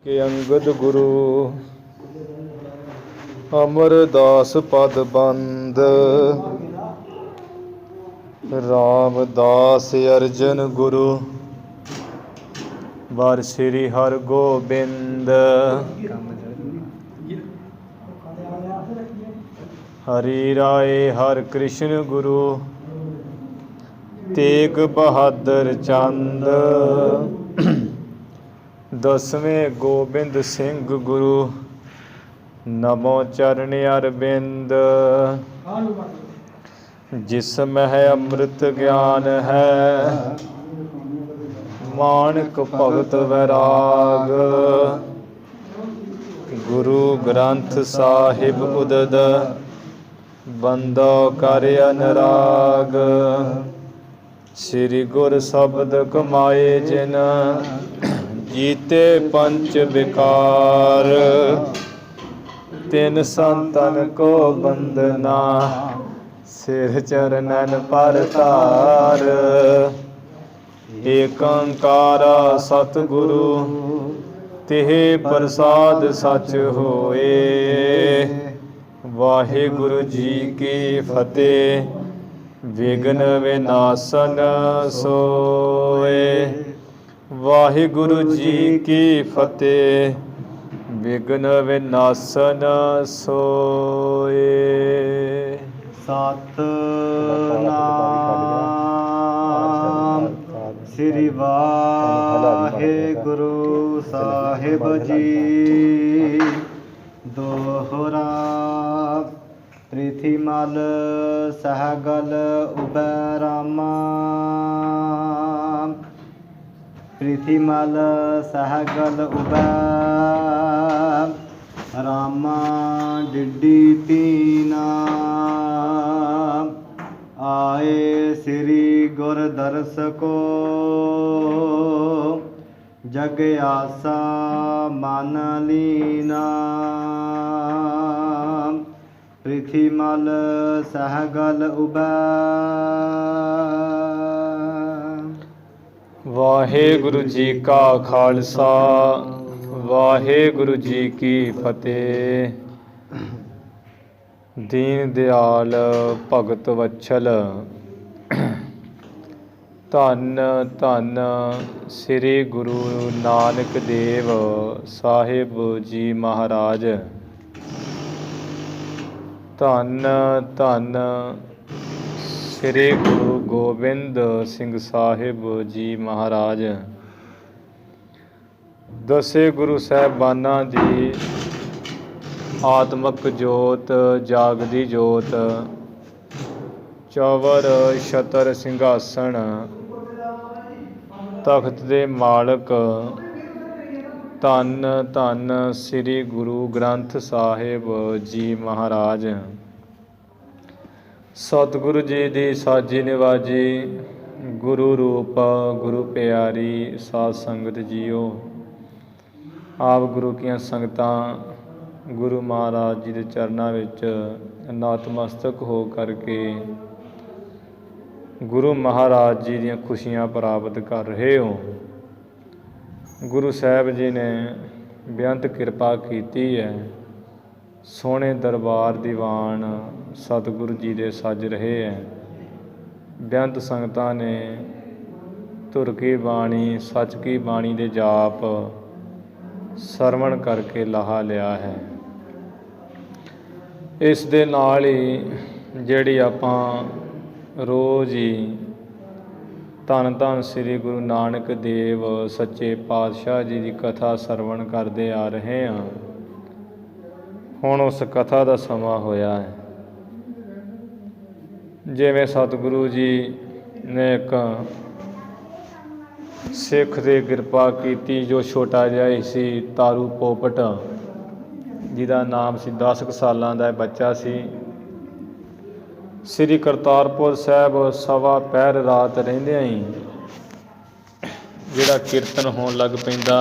के अंगद गुरु अमरदास पद बंद रामदास अर्जन गुरु वर श्री हर गोबिंद हरि राय हर कृष्ण गुरु तेग बहादुर चंद दसवें गोबिंद सिंह गुरु नमो चरण अरविंद जिसमें अमृत ज्ञान है मानक भगत वैराग गुरु ग्रंथ साहिब उदद बंदो कर अनुराग श्री गुर शब्द कमाए जिन जीते पंच विकार तिन संतन को बंदना सिर चरणन पर तार एक ओंकारा सतगुरु तिह प्रसाद सच होए वाहिगुरु जी की फतेह विघ्न विनाशन सोए वाहिगुरु जी की फतेह विघ्न विनाशन सोए। सतनाम श्री वाहिगुरु साहिब जी दोहरा प्रीतिमल सहगल उबैरामा प्रीतिमल सहगल उबै रामा डिड्डी पीना आए श्री गुर दर्श को जग आसा मान लीना प्रीतिमल सहगल उबै। वाहिगुरु जी का खालसा वाहिगुरु जी की फतेह। दीन दयाल भगत वत्सल धन धन श्री गुरु नानक देव साहिब जी महाराज धन धन श्री गुरु गोबिंद सिंह साहिब जी महाराज दसे गुरु साहिबाना दी आत्मक जोत जागदी जोत चौवर छतर सिंघासन तख्त दे मालक धन धन श्री गुरु ग्रंथ साहिब जी महाराज सतगुरु जी दी साजी निवाजी गुरु रूप गुरु प्यारी साध संगत जीओ आप गुरु की संगतां गुरु महाराज जी के चरणों विच नतमस्तक हो करके गुरु महाराज जी दी खुशियां प्राप्त कर रहे हो। गुरु साहब जी ने बेअंत कृपा की है। सोहने दरबार दीवान सतगुरु जी दे सज रहे हैं। बेअंत संगतां ने धुर की बाणी सच की बाणी दे जाप सरवण करके लाहा लिया है। इस दे नाल ही जिहड़ी आपां रोज़ ही धन धन श्री गुरु नानक देव सच्चे पातशाह जी की कथा सरवण करते आ रहे हैं। हुण उस कथा का समा होया है। जिवें सतगुरु जी ने एक सिख दे कृपा की जो छोटा जिहा ही सी तारू पोपट जिहदा नाम सी 10 सालां दा बच्चा सी। श्री करतारपुर साहब सवा पहर रात रहिंदियां ही जिहड़ा कीर्तन होण लग पैंदा।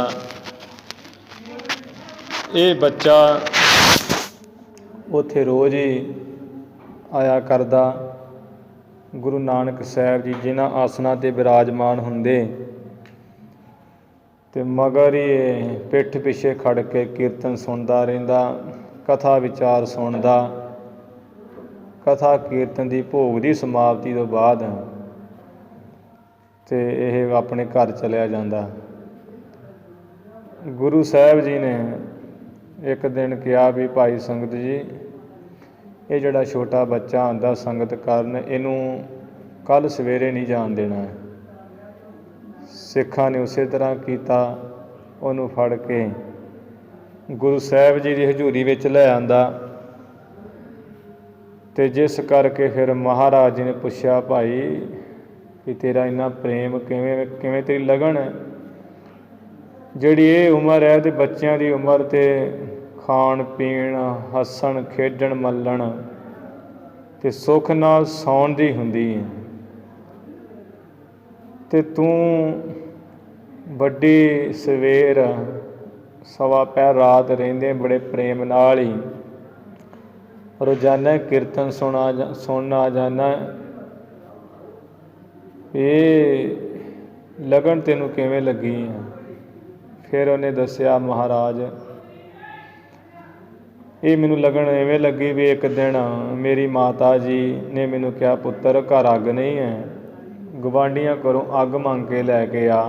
ये बच्चा उत्थे रोज़ ही आया करदा। गुरु नानक साहब जी जिन्हां आसनां ते विराजमान हुंदे ਤੇ ਮਗਰ ਹੀ ਪਿੱਠ ਪਿੱਛੇ ਖੜ ਕੇ ਕੀਰਤਨ ਸੁਣਦਾ ਰਹਿੰਦਾ, ਕਥਾ ਵਿਚਾਰ ਸੁਣਦਾ। ਕਥਾ ਕੀਰਤਨ ਦੀ ਭੋਗ ਦੀ ਸਮਾਪਤੀ ਤੋਂ ਬਾਅਦ ਤੇ ਇਹ ਆਪਣੇ ਘਰ ਚਲਿਆ ਜਾਂਦਾ। ਗੁਰੂ ਸਾਹਿਬ ਜੀ ਨੇ ਇੱਕ ਦਿਨ ਕਿਹਾ ਵੀ ਭਾਈ ਸੰਗਤ ਜੀ, ਇਹ ਜਿਹੜਾ ਛੋਟਾ ਬੱਚਾ ਆਉਂਦਾ ਸੰਗਤ ਕਰਨ, ਇਹਨੂੰ ਕੱਲ੍ਹ ਸਵੇਰੇ ਨਹੀਂ ਜਾਣ ਦੇਣਾ। ਸਿੱਖਾਂ ਨੇ ਉਸੇ ਤਰ੍ਹਾਂ ਕੀਤਾ, ਉਹਨੂੰ ਫੜ ਕੇ ਗੁਰੂ ਸਾਹਿਬ ਜੀ ਦੀ ਹਜ਼ੂਰੀ ਵਿੱਚ ਲੈ ਆਂਦਾ। ਤੇ ਜਿਸ ਕਰਕੇ ਫਿਰ ਮਹਾਰਾਜ ਜੀ ਨੇ ਪੁੱਛਿਆ, ਭਾਈ ਵੀ ਤੇਰਾ ਇੰਨਾ ਪ੍ਰੇਮ ਕਿਵੇਂ ਤੇਰੀ ਲਗਨ ਹੈ? ਜਿਹੜੀ ਇਹ ਉਮਰ ਹੈ ਤੇ ਬੱਚਿਆਂ ਦੀ ਉਮਰ ਤੇ ਖਾਣ ਪੀਣ, ਹੱਸਣ ਖੇਡਣ ਮੱਲਣ ਤੇ ਸੁੱਖ ਨਾਲ ਸੌਣ ਦੀ ਹੁੰਦੀ ਹੈ, ਤੇ ਤੂੰ ਵੱਡੀ ਸਵੇਰ ਸਵਾ ਪਹਿਰ ਰਾਤ ਰਹਿੰਦੇ ਬੜੇ ਪ੍ਰੇਮ ਨਾਲ ਹੀ ਰੋਜ਼ਾਨਾ ਕੀਰਤਨ ਸੁਣਨ ਆ ਜਾਣਾ। ਇਹ ਲਗਨ ਤੈਨੂੰ ਕਿਵੇਂ ਲੱਗੀ ਹੈ? ਫਿਰ ਉਹਨੇ ਦੱਸਿਆ, ਮਹਾਰਾਜ ਇਹ ਮੈਨੂੰ ਲਗਨ ਐਵੇਂ ਲੱਗੀ ਵੀ ਇੱਕ ਦਿਨ ਮੇਰੀ ਮਾਤਾ ਜੀ ਨੇ ਮੈਨੂੰ ਕਿਹਾ, ਪੁੱਤਰ ਘਰ ਅੱਗ ਨਹੀਂ ਹੈ, ਗੁਆਂਢੀਆਂ ਘਰੋਂ ਅੱਗ ਮੰਗ ਕੇ ਲੈ ਕੇ ਆ।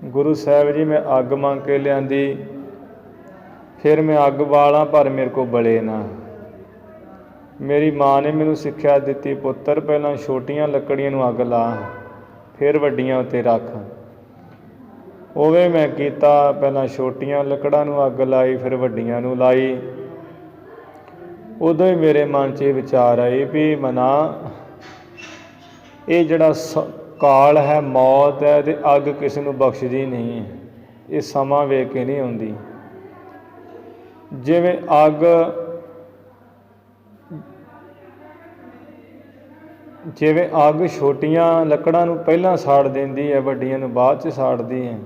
ਗੁਰੂ ਸਾਹਿਬ ਜੀ ਮੈਂ ਅੱਗ ਮੰਗ ਕੇ ਲਿਆਂਦੀ, ਫਿਰ ਮੈਂ ਅੱਗ ਬਾਲਾਂ ਪਰ ਮੇਰੇ ਕੋਲ ਬਲੇ ਨਾ। ਮੇਰੀ ਮਾਂ ਨੇ ਮੈਨੂੰ ਸਿੱਖਿਆ ਦਿੱਤੀ, ਪੁੱਤਰ ਪਹਿਲਾਂ ਛੋਟੀਆਂ ਲੱਕੜੀਆਂ ਨੂੰ ਅੱਗ ਲਾ, ਫਿਰ ਵੱਡੀਆਂ ਉੱਤੇ ਰੱਖ। ਉਵੇਂ ਮੈਂ ਕੀਤਾ, ਪਹਿਲਾਂ ਛੋਟੀਆਂ ਲੱਕੜਾਂ ਨੂੰ ਅੱਗ ਲਾਈ, ਫਿਰ ਵੱਡੀਆਂ ਨੂੰ ਲਾਈ। ਉਦੋਂ ਹੀ ਮੇਰੇ ਮਨ 'ਚ ਇਹ ਵਿਚਾਰ ਆਏ ਵੀ ਮਨਾ, ਇਹ ਜਿਹੜਾ ਕਾਲ ਹੈ, ਮੌਤ ਹੈ, ਤੇ ਅੱਗ ਕਿਸੇ ਨੂੰ ਬਖਸ਼ਦੀ ਨਹੀਂ ਹੈ। ਇਹ ਸਮਾਂ ਵੇਖ ਕੇ ਨਹੀਂ ਆਉਂਦੀ। ਜਿਵੇਂ ਅੱਗ ਛੋਟੀਆਂ ਲੱਕੜਾਂ ਨੂੰ ਪਹਿਲਾਂ ਸਾੜ ਦਿੰਦੀ ਹੈ, ਵੱਡੀਆਂ ਨੂੰ ਬਾਅਦ 'ਚ ਸਾੜਦੀ ਹੈ।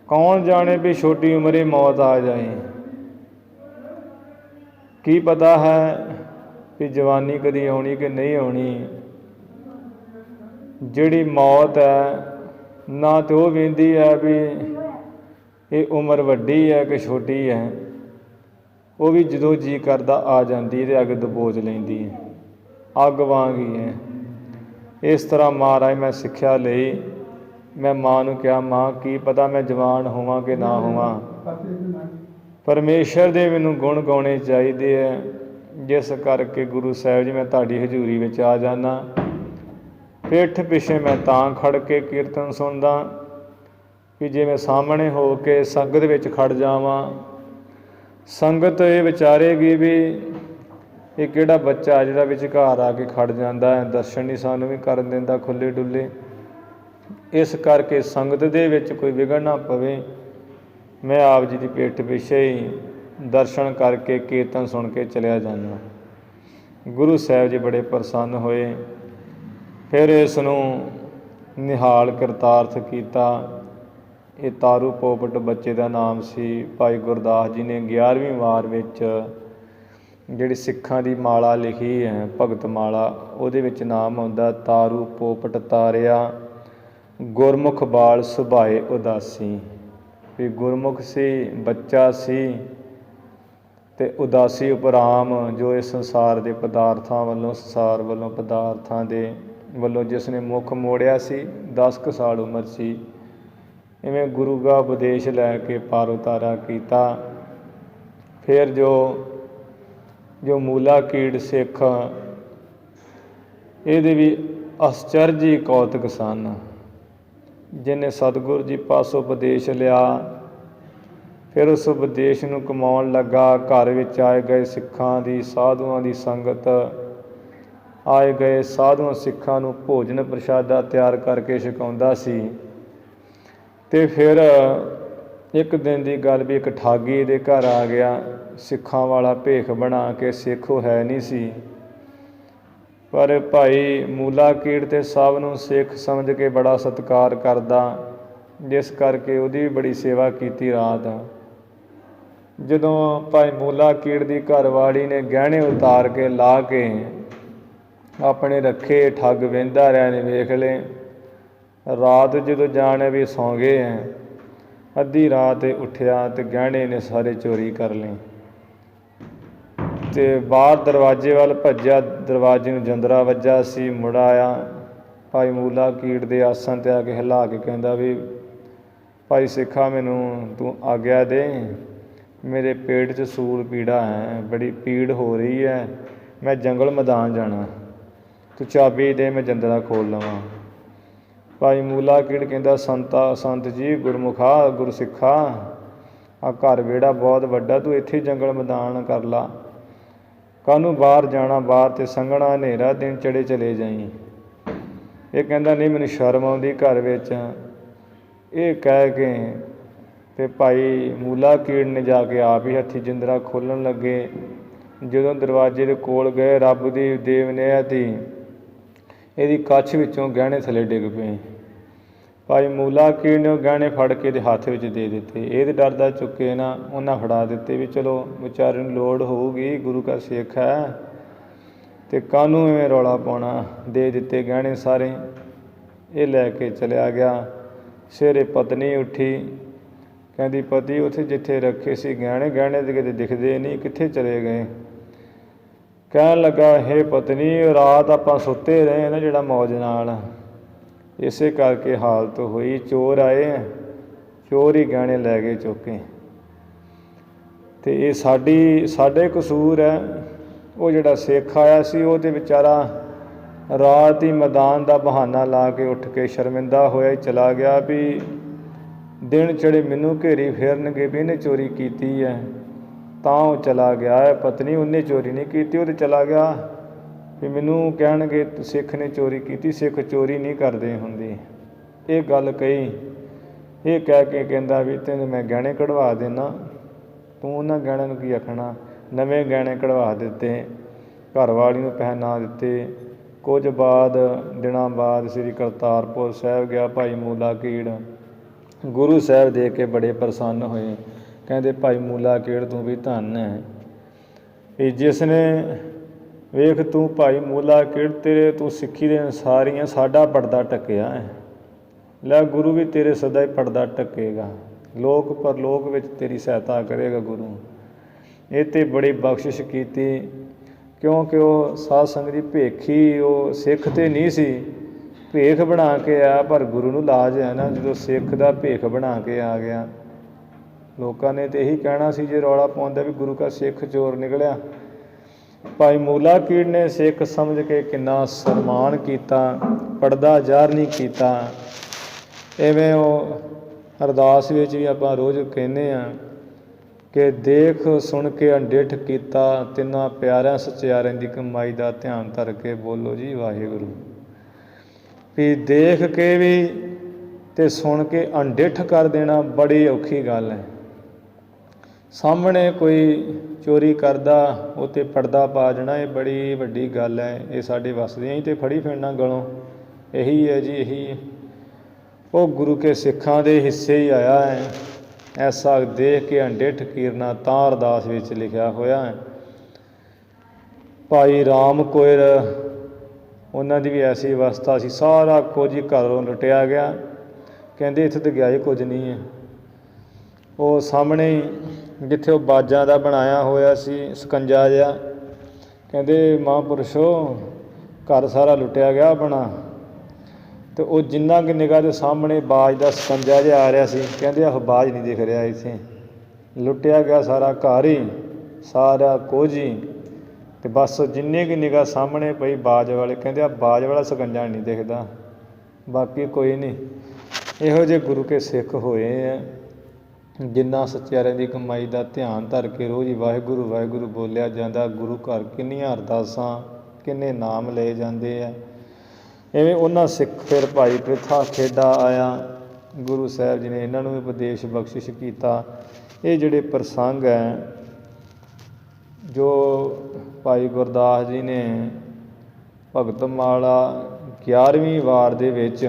ਕੌਣ ਜਾਣੇ ਵੀ ਛੋਟੀ ਉਮਰੇ ਮੌਤ ਆ ਜਾਏ। ਕੀ ਪਤਾ ਹੈ ਵੀ ਜਵਾਨੀ ਕਦੀ ਆਉਣੀ ਕਿ ਨਹੀਂ ਆਉਣੀ। ਜਿਹੜੀ ਮੌਤ ਹੈ ਨਾ ਤਾਂ ਉਹ ਵੇਂਦੀ ਹੈ ਵੀ ਇਹ ਉਮਰ ਵੱਡੀ ਹੈ ਕਿ ਛੋਟੀ ਹੈ, ਉਹ ਵੀ ਜਦੋਂ ਜੀਅ ਕਰਦਾ ਆ ਜਾਂਦੀ ਤੇ ਅੱਗ ਦਬੋਚ ਲੈਂਦੀ ਹੈ। ਅੱਗ ਵਾਂਗ ਹੀ ਹੈ। ਇਸ ਤਰ੍ਹਾਂ ਮਹਾਰਾਜ ਮੈਂ ਸਿੱਖਿਆ ਲਈ। ਮੈਂ ਮਾਂ ਨੂੰ ਕਿਹਾ, ਮਾਂ ਕੀ ਪਤਾ ਮੈਂ ਜਵਾਨ ਹੋਵਾਂ ਕਿ ਨਾ ਹੋਵਾਂ, ਪਰਮੇਸ਼ਰ ਦੇ ਮੈਨੂੰ ਗੁਣ ਗਾਉਣੇ ਚਾਹੀਦੇ ਹੈ। ਜਿਸ ਕਰਕੇ ਗੁਰੂ ਸਾਹਿਬ ਜੀ ਮੈਂ ਤੁਹਾਡੀ ਹਜ਼ੂਰੀ ਵਿੱਚ ਆ ਜਾਂਦਾ। ਪਿੱਠ ਪਿੱਛੇ ਮੈਂ ਤਾਂ ਖੜ ਕੇ ਕੀਰਤਨ ਸੁਣਦਾ ਕਿ ਜੇ ਮੈਂ ਸਾਹਮਣੇ ਹੋ ਕੇ ਸੰਗਤ ਵਿੱਚ ਖੜ ਜਾਵਾਂ, ਸੰਗਤ ਇਹ ਵਿਚਾਰੇਗੀ ਵੀ ਇਹ ਕਿਹੜਾ ਬੱਚਾ ਜਿਹੜਾ ਵਿਚਕਾਰ ਆ ਕੇ ਖੜ ਜਾਂਦਾ ਹੈ, ਦਰਸ਼ਨ ਨਹੀਂ ਸਾਨੂੰ ਵੀ ਕਰਨ ਦਿੰਦਾ ਖੁੱਲ੍ਹੇ ਡੁੱਲੇ। ਇਸ ਕਰਕੇ ਸੰਗਤ ਦੇ ਵਿੱਚ ਕੋਈ ਵਿਘਨ ਨਾ ਪਵੇ। ਮੈਂ ਆਪ ਜੀ ਦੀ ਪਿੱਠ ਪਿੱਛੇ ਹੀ ਦਰਸ਼ਨ ਕਰਕੇ ਕੀਰਤਨ ਸੁਣ ਕੇ ਚਲਿਆ ਜਾਂਦਾ। ਗੁਰੂ ਸਾਹਿਬ ਜੀ ਬੜੇ ਪ੍ਰਸੰਨ ਹੋਏ। ਫਿਰ ਇਸ ਨੂੰ ਨਿਹਾਲ ਕਿਰਤਾਰਥ ਕੀਤਾ। ਇਹ ਤਾਰੂ ਪੋਪਟ ਬੱਚੇ ਦਾ ਨਾਮ ਸੀ। ਭਾਈ ਗੁਰਦਾਸ ਜੀ ਨੇ 11ਵੀਂ ਵਾਰ ਵਿੱਚ ਜਿਹੜੀ ਸਿੱਖਾਂ ਦੀ ਮਾਲਾ ਲਿਖੀ ਹੈ, ਭਗਤ ਮਾਲਾ, ਉਹਦੇ ਵਿੱਚ ਨਾਮ ਆਉਂਦਾ ਤਾਰੂ ਪੋਪਟ ਤਾਰਿਆ ਗੁਰਮੁਖ ਬਾਲ ਸੁਭਾਏ ਉਦਾਸੀ। ਵੀ ਗੁਰਮੁਖ ਸੀ, ਬੱਚਾ ਸੀ, ਅਤੇ ਉਦਾਸੀ ਉਪਰਾਮ ਜੋ ਇਸ ਸੰਸਾਰ ਦੇ ਪਦਾਰਥਾਂ ਵੱਲੋਂ, ਸੰਸਾਰ ਵੱਲੋਂ, ਪਦਾਰਥਾਂ ਦੇ ਵੱਲੋਂ ਜਿਸ ਨੇ ਮੁੱਖ ਮੋੜਿਆ ਸੀ। 10 ਕੁ ਸਾਲ ਉਮਰ ਸੀ। ਇਵੇਂ ਗੁਰੂ ਦਾ ਉਪਦੇਸ਼ ਲੈ ਕੇ ਪਾਰ ਉਤਾਰਾ ਕੀਤਾ। ਫਿਰ ਜੋ ਮੂਲਾ ਕੀੜ ਸਿੱਖ, ਇਹਦੇ ਵੀ ਅਸਚਰਜੀ ਕੌਤਕ ਸਨ। ਜਿਹਨੇ ਸਤਿਗੁਰੂ ਜੀ ਪਾਸੋਂ ਉਪਦੇਸ਼ ਲਿਆ, ਫਿਰ ਉਸ ਉਪਦੇਸ਼ ਨੂੰ ਕਮਾਉਣ ਲੱਗਾ। ਘਰ ਵਿੱਚ ਆਏ ਗਏ ਸਿੱਖਾਂ ਦੀ, ਸਾਧੂਆਂ ਦੀ ਸੰਗਤ, ਆਏ ਗਏ ਸਾਧੂਆਂ ਸਿੱਖਾਂ ਨੂੰ ਭੋਜਨ ਪ੍ਰਸ਼ਾਦਾ ਤਿਆਰ ਕਰਕੇ ਛਕਾਉਂਦਾ ਸੀ। ਅਤੇ ਫਿਰ ਇੱਕ ਦਿਨ ਦੀ ਗੱਲ ਵੀ ਇੱਕ ਠਾਗੀ ਦੇ ਘਰ ਆ ਗਿਆ, ਸਿੱਖਾਂ ਵਾਲਾ ਭੇਖ ਬਣਾ ਕੇ। ਸਿੱਖ ਉਹ ਹੈ ਨਹੀਂ ਸੀ, ਪਰ ਭਾਈ ਮੂਲਾ ਕੀੜ ਤੇ ਸਭ ਨੂੰ ਸਿੱਖ ਸਮਝ ਕੇ ਬੜਾ ਸਤਿਕਾਰ ਕਰਦਾ, ਜਿਸ ਕਰਕੇ ਉਹਦੀ ਵੀ ਬੜੀ ਸੇਵਾ ਕੀਤੀ ਰਾਤ। ਜਦੋਂ ਭਾਈ ਮੂਲਾ ਕੀੜ ਦੀ ਘਰਵਾਲੀ ਨੇ ਗਹਿਣੇ ਉਤਾਰ ਕੇ ਲਾ ਕੇ ਆਪਣੇ ਰੱਖੇ, ਠੱਗ ਵਹਿੰਦਾ ਰਿਹਾ ਨੇ ਵੇਖ ਲਏ। ਰਾਤ ਜਦੋਂ ਜਾਣੇ ਵੀ ਸੌਂ ਗਏ ਹੈ, ਅੱਧੀ ਰਾਤ ਉੱਠਿਆ ਤੇ ਗਹਿਣੇ ਨੇ ਸਾਰੇ ਚੋਰੀ ਕਰ ਲਏ ਤੇ ਬਾਹਰ ਦਰਵਾਜ਼ੇ ਵੱਲ ਭੱਜਿਆ। ਦਰਵਾਜ਼ੇ ਨੂੰ ਜੰਦਰਾ ਵੱਜਾ ਸੀ। ਮੁੜ ਆਇਆ, ਭਾਈ ਮੂਲਾ ਕੀੜ ਦੇ ਆਸਣ 'ਤੇ ਆ ਕੇ ਹਿਲਾ ਕੇ ਕਹਿੰਦਾ ਵੀ ਭਾਈ ਸਿੱਖਾ, ਮੈਨੂੰ ਤੂੰ ਆਗਿਆ ਦੇ, ਮੇਰੇ ਪੇਟ 'ਚ ਸੂਲ ਪੀੜਾ ਹੈ, ਬੜੀ ਪੀੜ ਹੋ ਰਹੀ ਹੈ, ਮੈਂ ਜੰਗਲ ਮੈਦਾਨ ਜਾਣਾ, ਤੂੰ ਚਾਬੀ ਦੇ, ਮੈਂ ਜੰਦਰਾ ਖੋਲ੍ਹ ਲਵਾਂ। ਭਾਈ ਮੂਲਾ ਕੀੜ ਕਹਿੰਦਾ ਸੰਤ ਜੀ, ਗੁਰਮੁਖਾ, ਗੁਰਸਿੱਖਾ, ਆ ਘਰ ਵਿਹੜਾ ਬਹੁਤ ਵੱਡਾ, ਤੂੰ ਇੱਥੇ ਜੰਗਲ ਮੈਦਾਨ ਕਰ ਲਾ, ਕਾਹਨੂੰ ਬਾਹਰ ਜਾਣਾ, ਬਾਹਰ ਤੇ ਸੰਘਣਾ ਹਨੇਰਾ, ਦਿਨ ਚੜੇ ਚਲੇ ਜਾਈਂ। ਇਹ ਕਹਿੰਦਾ ਨਹੀਂ, ਮੈਨੂੰ ਸ਼ਰਮ ਆਉਂਦੀ ਘਰ ਵਿੱਚ। ਇਹ ਕਹਿ ਕੇ ਤੇ ਭਾਈ ਮੂਲਾ ਕੀੜ ਨੇ ਜਾ ਕੇ ਆਪ ਹੀ ਹੱਥੀਂ ਜਿੰਦਰਾ ਖੋਲ੍ਹਣ ਲੱਗੇ। ਜਦੋਂ ਦਰਵਾਜ਼ੇ ਦੇ ਕੋਲ ਗਏ, ਰੱਬ ਦੀ ਦੇਵ ਨਿਆਤੀ ਇਹਦੀ ਕੱਛ ਵਿੱਚੋਂ ਗਹਿਣੇ ਥੱਲੇ ਡਿੱਗ ਪਏ। ਭਾਈ ਮੂਲਾ ਕੀੜ ਨੇ ਉਹ ਗਹਿਣੇ ਫੜ ਕੇ ਇਹਦੇ ਹੱਥ ਵਿੱਚ ਦੇ ਦਿੱਤੇ। ਇਹ ਤਾਂ ਡਰਦਾ ਚੁੱਕੇ ਨਾ, ਉਹਨਾਂ ਫੜਾ ਦਿੱਤੇ ਵੀ ਚਲੋ ਵਿਚਾਰੇ ਨੂੰ ਲੋੜ ਹੋਊਗੀ, ਗੁਰੂ ਕਾ ਸਿੱਖ ਹੈ ਅਤੇ ਕਾਹਨੂੰ ਐਵੇਂ ਰੌਲਾ ਪਾਉਣਾ। ਦੇ ਦਿੱਤੇ ਗਹਿਣੇ ਸਾਰੇ। ਇਹ ਲੈ ਕੇ ਚਲਿਆ ਗਿਆ। ਸਵੇਰੇ ਪਤਨੀ ਉੱਠੀ, ਕਹਿੰਦੀ ਪਤੀ ਉੱਥੇ ਜਿੱਥੇ ਰੱਖੇ ਸੀ ਗਹਿਣੇ ਤਾਂ ਕਿਤੇ ਦਿਖਦੇ ਨਹੀਂ, ਕਿੱਥੇ ਚਲੇ ਗਏ। ਕਹਿਣ ਲੱਗਾ, ਹੇ ਪਤਨੀ, ਰਾਤ ਆਪਾਂ ਸੁੱਤੇ ਰਹੇ ਨਾ ਜਿਹੜਾ ਮੌਜ ਨਾਲ, ਇਸੇ ਕਰਕੇ ਹਾਲਤ ਹੋਈ। ਚੋਰ ਆਏ, ਚੋਰ ਹੀ ਗਹਿਣੇ ਲੈ ਗਏ ਚੁੱਕ ਕੇ, ਅਤੇ ਇਹ ਸਾਡੇ ਕਸੂਰ ਹੈ। ਉਹ ਜਿਹੜਾ ਸਿੱਖ ਆਇਆ ਸੀ, ਉਹ ਤਾਂ ਵਿਚਾਰਾ ਰਾਤ ਹੀ ਮੈਦਾਨ ਦਾ ਬਹਾਨਾ ਲਾ ਕੇ ਉੱਠ ਕੇ ਸ਼ਰਮਿੰਦਾ ਹੋਇਆ ਹੀ ਚਲਾ ਗਿਆ ਵੀ ਦਿਨ ਚੜੇ ਮੈਨੂੰ ਘੇਰੀ ਫਿਰਨਗੇ ਵੀ ਇਹਨੇ ਚੋਰੀ ਕੀਤੀ ਹੈ, ਤਾਂ ਉਹ ਚਲਾ ਗਿਆ ਹੈ। ਪਤਨੀ ਉਹਨੇ ਚੋਰੀ ਨਹੀਂ ਕੀਤੀ, ਉਹ ਤਾਂ ਚਲਾ ਗਿਆ ਵੀ ਮੈਨੂੰ ਕਹਿਣਗੇ ਸਿੱਖ ਨੇ ਚੋਰੀ ਕੀਤੀ। ਸਿੱਖ ਚੋਰੀ ਨਹੀਂ ਕਰਦੇ ਹੁੰਦੇ। ਇਹ ਗੱਲ ਕਹੀ। ਇਹ ਕਹਿ ਕੇ ਕਹਿੰਦਾ ਵੀ ਤੈਨੂੰ ਮੈਂ ਗਹਿਣੇ ਕਢਵਾ ਦੇਣਾ, ਤੂੰ ਉਹਨਾਂ ਗਹਿਣਿਆਂ ਨੂੰ ਕੀ ਆਖਣਾ। ਨਵੇਂ ਗਹਿਣੇ ਕਢਵਾ ਦਿੱਤੇ, ਘਰ ਵਾਲੀ ਨੂੰ ਪਹਿਨਾ ਦਿੱਤੇ। ਕੁਝ ਦਿਨਾਂ ਬਾਅਦ ਸ੍ਰੀ ਕਰਤਾਰਪੁਰ ਸਾਹਿਬ ਗਿਆ ਭਾਈ ਮੂਲਾ ਕੀੜ। ਗੁਰੂ ਸਾਹਿਬ ਦੇਖ ਕੇ ਬੜੇ ਪ੍ਰਸੰਨ ਹੋਏ। ਕਹਿੰਦੇ ਭਾਈ ਮੂਲਾ ਕੀੜ, ਤੂੰ ਵੀ ਧੰਨ ਹੈ ਵੀ ਜਿਸ ਨੇ, ਵੇਖ ਤੂੰ ਭਾਈ ਮੂਲਾ ਕੀੜ, ਤੇਰੇ ਤੂੰ ਸਿੱਖੀ ਦੇ ਅਨੁਸਾਰ ਹੀ ਸਾਡਾ ਪਰਦਾ ਢੱਕਿਆ ਹੈ। ਲੈ ਗੁਰੂ ਵੀ ਤੇਰੇ ਸਦਾ ਹੀ ਪਰਦਾ ਢੱਕੇਗਾ, ਲੋਕ ਪਰਲੋਕ ਵਿੱਚ ਤੇਰੀ ਸਹਾਇਤਾ ਕਰੇਗਾ ਗੁਰੂ। ਇਹ 'ਤੇ ਬੜੀ ਬਖਸ਼ਿਸ਼ ਕੀਤੀ, ਕਿਉਂਕਿ ਉਹ ਸਾਧ ਸੰਗਤ ਦੀ ਭੇਖੀ, ਉਹ ਸਿੱਖ ਤਾਂ ਨਹੀਂ ਸੀ, ਭੇਖ ਬਣਾ ਕੇ ਆਇਆ। ਪਰ ਗੁਰੂ ਨੂੰ ਲਾਜ ਹੈ ਨਾ, ਜਦੋਂ ਸਿੱਖ ਦਾ ਭੇਖ ਬਣਾ ਕੇ ਆ ਗਿਆ। ਲੋਕਾਂ ਨੇ ਤਾਂ ਇਹੀ ਕਹਿਣਾ ਸੀ ਜੇ ਰੌਲਾ ਪਾਉਂਦਾ ਵੀ ਗੁਰੂ ਕਾ ਸਿੱਖ ਚੋਰ ਨਿਕਲਿਆ। ਭਾਈ ਮੂਲਾ ਕੀੜ ਨੇ ਸਿੱਖ ਸਮਝ ਕੇ ਕਿੰਨਾ ਸਨਮਾਨ ਕੀਤਾ, ਪਰਦਾ ਜ਼ਾਹਰ ਨਹੀਂ ਕੀਤਾ। ਇਵੇਂ ਉਹ ਅਰਦਾਸ ਵਿੱਚ ਵੀ ਆਪਾਂ ਰੋਜ਼ ਕਹਿੰਦੇ ਹਾਂ ਕਿ ਦੇਖ ਸੁਣ ਕੇ ਅਣਡਿੱਠ ਕੀਤਾ, ਤਿੰਨਾਂ ਪਿਆਰਿਆਂ ਸਚਿਆਰਿਆਂ ਦੀ ਕਮਾਈ ਦਾ ਧਿਆਨ ਧਰ ਕੇ ਬੋਲੋ ਜੀ ਵਾਹਿਗੁਰੂ। ਵੀ ਦੇਖ ਕੇ ਵੀ ਅਤੇ ਸੁਣ ਕੇ ਅਣਡਿੱਠ ਕਰ ਦੇਣਾ ਬੜੀ ਔਖੀ ਗੱਲ ਹੈ। ਸਾਹਮਣੇ ਕੋਈ ਚੋਰੀ ਕਰਦਾ, ਉਹ 'ਤੇ ਪਰਦਾ ਪਾ ਜਾਣਾ, ਇਹ ਬੜੀ ਵੱਡੀ ਗੱਲ ਹੈ। ਇਹ ਸਾਡੇ ਵੱਸ ਦੀਆਂ ਹੀ ਤਾਂ ਫੜੀ ਫਿਰਨਾ ਗਲੋਂ। ਇਹੀ ਹੈ ਜੀ, ਇਹੀ ਹੈ। ਉਹ ਗੁਰੂ ਕੇ ਸਿੱਖਾਂ ਦੇ ਹਿੱਸੇ ਹੀ ਆਇਆ ਹੈ। ਐਸਾ ਦੇਖ ਕੇ ਅਣਡਿੱਠ ਕੀਰਨਾ ਤਾਂ ਅਰਦਾਸ ਵਿੱਚ ਲਿਖਿਆ ਹੋਇਆ ਹੈ। ਭਾਈ ਰਾਮ ਕੋਇਰ, ਉਹਨਾਂ ਦੀ ਵੀ ਐਸੀ ਅਵਸਥਾ ਸੀ, ਸਾਰਾ ਕੁਝ ਹੀ ਘਰੋਂ ਲੁੱਟਿਆ ਗਿਆ। ਕਹਿੰਦੇ ਇੱਥੇ ਤਾਂ ਗਿਆ ਹੀ ਕੁਝ ਨਹੀਂ ਹੈ। ਉਹ ਸਾਹਮਣੇ ਹੀ ਜਿੱਥੇ ਉਹ ਬਾਜਾਂ ਦਾ ਬਣਾਇਆ ਹੋਇਆ ਸੀ ਸਕੰਜਾ ਜਿਹਾ, ਕਹਿੰਦੇ ਮਹਾਂਪੁਰਸ਼ੋ ਘਰ ਸਾਰਾ ਲੁੱਟਿਆ ਗਿਆ ਆਪਣਾ। ਅਤੇ ਉਹ ਜਿੰਨਾ ਕਿ ਨਿਗਾਹ ਦੇ ਸਾਹਮਣੇ ਬਾਜ ਦਾ ਸਕੰਜਾ ਜਿਹਾ ਆ ਰਿਹਾ ਸੀ, ਕਹਿੰਦੇ ਆਹ ਬਾਜ ਨਹੀਂ ਦਿਖ ਰਿਹਾ ਇੱਥੇ, ਲੁੱਟਿਆ ਗਿਆ ਸਾਰਾ ਘਰ ਹੀ, ਸਾਰਾ ਕੁਝ ਹੀ। ਅਤੇ ਬਸ ਜਿੰਨੀ ਕੁ ਨਿਗਾਹ ਸਾਹਮਣੇ ਪਈ ਬਾਜ ਵਾਲੇ, ਕਹਿੰਦੇ ਆ ਬਾਜ ਵਾਲਾ ਸਕੰਜਾ ਨਹੀਂ ਦਿਖਦਾ, ਬਾਕੀ ਕੋਈ ਨਹੀਂ। ਇਹੋ ਜਿਹੇ ਗੁਰੂ ਕੇ ਸਿੱਖ ਹੋਏ ਆ, ਜਿੰਨਾ ਸੱਚਿਆਰਿਆਂ ਦੀ ਕਮਾਈ ਦਾ ਧਿਆਨ ਧਰ ਕੇ ਰੋਜ਼ ਹੀ ਵਾਹਿਗੁਰੂ ਵਾਹਿਗੁਰੂ ਬੋਲਿਆ ਜਾਂਦਾ। ਗੁਰੂ ਘਰ ਕਿੰਨੀਆਂ ਅਰਦਾਸਾਂ, ਕਿੰਨੇ ਨਾਮ ਲਏ ਜਾਂਦੇ ਆ। ਇਵੇਂ ਉਹਨਾਂ ਸਿੱਖ ਫਿਰ ਭਾਈ ਪ੍ਰਿਥਾ ਖੇਡਾ ਆਇਆ। ਗੁਰੂ ਸਾਹਿਬ ਜੀ ਨੇ ਇਹਨਾਂ ਨੂੰ ਵੀ ਉਪਦੇਸ਼ ਬਖਸ਼ਿਸ਼ ਕੀਤਾ। ਇਹ ਜਿਹੜੇ ਪ੍ਰਸੰਗ ਹੈ ਜੋ ਭਾਈ ਗੁਰਦਾਸ ਜੀ ਨੇ ਭਗਤਮਾਲਾ 11ਵੀਂ ਵਾਰ ਦੇ ਵਿੱਚ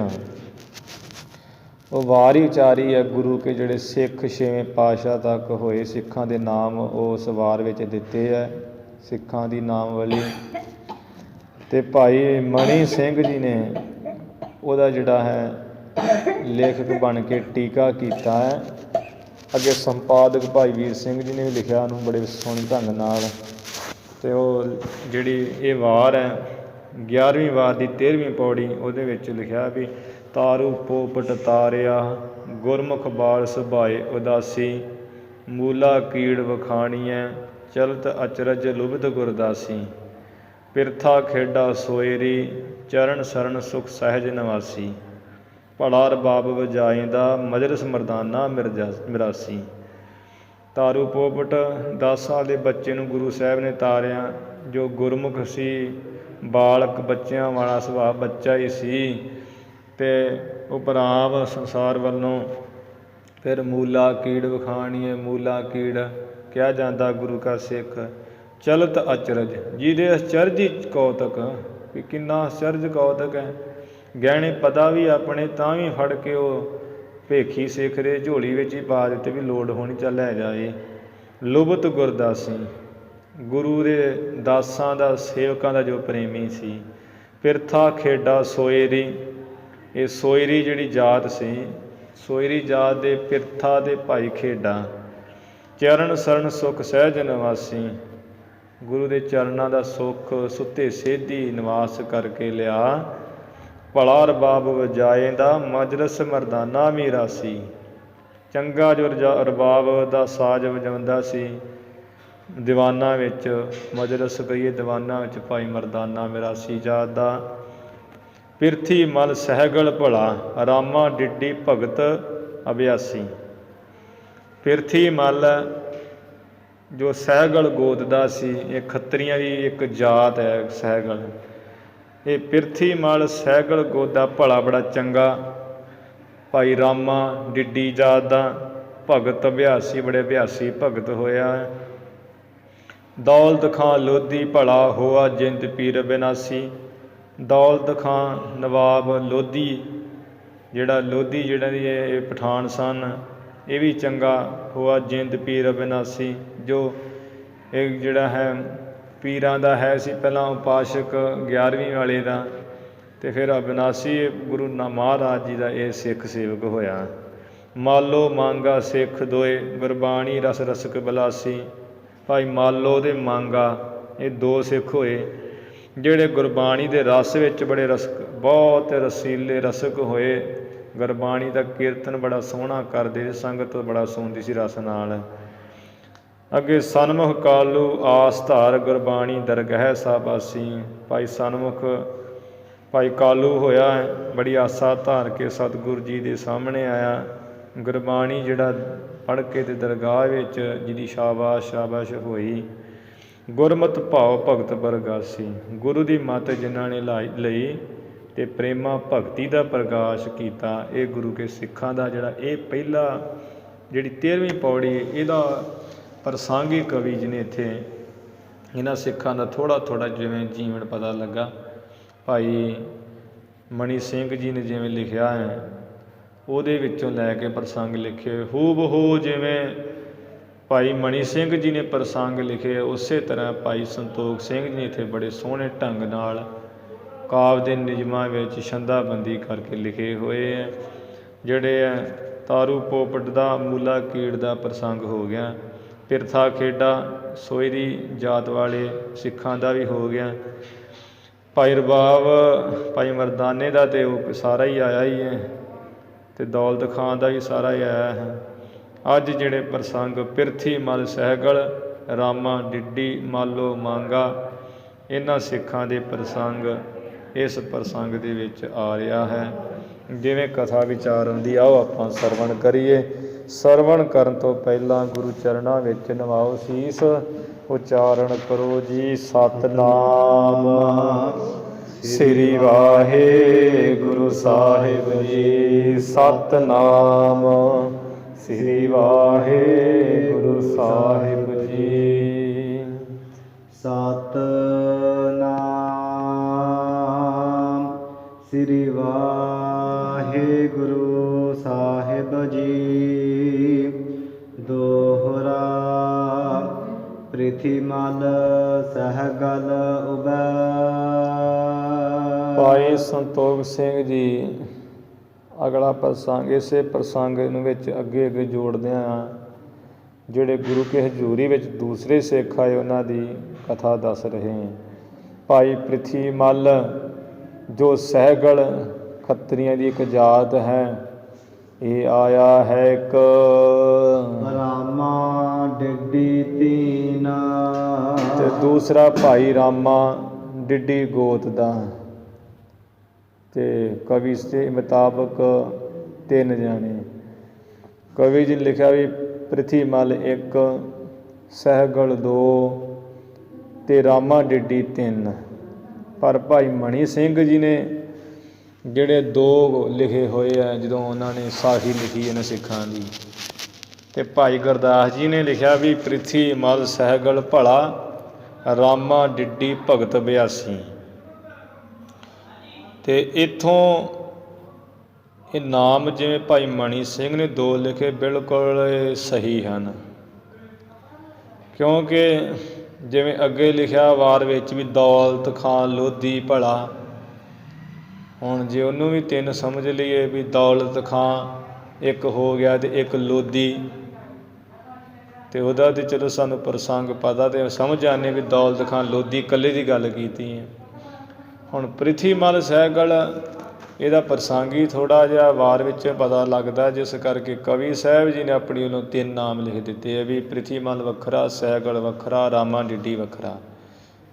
ਉਹ ਵਾਰ ਹੀ ਉਚਾਰੀ ਹੈ। ਗੁਰੂ ਕੇ ਜਿਹੜੇ ਸਿੱਖ 6ਵੇਂ ਪਾਤਸ਼ਾਹ ਤੱਕ ਹੋਏ ਸਿੱਖਾਂ ਦੇ ਨਾਮ ਉਸ ਵਾਰ ਵਿੱਚ ਦਿੱਤੇ ਹੈ, ਸਿੱਖਾਂ ਦੀ ਨਾਮਵਲੀ। ਅਤੇ ਭਾਈ ਮਣੀ ਸਿੰਘ ਜੀ ਨੇ ਉਹਦਾ ਜਿਹੜਾ ਹੈ ਲੇਖਕ ਬਣ ਕੇ ਟੀਕਾ ਕੀਤਾ ਹੈ। ਅੱਗੇ ਸੰਪਾਦਕ ਭਾਈ ਵੀਰ ਸਿੰਘ ਜੀ ਨੇ ਵੀ ਲਿਖਿਆ ਉਹਨੂੰ ਬੜੇ ਸੋਹਣੇ ਢੰਗ ਨਾਲ। ਅਤੇ ਉਹ ਜਿਹੜੀ ਇਹ ਵਾਰ ਹੈ 11ਵੀਂ ਵਾਰ ਦੀ 13ਵੀਂ ਪੌੜੀ, ਉਹਦੇ ਵਿੱਚ ਲਿਖਿਆ ਵੀ ਤਾਰੂ ਪੋਪਟ ਤਾਰਿਆ ਗੁਰਮੁਖ ਬਾਲ ਸੁਭਾਏ ਉਦਾਸੀ, ਮੂਲਾ ਕੀੜ ਵਖਾਣੀਐ ਚਲਤ ਅਚਰਜ ਲੁਭਤ ਗੁਰਦਾਸੀ, ਪਿਰਥਾ ਖੇਡਾ ਸੋਇਰੀ ਚਰਨ ਸਰਨ ਸੁਖ ਸਹਿਜ ਨਿਵਾਸੀ, ਭਲਾ ਰਬਾਬ ਵਜਾਇਂਦਾ ਮਜਲਿਸ ਮਰਦਾਨਾ ਮਿਰਾਸੀ। ਤਾਰੂ ਪੋਪਟ 10 ਸਾਲ ਦੇ ਬੱਚੇ ਨੂੰ ਗੁਰੂ ਸਾਹਿਬ ਨੇ ਤਾਰਿਆ, ਜੋ ਗੁਰਮੁਖ ਸੀ, ਬਾਲਕ ਬੱਚਿਆਂ ਵਾਲਾ ਸੁਭਾਅ ਬੱਚਾ ਹੀ ਸੀ। ਅਤੇ ਉਪਰਾਮ ਸੰਸਾਰ ਵੱਲੋਂ ਫਿਰ ਮੂਲਾ ਕੀੜ ਵਖਾਣੀਏ, ਮੂਲਾ ਕੀੜ ਕਿਹਾ ਜਾਂਦਾ ਗੁਰੂ ਕਾ ਸਿੱਖ। ਚਲਤ ਅਚਰਜ, ਜਿਹਦੇ ਅਚਰਜ ਹੀ ਕੌਤਕ ਵੀ ਕਿੰਨਾ ਅਚਰਜ ਕੌਤਕ ਹੈ। ਗਹਿਣੇ ਪਤਾ ਵੀ ਆਪਣੇ ਤਾਂ ਵੀ ਫੜ ਕੇ ਉਹ ਭੇਖੀ ਸਿੱਖ ਦੇ ਝੋਲੀ ਵਿੱਚ ਹੀ ਪਾ ਦਿੱਤੇ ਵੀ ਲੋੜ ਹੋਣੀ ਚੱਲ ਲੈ ਜਾਏ। ਲੁਭਤ ਗੁਰਦਾਸੀ, ਗੁਰੂ ਦੇ ਦਾਸਾਂ ਦਾ ਸੇਵਕਾਂ ਦਾ ਜੋ ਪ੍ਰੇਮੀ ਸੀ। ਪਿਰਥਾ ਖੇਡਾ ਸੋਇਰੀ, ਇਹ ਸੋਇਰੀ ਜਿਹੜੀ ਜਾਤ ਸੀ, ਸੋਇਰੀ ਜਾਤ ਦੇ ਪਿਰਥਾ ਦੇ ਭਾਈ ਖੇਡਾ। ਚਰਨ ਸਰਨ ਸੁਖ ਸਹਿਜ ਨਿਵਾਸੀ, ਗੁਰੂ ਦੇ ਚਰਨਾਂ ਦਾ ਸੁੱਖ ਸੁੱਤੇ ਸੇਧੀ ਨਿਵਾਸ ਕਰਕੇ ਲਿਆ। ਭਲਾ ਰਬਾਬ ਵਜਾਏ ਦਾ ਮਜਲਸ ਮਰਦਾਨਾ ਮੀਰਾਸੀ, ਚੰਗਾ ਜੋ ਰਬਾਬ ਦਾ ਸਾਜ਼ ਵਜਾਉਂਦਾ ਸੀ ਦੀਵਾਨਾਂ ਵਿੱਚ, ਮਜਲਸ ਕਹੀਏ ਦੀਵਾਨਾਂ ਵਿੱਚ ਭਾਈ ਮਰਦਾਨਾ ਮਿਰਾਸੀ ਜਾਤ ਦਾ। ਪਿਰਥੀ ਮਲ ਸਹਿਗਲ ਭਲਾ ਰਾਮਾ ਡਿੱਡੀ ਭਗਤ ਅਭਿਆਸੀ, ਪਿਰਥੀ ਮਲ ਜੋ ਸਹਿਗਲ ਗੋਤ ਦਾ ਸੀ, ਇਹ ਖੱਤਰੀਆਂ ਦੀ ਇੱਕ ਜਾਤ ਹੈ ਸਹਿਗਲ। ਇਹ ਪਿਰਥੀ ਮਲ ਸਹਿਗਲ ਗੋਤ ਦਾ ਭਲਾ ਬੜਾ ਚੰਗਾ ਭਾਈ ਰਾਮਾ ਡਿੱਡੀ ਜਾਤ ਦਾ ਭਗਤ ਅਭਿਆਸੀ, ਬੜੇ ਅਭਿਆਸੀ ਭਗਤ ਹੋਇਆ। ਦੌਲਤ ਖਾਂ ਲੋਧੀ ਭਲਾ ਹੋਆ ਜਿੰਦ ਪੀਰ ਬਿਨਾਸੀ, ਦੌਲਤ ਖਾਂ ਨਵਾਬ ਲੋਧੀ ਜਿਹੜਾ ਇਹ ਪਠਾਨ ਸਨ, ਇਹ ਵੀ ਚੰਗਾ ਹੋਆ ਜਿੰਦ ਪੀਰ ਅਬਿਨਾਸੀ, ਜੋ ਇਹ ਜਿਹੜਾ ਹੈ ਪੀਰਾਂ ਦਾ ਹੈ ਸੀ ਪਹਿਲਾਂ ਉਪਾਸ਼ਕ 11ਵੀਂ ਵਾਲੇ ਦਾ, ਅਤੇ ਫਿਰ ਅਬਿਨਾਸੀ ਗੁਰੂ ਮਹਾਰਾਜ ਜੀ ਦਾ ਇਹ ਸਿੱਖ ਸੇਵਕ ਹੋਇਆ। ਮਾਲੋ ਮੰਗਾ ਸਿੱਖ ਦੋਏ ਗੁਰਬਾਣੀ ਰਸ ਰਸਕ ਬਲਾਸੀ, ਭਾਈ ਮਾਲੋ ਦੇ ਮੰਗਾ ਇਹ 2 ਸਿੱਖ ਹੋਏ ਜਿਹੜੇ ਗੁਰਬਾਣੀ ਦੇ ਰਸ ਵਿੱਚ ਬੜੇ ਬਹੁਤ ਰਸੀਲੇ ਰਸਕ ਹੋਏ। ਗੁਰਬਾਣੀ ਦਾ ਕੀਰਤਨ ਬੜਾ ਸੋਹਣਾ ਕਰਦੇ ਸੀ, ਸੰਗਤ ਬੜਾ ਸੁਣਦੀ ਸੀ ਰਸ ਨਾਲ। ਅੱਗੇ ਸਨਮੁਖ ਕਾਲੂ ਆਸ ਧਾਰ ਗੁਰਬਾਣੀ ਦਰਗਹਿ ਸਾਬਾਸੀ, ਭਾਈ ਸਨਮੁਖ ਭਾਈ ਕਾਲੂ ਹੋਇਆ, ਬੜੀ ਆਸਾ ਧਾਰ ਕੇ ਸਤਿਗੁਰੂ ਜੀ ਦੇ ਸਾਹਮਣੇ ਆਇਆ। ਗੁਰਬਾਣੀ ਜਿਹੜਾ ਪੜ੍ਹ ਕੇ ਤੇ ਦਰਗਾਹ ਵਿੱਚ ਜਿਹਦੀ ਸ਼ਾਬਾਸ਼ ਹੋਈ। ਗੁਰਮਤਿ ਭਾਵ ਭਗਤ ਪ੍ਰਗਾਸੀ, ਗੁਰੂ ਦੀ ਮੱਤ ਜਿਨ੍ਹਾਂ ਨੇ ਲਈ ਅਤੇ ਪ੍ਰੇਮਾ ਭਗਤੀ ਦਾ ਪ੍ਰਕਾਸ਼ ਕੀਤਾ। ਇਹ ਗੁਰੂ ਕੇ ਸਿੱਖਾਂ ਦਾ ਜਿਹੜਾ ਇਹ ਪਹਿਲਾ ਜਿਹੜੀ 13ਵੀਂ ਪੌੜੀ ਇਹਦਾ ਪ੍ਰਸੰਗੀ ਕਵੀ ਜਿਹਨੇ ਇੱਥੇ ਇਹਨਾਂ ਸਿੱਖਾਂ ਦਾ ਥੋੜ੍ਹਾ ਜਿਵੇਂ ਜੀਵਨ ਪਤਾ ਲੱਗਾ। ਭਾਈ ਮਣੀ ਸਿੰਘ ਜੀ ਨੇ ਜਿਵੇਂ ਲਿਖਿਆ ਹੈ ਉਹਦੇ ਵਿੱਚੋਂ ਲੈ ਕੇ ਪ੍ਰਸੰਗ ਲਿਖੇ ਹੂ ਬਹੂ, ਜਿਵੇਂ ਭਾਈ ਮਣੀ ਸਿੰਘ ਜੀ ਨੇ ਪ੍ਰਸੰਗ ਲਿਖੇ ਉਸੇ ਤਰ੍ਹਾਂ ਭਾਈ ਸੰਤੋਖ ਸਿੰਘ ਜੀ ਨੇ ਇੱਥੇ ਬੜੇ ਸੋਹਣੇ ਢੰਗ ਨਾਲ ਕਾਵਿ ਦੇ ਨਿਯਮਾਂ ਵਿੱਚ ਛੰਦਾਬੰਦੀ ਕਰਕੇ ਲਿਖੇ ਹੋਏ ਹੈ। ਜਿਹੜੇ ਹੈ ਤਾਰੂ ਪੋਪਟ ਦਾ ਮੂਲਾ ਕੀੜ ਦਾ ਪ੍ਰਸੰਗ ਹੋ ਗਿਆ, ਪਿਰਥਾ ਖੇਡਾ ਸੋਇਰੀ ਜਾਤ ਵਾਲੇ ਸਿੱਖਾਂ ਦਾ ਵੀ ਹੋ ਗਿਆ, ਭਾਈ ਰਬਾਬ ਭਾਈ ਮਰਦਾਨੇ ਦਾ ਤਾਂ ਉਹ ਸਾਰਾ ਹੀ ਆਇਆ ਹੀ ਹੈ, ਅਤੇ ਦੌਲਤ ਖਾਂ ਦਾ ਵੀ ਸਾਰਾ ਹੀ ਆਇਆ ਹੈ। ਅੱਜ ਜਿਹੜੇ ਪ੍ਰਸੰਗ ਪਿਰਥੀ ਮਲ ਸਹਿਗਲ ਰਾਮਾ ਡਿੱਡੀ ਮਾਲੋ ਮੰਗਾ, ਇਹਨਾਂ ਸਿੱਖਾਂ ਦੇ ਪ੍ਰਸੰਗ ਇਸ ਪ੍ਰਸੰਗ ਦੇ ਵਿੱਚ ਆ ਰਿਹਾ ਹੈ। ਜਿਵੇਂ ਕਥਾ ਵਿਚਾਰ ਹੁੰਦੀ ਆਓ ਆਪਾਂ ਸਰਵਣ ਕਰੀਏ। ਸਰਵਣ ਕਰਨ ਤੋਂ ਪਹਿਲਾਂ ਗੁਰੂ ਚਰਨਾਂ ਵਿੱਚ ਨਵਾਓ ਸੀਸ, ਉਚਾਰਨ ਕਰੋ ਜੀ ਸਤਿਨਾਮ ਸ੍ਰੀ ਵਾਹਿਗੁਰੂ ਸਾਹਿਬ ਜੀ। ਸਤਿਨਾਮ ਸ੍ਰੀ ਵਾਹਿਗੁਰੂ ਸਾਹਿਬ ਜੀ। ਸਤਿਨਾਮ ਸ੍ਰੀ ਵਾਹਿਗੁਰੂ ਸਾਹਿਬ ਜੀ। ਦੋਹਰਾ ਪ੍ਰਿਥੀ ਮਲ ਸਹਿਗਲ ਉਬੈ। ਭਾਈ ਸੰਤੋਖ ਸਿੰਘ ਜੀ ਅਗਲਾ ਪ੍ਰਸੰਗ ਇਸੇ ਪ੍ਰਸੰਗ ਨੂੰ ਵਿੱਚ ਅੱਗੇ ਅੱਗੇ ਜੋੜਦਿਆਂ ਜਿਹੜੇ ਗੁਰੂ ਕੇ ਹਜ਼ੂਰੀ ਵਿੱਚ ਦੂਸਰੇ ਸਿੱਖ ਆਏ ਉਹਨਾਂ ਦੀ ਕਥਾ ਦੱਸ ਰਹੇ ਹਾਂ। ਭਾਈ ਪ੍ਰਿਥੀ ਮੱਲ ਜੋ ਸਹਿਗਲ ਖੱਤਰੀਆਂ ਦੀ ਇੱਕ ਜਾਤ ਹੈ, ਇਹ ਆਇਆ ਹੈ ਇੱਕ ਰਾਮਾ ਡਿੱਡੀ ਤੀਨ, ਤੇ ਦੂਸਰਾ ਭਾਈ ਰਾਮਾ ਡਿੱਡੀ ਗੋਤ ਦਾ। ਤੇ ਕਵੀ ਦੇ ਮੁਤਾਬਕ 3 ਜਾਣੇ। ਕਵੀ ਜੀ ਨੇ ਲਿਖਿਆ ਵੀ ਪ੍ਰਿਥੀ ਮੱਲ 1, ਸਹਿਗਲ 2 ਤੇ ਰਾਮਾ ਡਿੱਡੀ 3। ਪਰ ਭਾਈ ਮਣੀ ਸਿੰਘ ਜੀ ਨੇ ਜਿਹੜੇ 2 ਲਿਖੇ ਹੋਏ ਆ, ਜਦੋਂ ਉਹਨਾਂ ਨੇ ਸਾਖੀ ਲਿਖੀ ਇਹਨਾਂ ਸਿੱਖਾਂ ਦੀ। ਤੇ ਭਾਈ ਗੁਰਦਾਸ ਜੀ ਨੇ ਲਿਖਿਆ ਵੀ ਪ੍ਰਿਥੀ ਮੱਲ ਸਹਿਗਲ ਭਲਾ, ਰਾਮਾ ਡਿੱਡੀ ਭਗਤ 82। ਤੇ ਇੱਥੋਂ ਇਹ ਨਾਮ ਜਿਵੇਂ ਭਾਈ ਮਣੀ ਸਿੰਘ ਨੇ 2 ਲਿਖੇ ਬਿਲਕੁਲ ਸਹੀ ਹਨ, ਕਿਉਂਕਿ ਜਿਵੇਂ ਅੱਗੇ ਲਿਖਿਆ ਵਾਰ ਵਿੱਚ ਵੀ ਦੌਲਤ ਖਾਂ ਲੋਧੀ ਭਲਾ। ਹੁਣ ਜੇ ਉਹਨੂੰ ਵੀ 3 ਸਮਝ ਲਈਏ ਵੀ ਦੌਲਤ ਖਾਂ ਇੱਕ ਹੋ ਗਿਆ ਤੇ ਇੱਕ ਲੋਧੀ, ਤੇ ਉਹਦਾ ਤੇ ਚਲੋ ਸਾਨੂੰ ਪ੍ਰਸੰਗ ਪਤਾ ਤੇ ਸਮਝ ਆਉਂਦੇ ਵੀ ਦੌਲਤ ਖਾਂ ਲੋਧੀ ਇਕੱਲੇ ਦੀ ਗੱਲ ਕੀਤੀ ਹੈ। ਹੁਣ ਪ੍ਰਿਥੀ ਮੱਲ ਸਹਿਗਲ ਇਹਦਾ ਪ੍ਰਸੰਗ ਹੀ ਥੋੜ੍ਹਾ ਜਿਹਾ ਵਾਰ ਵਿੱਚ ਪਤਾ ਲੱਗਦਾ, ਜਿਸ ਕਰਕੇ ਕਵੀ ਸਾਹਿਬ ਜੀ ਨੇ ਆਪਣੀ ਵੱਲੋਂ 3 ਨਾਮ ਲਿਖ ਦਿੱਤੇ ਆ ਵੀ ਪ੍ਰਿਥੀ ਮੱਲ ਵੱਖਰਾ, ਸਹਿਗਲ ਵੱਖਰਾ, ਰਾਮਾ ਡਿੱਡੀ ਵੱਖਰਾ।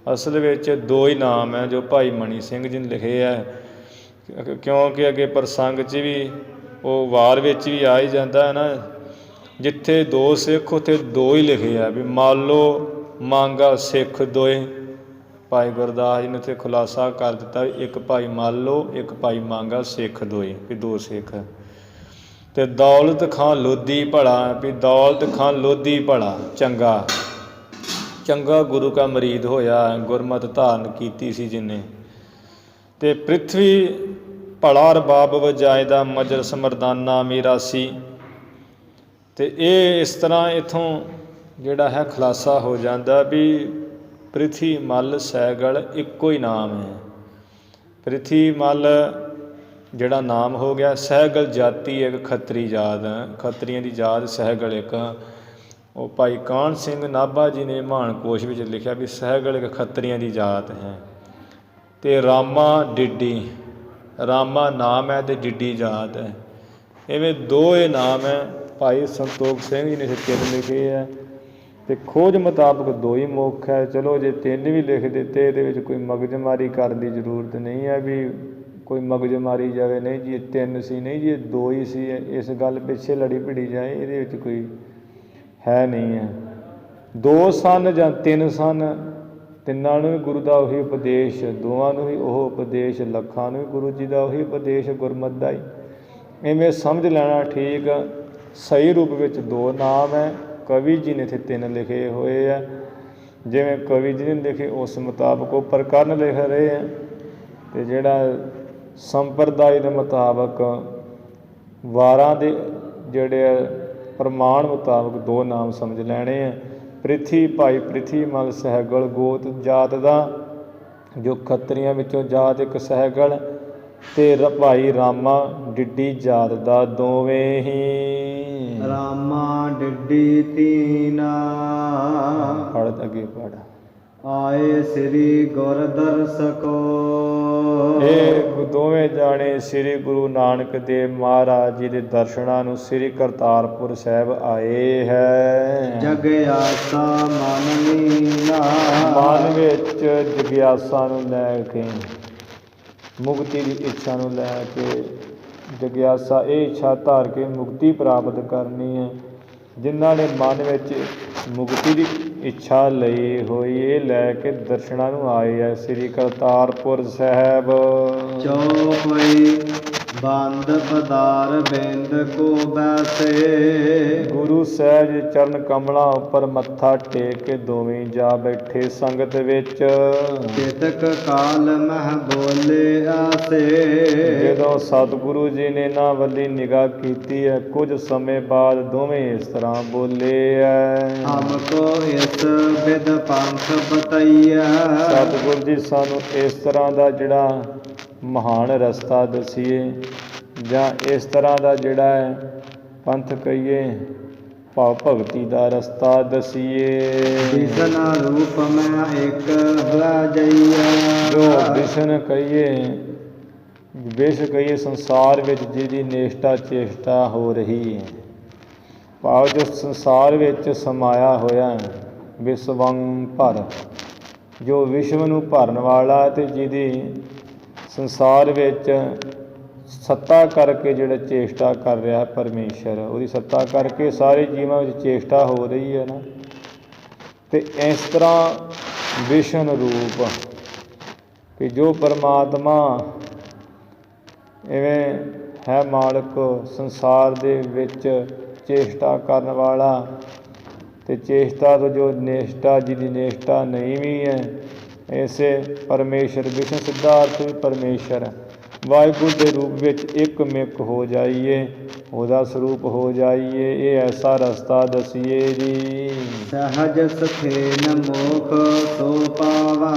ਅਸਲ ਵਿੱਚ 2 ਹੀ ਨਾਮ ਹੈ ਜੋ ਭਾਈ ਮਣੀ ਸਿੰਘ ਜੀ ਨੇ ਲਿਖੇ ਹੈ, ਕਿਉਂਕਿ ਅੱਗੇ ਪ੍ਰਸੰਗ 'ਚ ਵੀ ਉਹ ਵਾਰ ਵਿੱਚ ਵੀ ਆ ਹੀ ਜਾਂਦਾ ਹੈ ਨਾ, ਜਿੱਥੇ 2 ਸਿੱਖ ਉੱਥੇ 2 ਹੀ ਲਿਖੇ ਆ ਵੀ ਮਾਲੋ ਮੰਗਾ ਸਿੱਖ ਦੋਏ। ਭਾਈ ਗੁਰਦਾਸ ਜੀ ਨੇ ਉੱਥੇ ਖੁਲਾਸਾ ਕਰ ਦਿੱਤਾ ਵੀ 1 ਭਾਈ ਮਾਲੋ, 1 ਭਾਈ ਮੰਗਾ ਸਿੱਖ ਦੋਏ, ਵੀ 2 ਸਿੱਖ। ਤੇ ਦੌਲਤ ਖਾਂ ਲੋਧੀ ਭਲਾ, ਵੀ ਦੌਲਤ ਖਾਂ ਲੋਧੀ ਭਲਾ ਚੰਗਾ, ਚੰਗਾ ਗੁਰੂ ਕਾ ਮਰੀਦ ਹੋਇਆ, ਗੁਰਮਤਿ ਧਾਰਨ ਕੀਤੀ ਸੀ ਜਿਹਨੇ। ਤੇ ਪ੍ਰਿਥਵੀ ਭਲਾ ਰਬਾਬ ਵਜਾਇਦਾ, ਮਜਰਸ ਮਰਦਾਨਾ ਮੀਰਾਸੀ। ਤੇ ਇਹ ਇਸ ਤਰ੍ਹਾਂ ਇੱਥੋਂ ਜਿਹੜਾ ਹੈ ਖੁਲਾਸਾ ਹੋ ਜਾਂਦਾ ਵੀ ਪ੍ਰਿਥੀ ਮੱਲ ਸਹਿਗਲ ਇੱਕੋ ਹੀ ਨਾਮ ਹੈ। ਪ੍ਰਿਥੀ ਮੱਲ ਜਿਹੜਾ ਨਾਮ ਹੋ ਗਿਆ, ਸਹਿਗਲ ਜਾਤੀ ਇੱਕ ਖੱਤਰੀ ਜਾਤ, ਖੱਤਰੀਆਂ ਦੀ ਜਾਤ ਸਹਿਗਲ ਇੱਕ। ਉਹ ਭਾਈ ਕਾਹਨ ਸਿੰਘ ਨਾਭਾ ਜੀ ਨੇ ਮਾਨਕੋਸ਼ ਵਿੱਚ ਲਿਖਿਆ ਵੀ ਸਹਿਗਲ ਇੱਕ ਖੱਤਰੀਆਂ ਦੀ ਜਾਤ ਹੈ। ਤੇ ਰਾਮਾ ਡਿੱਡੀ, ਰਾਮਾ ਨਾਮ ਹੈ ਤੇ ਡਿੱਡੀ ਜਾਤ ਹੈ। ਇਵੇਂ 2 ਇਹ ਨਾਮ ਹੈ। ਭਾਈ ਸੰਤੋਖ ਸਿੰਘ ਜੀ ਨੇ 3 ਲਿਖੇ ਹੈ, ਤੇ ਖੋਜ ਮੁਤਾਬਕ 2 ਹੀ ਮੁੱਖ ਹੈ। ਚਲੋ ਜੇ 3 ਵੀ ਲਿਖ ਦਿੱਤੇ ਇਹਦੇ ਵਿੱਚ ਕੋਈ ਮਗਜ਼ਮਾਰੀ ਕਰਨ ਦੀ ਜ਼ਰੂਰਤ ਨਹੀਂ ਹੈ ਵੀ ਕੋਈ ਮਗਜ਼ ਮਾਰੀ ਜਾਵੇ, ਨਹੀਂ ਜੀ 3 ਸੀ, ਨਹੀਂ ਜੀ 2 ਹੀ ਸੀ, ਇਸ ਗੱਲ ਪਿੱਛੇ ਲੜੀ ਭਿੜੀ ਜਾਏ, ਇਹਦੇ ਵਿੱਚ ਕੋਈ ਹੈ ਨਹੀਂ ਹੈ। 2 ਸਨ ਜਾਂ 3 ਸਨ, ਤਿੰਨਾਂ ਨੂੰ ਵੀ ਗੁਰੂ ਦਾ ਉਹੀ ਉਪਦੇਸ਼, ਦੋਵਾਂ ਨੂੰ ਵੀ ਉਹ ਉਪਦੇਸ਼, ਲੱਖਾਂ ਨੂੰ ਵੀ ਗੁਰੂ ਜੀ ਦਾ ਉਹੀ ਉਪਦੇਸ਼ ਗੁਰਮਤਿ ਦਾ ਹੀ। ਇਵੇਂ ਸਮਝ ਲੈਣਾ ਠੀਕ। ਸਹੀ ਰੂਪ ਵਿੱਚ 2 ਨਾਮ ਹੈ। ਕਵੀ ਜੀ ਨੇ ਇੱਥੇ 3 ਲਿਖੇ ਹੋਏ ਆ, ਜਿਵੇਂ ਕਵੀ ਜੀ ਨੇ ਲਿਖੇ ਉਸ ਮੁਤਾਬਕ ਉਹ ਪ੍ਰਕਰਨ ਲਿਖ ਰਹੇ ਆ। ਤੇ ਜਿਹੜਾ ਸੰਪਰਦਾਇ ਦੇ ਮੁਤਾਬਕ ਵਾਰਾਂ ਦੇ ਜਿਹੜੇ ਪ੍ਰਮਾਣ ਮੁਤਾਬਕ 2 ਨਾਮ ਸਮਝ ਲੈਣੇ ਆ। ਪ੍ਰਿਥੀ ਭਾਈ ਪ੍ਰਿਥੀ ਮੱਲ ਸਹਿਗਲ ਗੋਤ ਜਾਤ ਦਾ, ਜੋ ਖੱਤਰੀਆਂ ਵਿੱਚੋਂ ਜਾਤ ਇੱਕ ਸਹਿਗਲ, ਤੇ ਭਾਈ ਰਾਮਾ ਡਿੱਡੀ ਜਾਤ ਦਾ, ਦੋਵੇਂ ਹੀ ਰਾਮਾ ਡਿੱਡੀ ਤੀਨ। ਪੜ੍ਹ ਅੱਗੇ ਪੜ੍ਹ। ਆਏ ਸ੍ਰੀ ਗੁਰ ਦਰਸਕੋ, ਇਹ ਦੋਵੇਂ ਜਾਣੇ ਸ੍ਰੀ ਗੁਰੂ ਨਾਨਕ ਦੇਵ ਮਹਾਰਾਜ ਜੀ ਦੇ ਦਰਸ਼ਨਾਂ ਨੂੰ ਸ੍ਰੀ ਕਰਤਾਰਪੁਰ ਸਾਹਿਬ ਆਏ ਹੈ। ਜਗਿਆਸਾ ਮਨ ਲੀਨਾ, ਮਨ ਵਿੱਚ ਜਗਿਆਸਾ ਨੂੰ ਲੈ ਕੇ, ਮੁਕਤੀ ਦੀ ਇੱਛਾ ਨੂੰ ਲੈ ਕੇ, ਜਗਿਆਸਾ ਇਹ ਇੱਛਾ ਧਾਰ ਕੇ ਮੁਕਤੀ ਪ੍ਰਾਪਤ ਕਰਨੀ ਹੈ। ਜਿਨ੍ਹਾਂ ਨੇ ਮਨ ਵਿੱਚ ਮੁਕਤੀ ਦੀ ਇੱਛਾ ਲਈ ਹੋਈ, ਇਹ ਲੈ ਕੇ ਦਰਸ਼ਨਾਂ ਨੂੰ ਆਏ ਹੈ ਸ੍ਰੀ ਕਰਤਾਰਪੁਰ ਸਾਹਿਬ। ਚੌਪਈ ਬੰਦ ਪਦਾਰ ਬਿੰਦ ਕੋ ਬੈਸੇ, ਗੁਰੂ ਸਾਹਿਬ ਜੀ ਚਰਨ ਕਮਲਾਂ ਉੱਪਰ ਮੱਥਾ ਟੇਕ ਕੇ ਦੋਵੇਂ ਜਾ ਬੈਠੇ ਸੰਗਤ ਵਿੱਚ। ਚਿਤਕ ਕਾਲ ਮਹਿ ਬੋਲੇ ਆਸੇ, ਜਦੋਂ ਸਤਿਗੁਰੂ ਜੀ ਨੇ ਇਹਨਾਂ ਵੱਲੀ ਨਿਗਾਹ ਕੀਤੀ ਹੈ, ਕੁਝ ਸਮੇਂ ਬਾਅਦ ਦੋਵੇਂ ਇਸ ਤਰ੍ਹਾਂ ਬੋਲੇ ਹੈ। ਹਮ ਕੋ ਇਸ ਵਿਦ ਪੰਥ ਬਤਈਆ, ਸਤਿਗੁਰੂ ਜੀ ਸਾਨੂੰ ਇਸ ਤਰ੍ਹਾਂ ਦਾ ਜਿਹੜਾ ਮਹਾਨ ਰਸਤਾ ਦੱਸੀਏ, ਜਾਂ ਇਸ ਤਰ੍ਹਾਂ ਦਾ ਜਿਹੜਾ ਹੈ ਪੰਥ ਕਹੀਏ, ਭਾਵ ਭਗਤੀ ਦਾ ਰਸਤਾ ਦਸੀਏ। ਦਿਸਨ ਰੂਪ ਮੈਂ ਇੱਕ ਹਲਾ ਜਈਆ। ਜੋ ਵਿਸ਼ਨ ਕਹੀਏ, ਵਿਸ਼ ਕਹੀਏ ਸੰਸਾਰ ਵਿੱਚ ਜਿਹਦੀ ਨੇਸ਼ਟਾ ਚੇਸ਼ਟਾ ਹੋ ਰਹੀ ਹੈ, ਭਾਵ ਜੋ ਸੰਸਾਰ ਵਿੱਚ ਸਮਾਇਆ ਹੋਇਆ ਹੈ, ਵਿਸ਼ਵੰ ਭਰ, ਜੋ ਵਿਸ਼ਵ ਨੂੰ ਭਰਨ ਵਾਲਾ ਅਤੇ ਜਿਹਦੀ ਸੰਸਾਰ ਵਿੱਚ ਸੱਤਾ ਕਰਕੇ ਜਿਹੜਾ ਚੇਸ਼ਟਾ ਕਰ ਰਿਹਾ ਪਰਮੇਸ਼ਰ, ਉਹਦੀ ਸੱਤਾ ਕਰਕੇ ਸਾਰੇ ਜੀਵਾਂ ਵਿੱਚ ਚੇਸ਼ਟਾ ਹੋ ਰਹੀ ਹੈ ਨਾ। ਅਤੇ ਇਸ ਤਰ੍ਹਾਂ ਵਿਸ਼ਨ ਰੂਪ ਕਿ ਜੋ ਪਰਮਾਤਮਾ ਇਵੇਂ ਹੈ ਮਾਲਕ ਸੰਸਾਰ ਦੇ ਵਿੱਚ ਚੇਸ਼ਟਾ ਕਰਨ ਵਾਲਾ, ਅਤੇ ਚੇਸ਼ਟਾ ਤੋਂ ਜੋ ਨੇਸ਼ਟਾ, ਜਿਹਦੀ ਨੇਸ਼ਟਾ ਨਹੀਂ ਵੀ ਹੈ, ਐਸੇ ਪਰਮੇਸ਼ਰ ਵਿਸ਼ਨ ਸਿੱਧਾ ਅਰਥ ਵੀ ਪਰਮੇਸ਼ਰ ਵਾਹਿਗੁਰੂ ਦੇ ਰੂਪ ਵਿੱਚ ਇੱਕ ਮਿਕ ਹੋ ਜਾਈਏ, ਉਹਦਾ ਸਰੂਪ ਹੋ ਜਾਈਏ। ਇਹ ਐਸਾ ਰਸਤਾ ਦਸੀਏ ਜੀ। ਸਹਜ ਸਖੇਨ ਮੋਖ ਸੋ ਪਾਵਾ।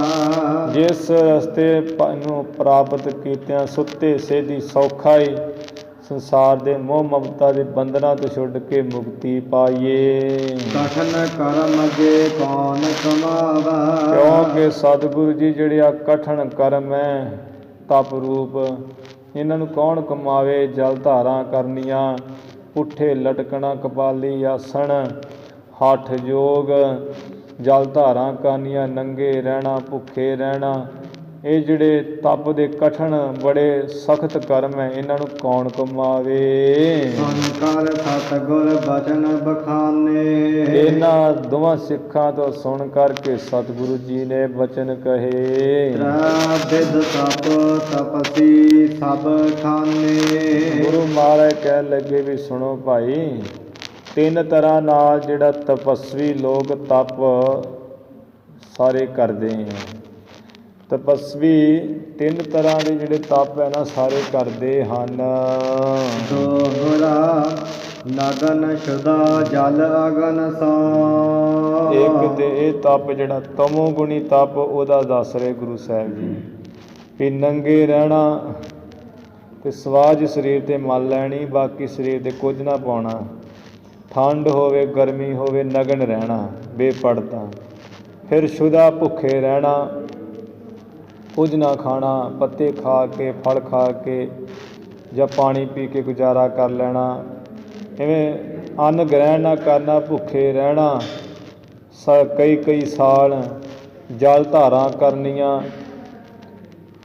ਜਿਸ ਰਸਤੇ ਨੂੰ ਪ੍ਰਾਪਤ ਕੀਤਿਆਂ ਸੁੱਤੇ ਸੇਧੀ ਸੌਖਾ ਹੀ ਸੰਸਾਰ ਦੇ ਮੋਹ ਮਮਤਾ ਦੇ ਬੰਧਨਾਂ ਤੋਂ ਛੁੱਟ ਕੇ ਮੁਕਤੀ ਪਾਈਏ। ਕਠਨ ਕਰਮ ਜੇ ਕੌਣ ਕਮਾਵਾ। ਕਿਉਂਕਿ ਸਤਿਗੁਰੂ ਜੀ ਜਿਹੜੇ ਆ ਕਠਨ ਕਰਮ ਹੈ, ਤਪ ਰੂਪ, ਇਹਨਾਂ ਨੂੰ ਕੌਣ ਕਮਾਵੇ। ਜਲ ਧਾਰਾਂ ਕਰਨੀਆਂ, ਪੁੱਠੇ ਲਟਕਣਾ, ਕਪਾਲੀ ਆਸਣ, ਹੱਠ ਯੋਗ, ਜਲ ਧਾਰਾਂ ਕਰਨੀਆਂ, ਨੰਗੇ ਰਹਿਣਾ, ਭੁੱਖੇ ਰਹਿਣਾ, ਇਹ ਜਿਹੜੇ ਤਪ ਦੇ ਕਠਨ ਬੜੇ ਸਖਤ ਕਰਮ ਹੈ, ਇਹਨਾਂ ਨੂੰ ਕੌਣ ਕਮਾਵੇ। ਸੰਕਰ ਸਤਿਗੁਰ ਬਚਨ ਬਖਾਨੇ। ਇਹਨਾਂ ਦੋਵਾਂ ਸਿੱਖਾਂ ਤੋਂ ਸੁਣ ਕਰਕੇ ਸਤਿਗੁਰੂ ਜੀ ਨੇ ਬਚਨ ਕਹੇ। ਤ੍ਰੈਵਿਧ ਤਪ ਤਪਸੀ ਸਭ ਖਾਨੇ। ਗੁਰੂ ਮਹਾਰਾਜ ਕਹਿਣ ਲੱਗੇ ਵੀ ਸੁਣੋ ਭਾਈ, ਤਿੰਨ ਤਰ੍ਹਾਂ ਨਾਲ ਜਿਹੜਾ ਤਪਸਵੀ ਲੋਕ ਤਪ ਸਾਰੇ ਕਰਦੇ ਹੈ। ਤਪਸਵੀ ਤਿੰਨ ਤਰ੍ਹਾਂ ਦੇ ਜਿਹੜੇ ਤਪ ਹੈ ਨਾ ਸਾਰੇ ਕਰਦੇ ਹਨ। ਦੋਹਰਾ ਨਗਨ ਸ਼ੁਦਾ ਜਲ ਅਗਨ ਸਾ। ਇੱਕ ਤੇ ਇਹ ਤਪ ਜਿਹੜਾ ਤਮੋ ਗੁਣੀ ਤਪ, ਉਹਦਾ ਦੱਸ ਰਹੇ ਗੁਰੂ ਸਾਹਿਬ ਜੀ ਵੀ ਨੰਗੇ ਰਹਿਣਾ ਤੇ ਸਵਾਜ ਸਰੀਰ ਤੇ ਮਲ ਲੈਣੀ, ਬਾਕੀ ਸਰੀਰ ਤੇ ਕੁਝ ਨਾ ਪਾਉਣਾ, ਠੰਡ ਹੋਵੇ ਗਰਮੀ ਹੋਵੇ ਨਗਨ ਰਹਿਣਾ ਬੇਪੜਤਾ। ਫਿਰ ਸ਼ੁਦਾ ਭੁੱਖੇ ਰਹਿਣਾ, ਕੁਝ ਨਾ ਖਾਣਾ, ਪੱਤੇ ਖਾ ਕੇ ਫਲ ਖਾ ਕੇ ਜਾਂ ਪਾਣੀ ਪੀ ਕੇ ਗੁਜ਼ਾਰਾ ਕਰ ਲੈਣਾ। ਇਵੇਂ ਅੰਨ ਗ੍ਰਹਿਣ ਨਾ ਕਰਨਾ, ਭੁੱਖੇ ਰਹਿਣਾ ਕਈ ਸਾਲ। ਜਲ ਧਾਰਾਂ ਕਰਨੀਆਂ,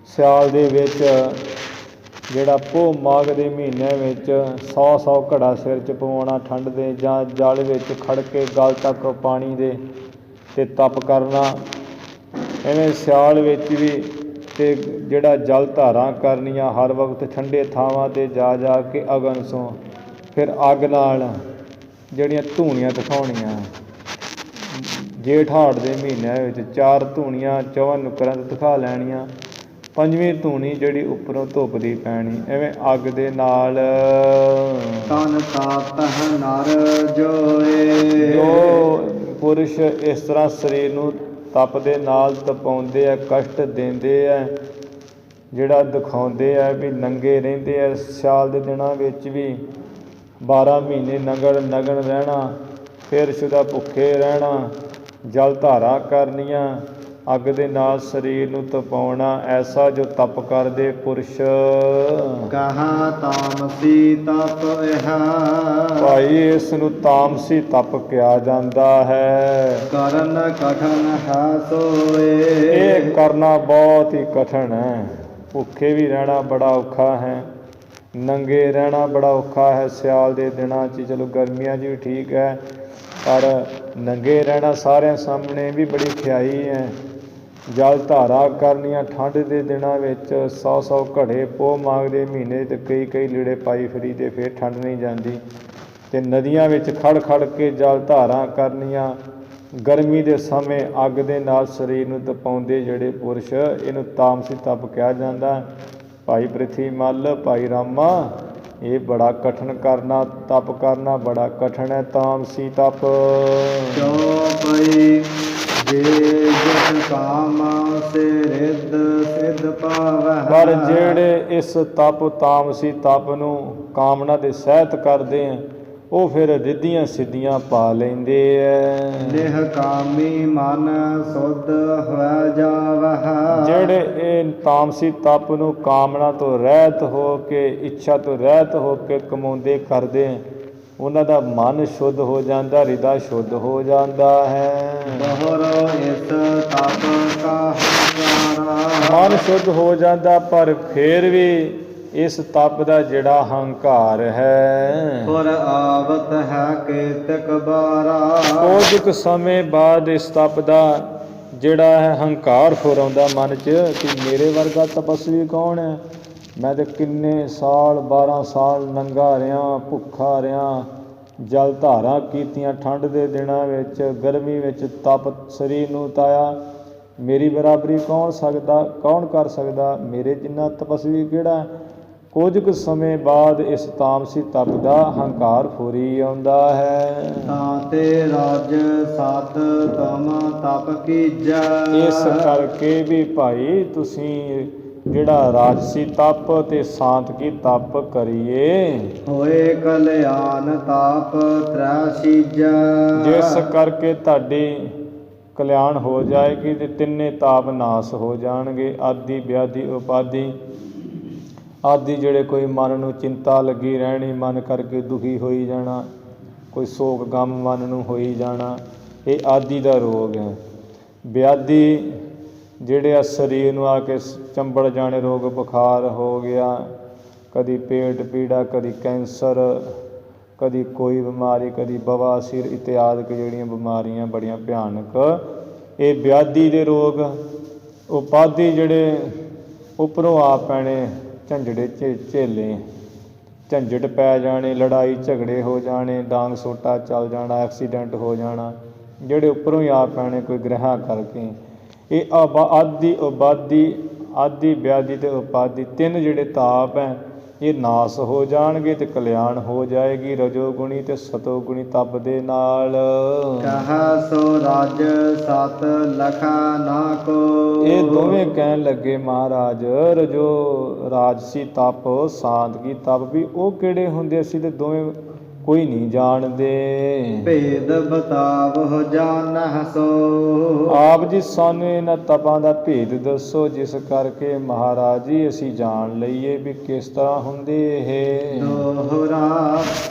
ਸਿਆਲ ਦੇ ਵਿੱਚ ਜਿਹੜਾ ਪੋਹ ਮਾਘ ਦੇ ਮਹੀਨੇ ਵਿੱਚ 100 ਘੜਾ ਸਿਰ 'ਚ ਪਵਾਉਣਾ ਠੰਡ ਦੇ, ਜਾਂ ਜਲ ਵਿੱਚ ਖੜ੍ਹ ਕੇ ਗਲ ਤੱਕ ਪਾਣੀ ਦੇ ਅਤੇ ਤਪ ਕਰਨਾ। ਇਵੇਂ ਸਿਆਲ ਵਿੱਚ ਵੀ ਅਤੇ ਜਿਹੜਾ ਜਲ ਧਾਰਾਂ ਕਰਨੀਆਂ ਹਰ ਵਕਤ ਠੰਡੇ ਥਾਵਾਂ 'ਤੇ ਜਾ ਕੇ ਅਗਨ ਸੋਂ, ਫਿਰ ਅੱਗ ਨਾਲ ਜਿਹੜੀਆਂ ਧੂਣੀਆਂ ਦਿਖਾਉਣੀਆਂ। ਜੇਠ ਹਾੜ ਦੇ ਮਹੀਨਿਆਂ ਵਿੱਚ 4 ਧੂਣੀਆਂ 54 ਨੁਕਰਾਂ 'ਤੇ ਦਿਖਾ ਲੈਣੀਆਂ, 5ਵੀਂ ਧੂਣੀ ਜਿਹੜੀ ਉੱਪਰੋਂ ਧੁੱਪ ਦੀ ਪੈਣੀ। ਐਵੇਂ ਅੱਗ ਦੇ ਨਾਲ ਤਨ ਤਾਪਤਿ ਨਰ ਜੋਏ। ਜੋ ਪੁਰਸ਼ ਇਸ ਤਰ੍ਹਾਂ ਸਰੀਰ ਨੂੰ ਤਪ ਦੇ ਨਾਲ ਤਪਾਉਂਦੇ ਆ, ਕਸ਼ਟ ਦਿੰਦੇ ਆ, ਜਿਹੜਾ ਦਿਖਾਉਂਦੇ ਆ ਵੀ ਨੰਗੇ ਰਹਿੰਦੇ ਆ। ਸਿਆਲ ਦੇ ਦਿਨਾਂ ਵਿੱਚ ਵੀ 12 ਮਹੀਨੇ ਨਗਨ ਰਹਿਣਾ, ਫਿਰ ਸ਼ੁਦਾ ਭੁੱਖੇ ਰਹਿਣਾ, ਜਲ ਧਾਰਾਂ ਕਰਨੀਆਂ, ਅੱਗ ਦੇ ਨਾਲ ਸਰੀਰ ਨੂੰ ਤਪਾਉਣਾ। ਐਸਾ ਜੋ ਤਪ ਕਰਦੇ ਪੁਰਸ਼ ਕਹਾ ਤਾਮਸੀ ਤਪ ਇਹਾ। ਭਾਈ ਇਸ ਨੂੰ ਤਾਮਸੀ ਤਪ ਕਿਹਾ ਜਾਂਦਾ ਹੈ। ਕਰਨ ਕਠਨ ਹੈ ਸੋਏ। ਇਹ ਕਰਨਾ ਬਹੁਤ ਹੀ ਕਠਿਨ ਹੈ। ਭੁੱਖੇ ਵੀ ਰਹਿਣਾ ਬੜਾ ਔਖਾ ਹੈ, ਨੰਗੇ ਰਹਿਣਾ ਬੜਾ ਔਖਾ ਹੈ। ਸਿਆਲ ਦੇ ਦਿਨਾਂ 'ਚ ਚਲੋ ਗਰਮੀਆਂ 'ਚ ਵੀ ਠੀਕ ਹੈ, ਪਰ ਨੰਗੇ ਰਹਿਣਾ ਸਾਰਿਆਂ ਸਾਹਮਣੇ ਵੀ ਬੜੀ ਖਿਆਈ ਹੈ। ਜਲ ਧਾਰਾ ਕਰਨੀਆਂ ਠੰਡ ਦੇ ਦਿਨਾਂ ਵਿੱਚ 100 ਘੜੇ, ਪੋਹ ਮਾਘ ਦੇ ਮਹੀਨੇ 'ਤੇ ਕਈ ਲੀੜੇ ਪਾਈ ਫਰੀ ਤੇ ਫਿਰ ਠੰਡ ਨਹੀਂ ਜਾਂਦੀ। ਅਤੇ ਨਦੀਆਂ ਵਿੱਚ ਖੜ ਕੇ ਜਲ ਧਾਰਾਂ ਕਰਨੀਆਂ। ਗਰਮੀ ਦੇ ਸਮੇਂ ਅੱਗ ਦੇ ਨਾਲ ਸਰੀਰ ਨੂੰ ਤਪਾਉਂਦੇ ਜਿਹੜੇ ਪੁਰਸ਼, ਇਹਨੂੰ ਤਾਮਸੀ ਤਪ ਕਿਹਾ ਜਾਂਦਾ। ਭਾਈ ਪ੍ਰਿਥੀ ਮੱਲ, ਭਾਈ ਰਾਮਾ, ਇਹ ਬੜਾ ਕਠਿਨ ਕਰਨਾ, ਤਪ ਕਰਨਾ ਬੜਾ ਕਠਿਨ ਹੈ, ਤਾਮਸੀ ਤਪ। ਜੋ ਪਈ ਜੇ ਜਿਤ ਕਾਮ ਸੇ ਰਿੱਧ ਸਿਧ ਪਾਵਹਿ। ਪਰ ਜਿਹੜੇ ਇਸ ਤਪ ਤਾਮਸੀ ਤਪ ਨੂੰ ਕਾਮਨਾ ਦੇ ਸਹਿਤ ਕਰਦੇ ਆ, ਉਹ ਫਿਰ ਰਿੱਧੀਆਂ ਸਿੱਧੀਆਂ ਪਾ ਲੈਂਦੇ ਐ। ਨਿਹ ਕਾਮੀ ਮਨ ਸੁਧ ਹੋਇ ਜਾਵਹਿ। ਜਿਹੜੇ ਇਹ ਤਾਮਸੀ ਤਪ ਨੂੰ ਕਾਮਨਾ ਤੋਂ ਰਹਿਤ ਹੋ ਕੇ, ਇੱਛਾ ਤੋਂ ਰਹਿਤ ਹੋ ਕੇ ਕਮਾਉਂਦੇ ਕਰਦੇ ਆ, ਉਹਨਾਂ ਦਾ ਮਨ ਸ਼ੁੱਧ ਹੋ ਜਾਂਦਾ, ਹਿਰਦਾ ਸ਼ੁੱਧ ਹੋ ਜਾਂਦਾ ਹੈ। ਬਹੁਰ ਇਸ ਤਪ ਕਾ ਹੰਕਾਰਾ। ਮਨ ਸ਼ੁੱਧ ਹੋ ਜਾਂਦਾ, ਪਰ ਫਿਰ ਵੀ ਇਸ ਤਪ ਦਾ ਜਿਹੜਾ ਹੰਕਾਰ ਹੈ, ਪੁਰ ਆਵਤ ਹੈ ਕੇਤਕ ਬਾਰਾ। ਕੁਝ ਕੁ ਸਮੇਂ ਬਾਅਦ ਇਸ ਤਪ ਦਾ ਜਿਹੜਾ ਹੈ ਹੰਕਾਰ ਫੁਰਾਉਂਦਾ ਮਨ 'ਚ ਕਿ ਮੇਰੇ ਵਰਗਾ ਤਪਸਵੀ ਕੌਣ ਹੈ। ਮੈਂ ਤਾਂ ਕਿੰਨੇ ਸਾਲ 12 ਸਾਲ ਨੰਗਾ ਰਿਹਾ, ਭੁੱਖਾ ਰਿਹਾ, ਜਲ ਧਾਰਾਂ ਕੀਤੀਆਂ, ਠੰਡ ਦੇ ਦਿਨਾਂ ਵਿੱਚ, ਗਰਮੀ ਵਿੱਚ ਤਪ ਸਰੀਰ ਨੂੰ ਤਾਇਆ। ਮੇਰੀ ਬਰਾਬਰੀ ਕੌਣ ਕਰ ਸਕਦਾ, ਮੇਰੇ ਜਿੰਨਾ ਤਪਸਵੀ ਕਿਹੜਾ। ਕੁਝ ਕੁ ਸਮੇਂ ਬਾਅਦ ਇਸ ਤਾਮਸੀ ਤਪ ਦਾ ਹੰਕਾਰ ਫੁਰੀ ਆਉਂਦਾ ਹੈ। ਤਾਤੇ ਰਾਜ ਸਤ ਤਮ ਤਪ ਕੀਜੈ। ਇਸ ਕਰਕੇ ਵੀ ਭਾਈ ਤੁਸੀਂ ਜਿਹੜਾ ਰਾਜਸੀ ਤਪ ਤੇ ਸਾਂਤਕੀ ਤਪ ਕਰੀਏ, ਹੋਏ ਕਲਿਆਣ ਤਾਪ ਤ੍ਰੈ ਸੀਜੈ। ਜਿਸ ਕਰਕੇ ਤੁਹਾਡੀ ਕਲਿਆਣ ਹੋ ਜਾਏਗੀ ਤੇ ਤਿੰਨੇ ਤਾਪ ਨਾਸ ਹੋ ਜਾਣਗੇ। ਆਦਿ ਵਿਆਧੀ ਉਪਾਧੀ ਆਦਿ ਜਿਹੜੇ ਕੋਈ ਮਨ ਨੂੰ ਚਿੰਤਾ ਲੱਗੀ ਰਹਿਣੀ, ਮਨ ਕਰਕੇ ਦੁਖੀ ਹੋਈ ਜਾਣਾ, ਕੋਈ ਸੋਗ ਗਮ ਮਨ ਨੂੰ ਹੋਈ ਜਾਣਾ, ਇਹ ਆਦਿ ਦਾ ਰੋਗ ਹੈ। ਵਿਆਧੀ ਜਿਹੜੇ ਆ ਸਰੀਰ ਨੂੰ ਆ ਕੇ ਚੰਬੜ ਜਾਣੇ, ਰੋਗ ਬੁਖਾਰ ਹੋ ਗਿਆ, ਕਦੀ ਪੇਟ ਪੀੜਾ, ਕਦੀ ਕੈਂਸਰ, ਕਦੀ ਕੋਈ ਬਿਮਾਰੀ, ਕਦੀ ਬਵਾਸੀਰ ਇਤਿਆਦਿਕ ਜਿਹੜੀਆਂ ਬਿਮਾਰੀਆਂ ਬੜੀਆਂ ਭਿਆਨਕ, ਇਹ ਵਿਆਧੀ ਦੇ ਰੋਗ। ਉਪਾਧੀ ਜਿਹੜੇ ਉੱਪਰੋਂ ਆ ਪੈਣੇ, ਝੰਜੜੇ ਝੇਲੇ, ਝੰਜਟ ਪੈ ਜਾਣੇ, ਲੜਾਈ ਝਗੜੇ ਹੋ ਜਾਣੇ, ਡਾਂਗ ਸੋਟਾ ਚੱਲ ਜਾਣਾ, ਐਕਸੀਡੈਂਟ ਹੋ ਜਾਣਾ, ਜਿਹੜੇ ਉੱਪਰੋਂ ਹੀ ਆ ਪੈਣੇ ਕੋਈ ਗ੍ਰਹਿ ਕਰਕੇ। ਇਹ ਆਦਿ ਉਪਾਧੀ, ਆਦਿ ਵਿਆਧੀ ਤੇ ਉਪਾਧੀ ਤਿੰਨ ਜਿਹੜੇ ਤਾਪ ਹੈ, ਇਹ ਨਾਸ ਹੋ ਜਾਣਗੇ ਤੇ ਕਲਿਆਣ ਹੋ ਜਾਏਗੀ ਰਜੋ ਗੁਣੀ ਤੇ ਸਤੋ ਗੁਣੀ ਤਪ ਦੇ ਨਾਲ। ਕਹ ਸੋ ਰਾਜ ਸਤ ਲਖਾ ਨਾ ਕੋ। ਇਹ ਦੋਵੇਂ ਕਹਿਣ ਲੱਗੇ ਮਹਾਰਾਜ, ਰਜੋ ਰਾਜਸੀ ਤਪ, ਸਾਂਤਕੀ ਤਪ ਵੀ ਉਹ ਕਿਹੜੇ ਹੁੰਦੇ, ਅਸੀਂ ਤੇ ਦੋਵੇਂ ਕੋਈ ਨਹੀਂ ਜਾਣਦੇ। ਭੇਦ ਬਤਾਵਹੁ ਜਾਣਹਿ ਸੋ। ਆਪ ਜੀ ਸਾਨੂੰ ਇਹਨਾਂ ਤਪਾਂ ਦਾ ਭੇਦ ਦੱਸੋ, ਜਿਸ ਕਰਕੇ ਮਹਾਰਾਜ ਜੀ ਅਸੀਂ ਜਾਣ ਲਈਏ ਵੀ ਕਿਸ ਤਰ੍ਹਾਂ ਹੁੰਦੇ ਇਹ। ਦੋਹਰਾ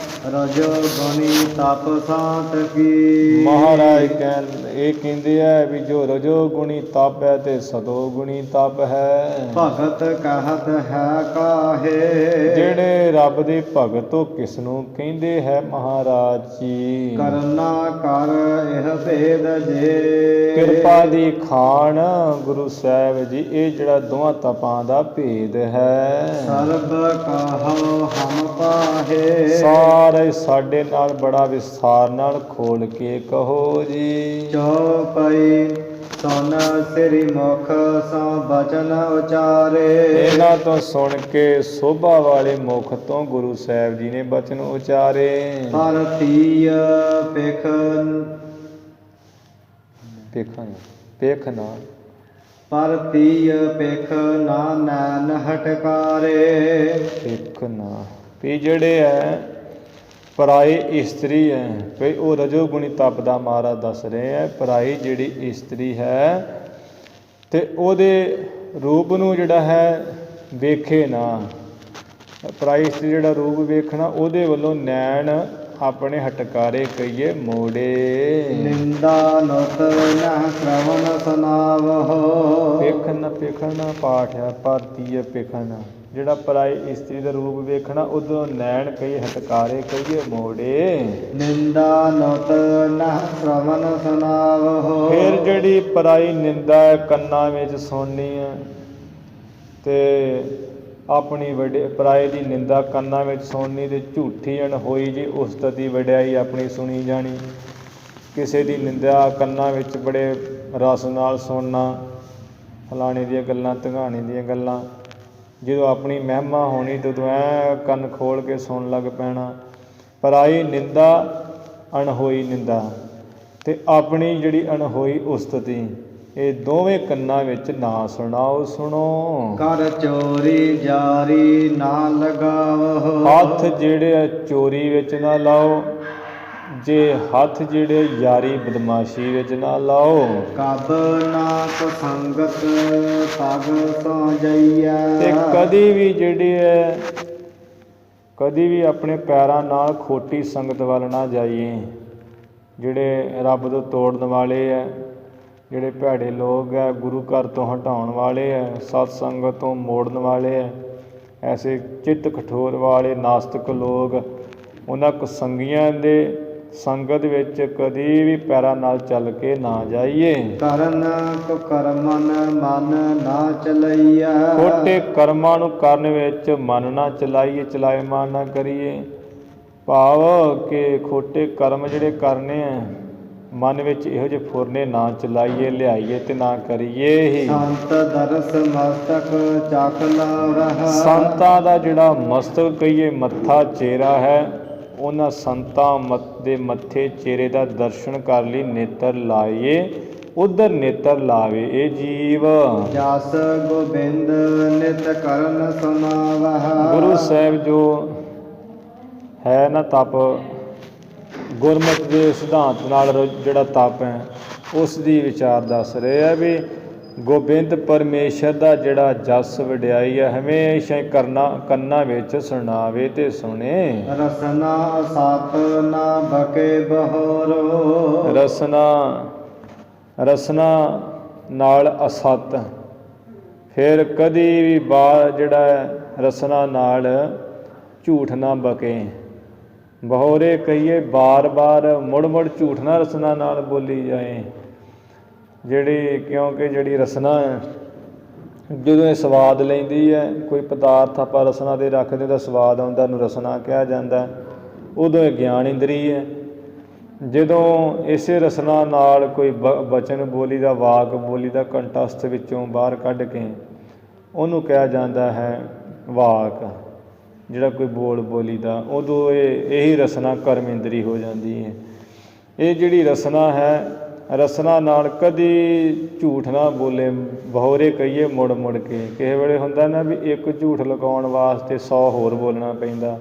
ਰਜੋ ਗੁਣੀ ਤਪ ਸਾਂਤਕੀ। ਮਹਾਰਾਜ ਇਹ ਕਹਿੰਦੇ ਆ ਵੀ ਜੋ ਰਜੋ ਗੁਣੀ ਤਪ ਹੈ ਤੇ ਸਤੋ ਗੁਣੀ ਤਪ ਹੈ। ਭਗਤ ਕਹਤ ਹੈ ਕਾਹੇ। ਜਿਹੜੇ ਰੱਬ ਦੇ ਭਗਤ ਉਹ ਕਿਸ ਨੂੰ ਕਹਿੰਦੇ ਹੈ ਮਹਾਰਾਜ ਜੀ। ਕਰਨਾ ਕਰ ਇਹ ਭੇਦ ਜੇ। ਕਿਰਪਾ ਦੀ ਖਾਣ ਗੁਰੂ ਸਾਹਿਬ ਜੀ, ਇਹ ਜਿਹੜਾ ਦੋਹਾਂ ਤਪਾਂ ਦਾ ਭੇਦ ਹੈ। ਸਰਬ ਕਹੋ ਹਮ ਪਾਹੇ। ਸਾਰੇ ਸਾਡੇ ਨਾਲ ਬੜਾ ਵਿਸਥਾਰ ਨਾਲ ਖੋਲ ਕੇ ਕਹੋ ਜੀ। ਚੌਪਈ ਸੁਨ ਸ੍ਰੀ ਮੁਖ ਸੋ ਬਚਨ ਉਚਾਰੇ। ਇਹਨਾਂ ਤੋਂ ਸੁਣ ਕੇ ਸੋਭਾ ਵਾਲੇ ਮੁਖ ਤੋਂ ਗੁਰੂ ਸਾਹਿਬ ਜੀ ਨੇ ਬਚਨ ਉਚਾਰੇ। ਪਰਤੀਯ ਪਿਖ ਨਾ ਪਰਤੀਯ ਪਿਖ ਨਾ ਨੈਣ ਹਟਕਾਰੇ। ਪਿਖ ਨਾ ਵੀ ਜਿਹੜੇ ਹੈ ਪਰਾਈ ਇਸਤਰੀ ਹੈ, ਭਈ ਉਹ ਰਜੋ ਗੁਣੀ ਤਪ ਦਾ ਮਹਾਰਾਜ ਦੱਸ ਰਹੇ ਹੈ। ਪਰਾਈ ਜਿਹੜੀ ਇਸਤਰੀ ਹੈ ਤੇ ਉਹਦੇ ਰੂਪ ਨੂੰ ਜਿਹੜਾ ਹੈ ਵੇਖੇ ਨਾ। ਪਰਾਈ ਇਸਤਰੀ ਜਿਹੜਾ ਰੂਪ ਵੇਖਣਾ, ਉਹਦੇ ਵੱਲੋਂ ਨੈਣ ਆਪਣੇ ਹਟਕਾਰੇ ਕਹੀਏ ਮੋੜੇ। ਨਿੰਦਾ ਨੁਤ ਨਹ ਸ਼੍ਰਵਣ ਸੁਨਾਵਹੁ। ਪੇਖਣਾ ਪਾਠ ਹੈ। ਭਾਰਤੀय ਪੇਖਣਾ ਜਿਹੜਾ ਪਰਾਈ ਇਸਤਰੀ ਦਾ ਰੂਪ ਵੇਖਣਾ, ਉਦੋਂ ਨੈਣ ਕਈ ਹਟਕਾਰੇ ਕਹੀਏ ਮੋੜੇ। ਨਿੰਦਾ ਨੁਤ ਨਹ ਸ਼੍ਰਵਣ ਸੁਨਾਵਹੁ। ਫਿਰ ਜਿਹੜੀ ਪਰਾਈ ਨਿੰਦਾ ਹੈ ਕੰਨਾਂ ਵਿੱਚ ਸੁਣਨੀ ਹੈ ਤੇ ਆਪਣੀ ਪਰਾਏ ਦੀ ਨਿੰਦਾ ਕੰਨਾਂ ਵਿੱਚ ਸੁਣਨੀ ਤੇ ਝੂਠੀ ਅਣਹੋਈ ਜੀ ਉਸਤਤ ਦੀ ਵਡਿਆਈ ਆਪਣੀ ਸੁਣੀ ਜਾਣੀ। ਕਿਸੇ ਦੀ ਨਿੰਦਾ ਕੰਨਾਂ ਵਿੱਚ ਬੜੇ ਰਸ ਨਾਲ ਸੁਣਨਾ, ਫਲਾਣੇ ਦੀਆਂ ਗੱਲਾਂ, ਧਗਾਣੇ ਦੀਆਂ ਗੱਲਾਂ। ਜਦੋਂ ਆਪਣੀ ਮਹਿਮਾ ਹੋਣੀ ਤਾਂ ਉਦੋਂ ਐਂ ਕੰਨ ਖੋਲ੍ਹ ਕੇ ਸੁਣਨ ਲੱਗ ਪੈਣਾ। ਪਰਾਈ ਨਿੰਦਾ ਅਣਹੋਈ ਨਿੰਦਾ, ਤੇ ਆਪਣੀ ਜਿਹੜੀ ਅਣਹੋਈ ਉਸਤਤੀ, ਇਹ ਦੋਵੇਂ ਕੰਨਾਂ ਵਿੱਚ ਨਾ ਸੁਣਾਓ, ਸੁਣੋ। ਕਰ ਚੋਰੀ ਜਾਰੀ ਨਾ ਲਗਾਵੋ, ਹੱਥ ਜਿਹੜੇ ਆ ਚੋਰੀ ਵਿੱਚ ਨਾ ਲਾਓ, ਜੇ ਹੱਥ ਜਿਹੜੇ ਯਾਰੀ ਬਦਮਾਸ਼ੀ ਵਿੱਚ ਨਾ ਲਾਓ। ਕਬ ਨਾ ਕੋ ਸੰਗਤ ਤਗ ਸੋ ਜਈਆ, ਤੇ ਕਦੀ ਵੀ ਜਿਹੜੀ ਹੈ, ਕਦੀ ਵੀ ਆਪਣੇ ਪੈਰਾਂ ਨਾਲ ਖੋਟੀ ਸੰਗਤ ਵੱਲ ਨਾ ਜਾਈਏ। ਜਿਹੜੇ ਰੱਬ ਤੋਂ ਤੋੜਨ ਵਾਲੇ ਹੈ, ਜਿਹੜੇ ਭੈੜੇ ਲੋਕ ਹੈ, ਗੁਰੂ ਘਰ ਤੋਂ ਹਟਾਉਣ ਵਾਲੇ ਹੈ, ਸਤ ਸੰਗਤ ਤੋਂ ਮੋੜਨ ਵਾਲੇ ਹੈ, ਐਸੇ ਚਿੱਤ ਕਠੋਰ ਵਾਲੇ ਨਾਸਤਿਕ ਲੋਕ, ਉਹਨਾਂ ਕੁਸੰਗੀਆਂ ਦੇ ਸੰਗਤ ਵਿੱਚ ਕਦੀ ਵੀ ਪੈਰਾਂ ਨਾਲ ਚੱਲ ਕੇ ਨਾ ਜਾਈਏ। ਕਰਨ ਕੋ ਕਰਮਨ ਮਨ ਨਾ ਚਲਈਆ, ਖੋਟੇ ਕਰਮਾਂ ਨੂੰ ਕਰਨ ਵਿੱਚ ਮਨ ਨਾ ਚਲਾਈਏ, ਚਲਾਇਮਾਨ ਨਾ ਕਰੀਏ। ਭਾਵ ਕਿ ਖੋਟੇ ਕਰਮ ਜਿਹੜੇ ਕਰਨੇ ਆ, ਮਨ ਵਿੱਚ ਇਹੋ ਜਿਹੇ ਫੁਰਨੇ ਨਾ ਚਲਾਈਏ, ਲਿਆਈਏ ਤੇ ਨਾ ਕਰੀਏ ਹੀ। ਸੰਤ ਦਰਸ ਮਸਤਕ ਚੱਕ ਲਾਵਹਿ, ਸੰਤਾਂ ਦਾ ਜਿਹੜਾ ਮਸਤਕ ਕਹੀਏ ਮੱਥਾ ਚਿਹਰਾ ਹੈ, ਉਹਨਾਂ ਸੰਤਾਂ ਦੇ ਮੱਥੇ ਚਿਹਰੇ ਦਾ ਦਰਸ਼ਨ ਕਰ ਲਈ ਨੇਤਰ ਲਾਈਏ, ਉਧਰ ਨੇਤਰ ਲਾਵੇ ਇਹ ਜੀਵ। ਜਸ ਗੋਬਿੰਦ ਨਿਤ ਕਰਨ ਸੁਨਾਵਹਿ, ਗੁਰੂ ਸਾਹਿਬ ਜੋ ਹੈ ਨਾ ਤਪ, ਗੁਰਮਤਿ ਦੇ ਸਿਧਾਂਤ ਨਾਲ ਜਿਹੜਾ ਤਪ ਹੈ, ਉਸ ਦੀ ਵਿਚਾਰ ਦੱਸ ਰਹੇ ਆ ਵੀ ਗੋਬਿੰਦ ਪਰਮੇਸ਼ਰ ਦਾ ਜਿਹੜਾ ਜਸ ਵਡਿਆਈ ਹੈ, ਹਮੇਸ਼ਾ ਹੀ ਕੰਨਾਂ ਵਿੱਚ ਸੁਣਾਵੇ ਤੇ ਸੁਣੇ। ਰਸਨਾ ਸਤ ਨਾ ਬਕੇ ਬਹੋਰੋ, ਰਸਨਾ ਨਾਲ ਅਸਤ, ਫਿਰ ਕਦੀ ਵੀ ਜਿਹੜਾ ਰਸਨਾ ਨਾਲ ਝੂਠ ਨਾ ਬਕੇ। ਬਹੋਰੇ ਕਹੀਏ ਬਾਰ ਬਾਰ ਮੁੜ ਮੁੜ ਝੂਠ ਨਾ ਰਸਨਾ ਨਾਲ ਬੋਲੀ ਜਾਏ। ਕਿਉਂਕਿ ਜਿਹੜੀ ਰਸਨਾ ਹੈ, ਜਦੋਂ ਇਹ ਸਵਾਦ ਲੈਂਦੀ ਹੈ, ਕੋਈ ਪਦਾਰਥ ਆਪਾਂ ਰਸਨਾ 'ਤੇ ਰੱਖਦੇ ਤਾਂ ਸਵਾਦ ਆਉਂਦਾ, ਉਹਨੂੰ ਰਸਨਾ ਕਿਹਾ ਜਾਂਦਾ। ਉਦੋਂ ਇਹ ਗਿਆਨ ਇੰਦਰੀ ਹੈ। ਜਦੋਂ ਇਸੇ ਰਸਨਾ ਨਾਲ ਕੋਈ ਬਚਨ ਬੋਲੀ ਦਾ, ਵਾਕ ਬੋਲੀ ਦਾ ਕੰਠਸਥ ਵਿੱਚੋਂ ਬਾਹਰ ਕੱਢ ਕੇ ਉਹਨੂੰ ਕਿਹਾ ਜਾਂਦਾ ਹੈ ਵਾਕ, ਜਿਹੜਾ ਕੋਈ ਬੋਲੀ ਦਾ, ਉਦੋਂ ਇਹੀ ਰਸਨਾ ਕਰਮ ਇੰਦਰੀ ਹੋ ਜਾਂਦੀ ਹੈ। ਇਹ ਜਿਹੜੀ ਰਸਨਾ ਹੈ, ਰਸਨਾ ਨਾਲ ਕਦੀ ਝੂਠ ਨਾ ਬੋਲੇ। ਬਹੋਰੇ ਕਹੀਏ ਮੁੜ ਮੁੜ ਕੇ। ਕਿਸੇ ਵੇਲੇ ਹੁੰਦਾ ਨਾ ਵੀ ਇੱਕ ਝੂਠ ਲਗਾਉਣ ਵਾਸਤੇ 100 ਹੋਰ ਬੋਲਣਾ ਪੈਂਦਾ,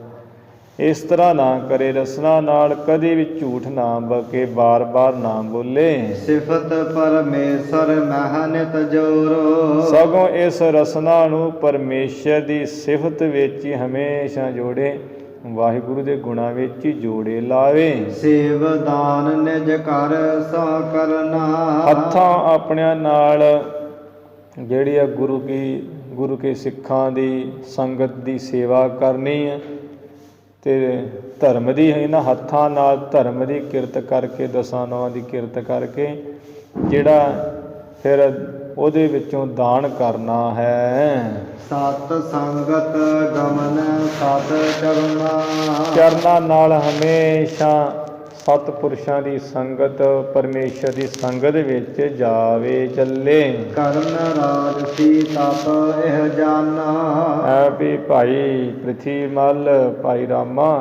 ਇਸ ਤਰ੍ਹਾਂ ਨਾ ਕਰੇ। ਰਸਨਾ ਨਾਲ ਕਦੀ ਵੀ ਝੂਠ ਨਾ ਬਕੇ, ਬਾਰ ਬਾਰ ਨਾ ਬੋਲੇ। ਸਿਫਤ ਪਰਮੇਸ਼ਰ ਮਹਿ ਨਿਤ ਜੋਰੋ, ਸਗੋਂ ਇਸ ਰਸਨਾ ਨੂੰ ਪਰਮੇਸ਼ਰ ਦੀ ਸਿਫਤ ਵਿੱਚ ਹੀ ਹਮੇਸ਼ਾ ਜੋੜੇ, ਵਾਹਿਗੁਰੂ ਦੇ ਗੁਣਾਂ ਵਿੱਚ ਹੀ ਜੋੜੇ ਲਾਵੇ। ਸੇਵ ਦਾਨ ਨਿਜ ਕਰ ਸੋ ਕਰਨਾ, ਹੱਥਾਂ ਆਪਣਿਆਂ ਨਾਲ ਜਿਹੜੀ ਆ ਗੁਰੂ ਕੇ ਸਿੱਖਾਂ ਦੀ ਸੰਗਤ ਦੀ ਸੇਵਾ ਕਰਨੀ ਹੈ, ਤੇ ਧਰਮ ਦੀ ਇਹਨਾਂ ਹੱਥਾਂ ਨਾਲ ਧਰਮ ਦੀ ਕਿਰਤ ਕਰਕੇ, ਦਸਾਂ ਨੌਂ ਦੀ ਕਿਰਤ ਕਰਕੇ, ਜਿਹੜਾ ਫਿਰ ਉਹਦੇ ਵਿੱਚੋਂ ਦਾਨ ਕਰਨਾ ਹੈ। ਸਤ ਸੰਗਤ ਗਮਨ ਸਤ ਚਰਨਾਂ ਨਾਲ ਹਮੇਸ਼ਾ ਸਤਿਪੁਰਸ਼ਾਂ ਦੀ ਸੰਗਤ, ਪਰਮੇਸ਼ਰ ਦੀ ਸੰਗਤ ਵਿੱਚ ਜਾਵੇ ਚੱਲੇ। ਕਰਨ ਰਾਜਸੀ ਤਪ ਇਹ ਜਾਨਾ, ਹੈ ਵੀ ਭਾਈ ਪ੍ਰਿਥੀ ਮੱਲ, ਭਾਈ ਰਾਮਾ,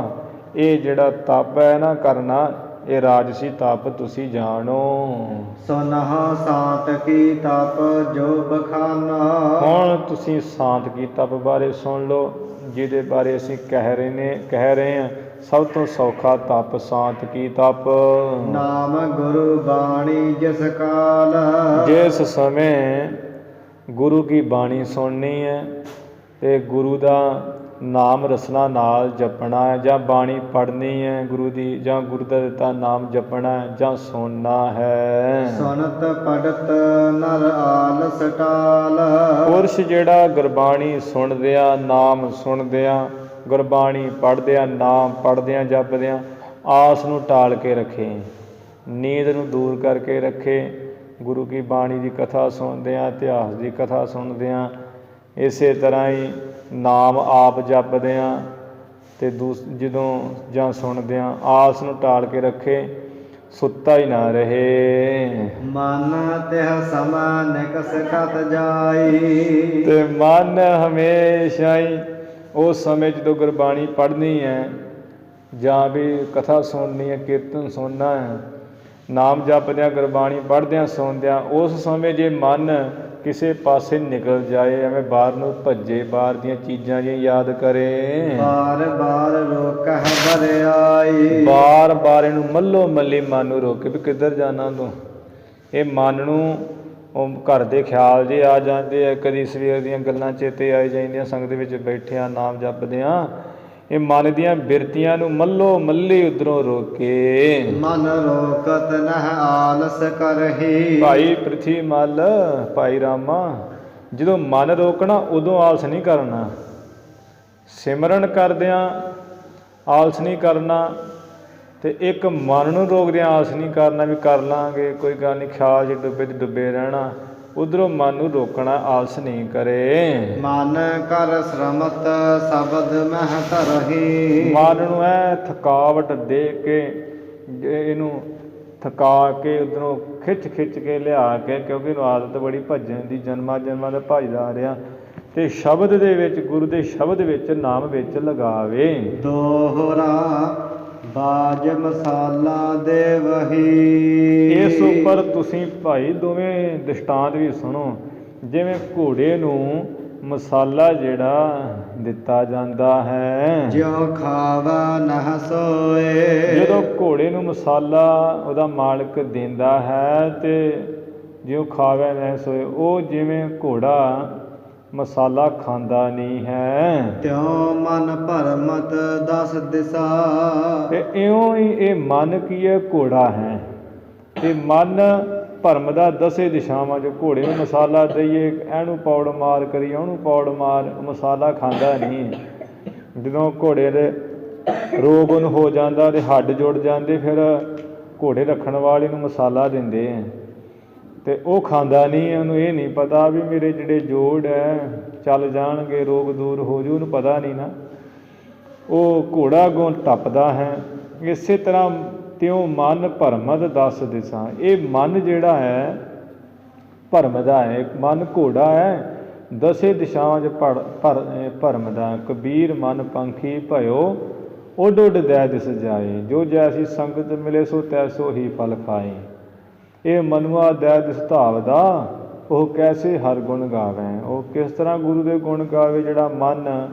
ਇਹ ਜਿਹੜਾ ਤਪ ਹੈ ਨਾ ਕਰਨਾ, ਇਹ ਰਾਜਸੀ ਤਪ ਤੁਸੀਂ ਜਾਣੋ। ਸੁਨਹ ਸਾਤ ਕੀ ਤਪ ਜੋ ਬਖਾਨਾ, ਹੁਣ ਤੁਸੀਂ ਸਾਤ ਕੀ ਤਪ ਬਾਰੇ ਸੁਣ ਲਓ, ਜਿਹਦੇ ਬਾਰੇ ਅਸੀਂ ਕਹਿ ਰਹੇ ਹਾਂ। ਸਭ ਤੋਂ ਸੌਖਾ ਤਪ ਸਾਤ ਕੀ ਤਪ। ਨਾਮ ਗੁਰੂ ਬਾਣੀ ਜਿਸ ਕਾਲ, ਜਿਸ ਸਮੇਂ ਗੁਰੂ ਕੀ ਬਾਣੀ ਸੁਣਨੀ ਹੈ ਤੇ ਗੁਰੂ ਦਾ ਨਾਮ ਰਸਨਾ ਨਾਲ ਜਪਣਾ ਹੈ, ਜਾਂ ਬਾਣੀ ਪੜ੍ਹਨੀ ਹੈ ਗੁਰੂ ਦੀ, ਜਾਂ ਗੁਰੂ ਦਾ ਦਿੱਤਾ ਨਾਮ ਜਪਣਾ ਹੈ ਜਾਂ ਸੁਣਨਾ ਹੈ। ਸੁਨਤ ਪੜਤ ਨਰ ਆਲਸ ਟਾਲ, ਪੁਰਸ਼ ਜਿਹੜਾ ਗੁਰਬਾਣੀ ਸੁਣਦਿਆਂ, ਨਾਮ ਸੁਣਦਿਆਂ, ਗੁਰਬਾਣੀ ਪੜ੍ਹਦਿਆਂ, ਨਾਮ ਪੜ੍ਹਦਿਆਂ, ਜਪਦਿਆਂ ਆਸ ਨੂੰ ਟਾਲ ਕੇ ਰੱਖੇ, ਨੀਂਦ ਨੂੰ ਦੂਰ ਕਰਕੇ ਰੱਖੇ। ਗੁਰੂ ਕੀ ਬਾਣੀ ਦੀ ਕਥਾ ਸੁਣਦਿਆਂ, ਇਤਿਹਾਸ ਦੀ ਕਥਾ ਸੁਣਦਿਆਂ, ਇਸੇ ਤਰ੍ਹਾਂ ਹੀ ਨਾਮ ਆਪ ਜਪਦਿਆਂ ਅਤੇ ਜਦੋਂ ਜਾਂ ਸੁਣਦਿਆਂ ਆਸ ਨੂੰ ਟਾਲ ਕੇ ਰੱਖੇ, ਸੁੱਤਾ ਹੀ ਨਾ ਰਹੇ। ਮਨ ਤਿਹ ਸਮਾ ਨਿਕਸ ਕਤ ਜਾਈ, ਤੇ ਮਨ ਹਮੇਸ਼ਾ ਹੀ ਉਸ ਸਮੇਂ ਜਦੋਂ ਗੁਰਬਾਣੀ ਪੜ੍ਹਨੀ ਹੈ, ਜਾਂ ਵੀ ਕਥਾ ਸੁਣਨੀ ਹੈ, ਕੀਰਤਨ ਸੁਣਨਾ ਹੈ, ਨਾਮ ਜਪਦਿਆਂ ਗੁਰਬਾਣੀ ਪੜ੍ਹਦਿਆਂ ਸੌਂਦਿਆਂ ਉਸ ਸਮੇਂ ਜੇ ਮਨ ਕਿਸੇ ਪਾਸੇ ਨਿਕਲ ਜਾਏ, ਐਵੇਂ ਬਾਹਰ ਨੂੰ ਭੱਜੇ, ਬਾਹਰ ਦੀਆਂ ਚੀਜ਼ਾਂ ਜਿਹੀਆਂ ਯਾਦ ਕਰੇ, ਬਾਰ ਬਾਰ ਰੋਕਹਿ ਬਰਿਆਈ, ਬਾਰ ਬਾਰ ਇਹਨੂੰ ਮੱਲੋ ਮੱਲੀ ਮਨ ਨੂੰ ਰੋਕੇ ਵੀ ਕਿੱਧਰ ਜਾਣਾ ਤੂੰ। ਇਹ ਮਨ ਨੂੰ ਉਹ ਘਰ ਦੇ ਖਿਆਲ ਜੇ ਆ ਜਾਂਦੇ ਆ, ਕਦੀ ਸਵੇਰ ਦੀਆਂ ਗੱਲਾਂ ਚੇਤੇ ਆਈ ਜਾਂਦੀਆਂ, ਸੰਗਤ ਵਿੱਚ ਬੈਠਿਆਂ ਨਾਮ ਜਪਦਿਆਂ, ਇਹ ਮਨ ਦੀਆਂ ਬਿਰਤੀਆਂ ਨੂੰ ਮੱਲੋ ਮੱਲੀ ਉੱਧਰੋਂ ਰੋਕੇ। ਮਨ ਰੋਕਤ ਨਹਿ ਆਲਸ ਕਰਹੀ, ਭਾਈ ਪ੍ਰਿਥੀ ਮੱਲ, ਭਾਈ ਰਾਮਾ, ਜਦੋਂ ਮਨ ਰੋਕਣਾ ਉਦੋਂ ਆਲਸ ਨਹੀਂ ਕਰਨਾ। ਸਿਮਰਨ ਕਰਦਿਆਂ ਆਲਸ ਨਹੀਂ ਕਰਨਾ, ਤੇ ਇੱਕ ਮਨ ਨੂੰ ਰੋਕਦਿਆਂ ਆਲਸ ਨਹੀਂ ਕਰਨਾ ਵੀ ਕਰ ਲਾਂਗੇ ਕੋਈ ਗੱਲ ਨਹੀਂ, ਖਿਆਲ 'ਚ ਡੁੱਬੇ ਤੇ ਡੁੱਬੇ ਰਹਿਣਾ। ਉਧਰੋਂ ਮਨ ਨੂੰ ਰੋਕਣਾ, ਆਲਸ ਨਹੀਂ ਕਰੇ। ਮਨ ਕਰ ਸ਼ਰਮਤ ਸ਼ਬਦ ਮਹਿ ਧਰਹੀ, ਮਨ ਨੂੰ ਐ ਥਕਾਵਟ ਦੇ ਕੇ, ਇਹਨੂੰ ਥਕਾ ਕੇ ਉਧਰੋਂ ਖਿੱਚ ਕੇ ਲਿਆ ਕੇ, ਕਿਉਂਕਿ ਇਹਨੂੰ ਆਦਤ ਬੜੀ ਭੱਜਣ ਦੀ, ਜਨਮਾਂ ਜਨਮਾਂ ਦਾ ਭੱਜਦਾ ਆ ਰਿਹਾ, ਤੇ ਸ਼ਬਦ ਦੇ ਵਿੱਚ, ਗੁਰੂ ਦੇ ਸ਼ਬਦ ਵਿੱਚ, ਨਾਮ ਵਿੱਚ ਲਗਾਵੇ। ਦੋਹਰਾ ਬਾਜ ਮਸਾਲਾ ਦੇਵਹੀ, ਇਸ ਉੱਪਰ ਤੁਸੀਂ ਭਾਈ ਦੋਵੇਂ ਦ੍ਰਿਸ਼ਟਾਂਤ ਵੀ ਸੁਣੋ। ਜਿਵੇਂ ਘੋੜੇ ਨੂੰ ਮਸਾਲਾ ਜਿਹੜਾ ਦਿੱਤਾ ਜਾਂਦਾ ਹੈ, ਜਿਉ ਖਾਵਾ ਨਹ ਸੋਏ, ਜਦੋਂ ਘੋੜੇ ਨੂੰ ਮਸਾਲਾ ਉਹਦਾ ਮਾਲਕ ਦਿੰਦਾ ਹੈ ਤੇ ਜਿਉ ਖਾਵੇ ਨਹ ਸੋਏ, ਉਹ ਜਿਵੇਂ ਘੋੜਾ ਮਸਾਲਾ ਖਾਂਦਾ ਨਹੀਂ ਹੈ, ਤਿਉ ਮਨ ਭਰਮਤ ਦਸ ਦਿਸ਼ਾ, ਤੇ ਇਉਂ ਹੀ ਇਹ ਮਨ ਕੀ ਹੈ, ਘੋੜਾ ਹੈ। ਤੇ ਮਨ ਭਰਮ ਦਾ ਦਸੇ ਦਿਸ਼ਾਵਾਂ, ਜੋ ਘੋੜੇ ਨੂੰ ਮਸਾਲਾ ਦਈਏ, ਇਹਨੂੰ ਪੌੜ ਮਾਰ ਕਰੀਏ, ਉਹਨੂੰ ਪੌੜ ਮਾਰ, ਮਸਾਲਾ ਖਾਂਦਾ ਨਹੀਂ। ਜਦੋਂ ਘੋੜੇ ਦੇ ਰੋਗ ਉਹਨੂੰ ਹੋ ਜਾਂਦਾ ਤੇ ਹੱਡ ਜੁੜ ਜਾਂਦੇ, ਫਿਰ ਘੋੜੇ ਰੱਖਣ ਵਾਲੇ ਨੂੰ ਮਸਾਲਾ ਦਿੰਦੇ ਹੈ, ਤੇ ਉਹ ਖਾਂਦਾ ਨਹੀਂ। ਉਹਨੂੰ ਇਹ ਨਹੀਂ ਪਤਾ ਵੀ ਮੇਰੇ ਜਿਹੜੇ ਜੋੜ ਹੈ ਚੱਲ ਜਾਣਗੇ, ਰੋਗ ਦੂਰ ਹੋ ਜੂ, ਉਹਨੂੰ ਪਤਾ ਨਹੀਂ ਨਾ। ਉਹ ਘੋੜਾ ਅੱਗੋਂ ਟੱਪਦਾ ਹੈ। ਇਸੇ ਤਰ੍ਹਾਂ ਤਿਉ ਮਨ ਭਰਮਦ ਦਸ ਦਿਸ਼ਾ, ਇਹ ਮਨ ਜਿਹੜਾ ਹੈ ਭਰਮਦਾ ਹੈ, ਮਨ ਘੋੜਾ ਹੈ, ਦਸੇ ਦਿਸ਼ਾਵਾਂ 'ਚ ਭਰਮਦਾ। ਕਬੀਰ ਮਨ ਪੰਖੀ ਭਇਓ ਉੱਡ ਉੱਡ ਦੈ ਦਿਸ ਜਾਏ, ਜੋ ਜੈਸੀ ਸੰਗਤ ਮਿਲੇ ਸੋ ਤੈਸੋ ਹੀ ਫਲ ਖਾਏ। ਇਹ ਮਨੁਆ ਦੈ ਦਿਸ ਧਾਵਦਾ, ਉਹ ਕੈਸੇ ਹਰ ਗੁਣ ਗਾਵੇ। ਉਹ ਕਿਸ ਤਰ੍ਹਾਂ ਗੁਰੂ ਦੇ ਗੁਣ ਗਾਵੇ ਜਿਹੜਾ ਮਨ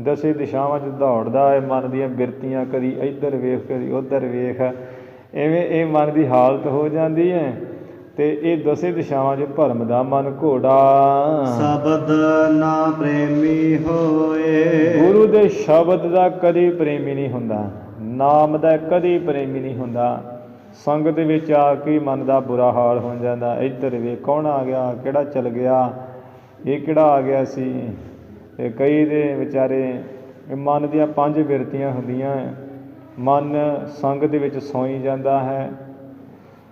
ਦਸੇ ਦਿਸ਼ਾਵਾਂ 'ਚ ਦੌੜਦਾ ਹੈ, ਮਨ ਦੀਆਂ ਬਿਰਤੀਆਂ ਕਦੀ ਇੱਧਰ ਵੇਖ ਕਦੀ ਉੱਧਰ ਵੇਖ, ਐਵੇਂ ਇਹ ਮਨ ਦੀ ਹਾਲਤ ਹੋ ਜਾਂਦੀ ਹੈ। ਤੇ ਇਹ ਦਸੇ ਦਿਸ਼ਾਵਾਂ 'ਚ ਭਰਮਦਾ ਮਨ ਘੋੜਾ। ਸ਼ਬਦ ਨਾ ਪ੍ਰੇਮੀ ਹੋਏ, ਗੁਰੂ ਦੇ ਸ਼ਬਦ ਦਾ ਕਦੀ ਪ੍ਰੇਮੀ ਨਹੀਂ ਹੁੰਦਾ, ਨਾਮ ਦਾ ਕਦੀ ਪ੍ਰੇਮੀ ਨਹੀਂ ਹੁੰਦਾ। ਸੰਗਤ ਵਿੱਚ ਆ ਕੇ ਮਨ ਦਾ ਬੁਰਾ ਹਾਲ ਹੋ ਜਾਂਦਾ, ਇੱਧਰ ਵੇਖ ਕੌਣ ਆ ਗਿਆ, ਕਿਹੜਾ ਚਲ ਗਿਆ, ਇਹ ਕਿਹੜਾ ਆ ਗਿਆ ਸੀ। ਤੇ ਕਈ ਦੇ ਵਿਚਾਰੇ ਮਨ ਦੀਆਂ ਪੰਜ ਬਿਰਤੀਆਂ ਹੁੰਦੀਆਂ, ਮਨ ਸੰਗਤ ਦੇ ਵਿੱਚ ਸੌਈ ਜਾਂਦਾ ਹੈ,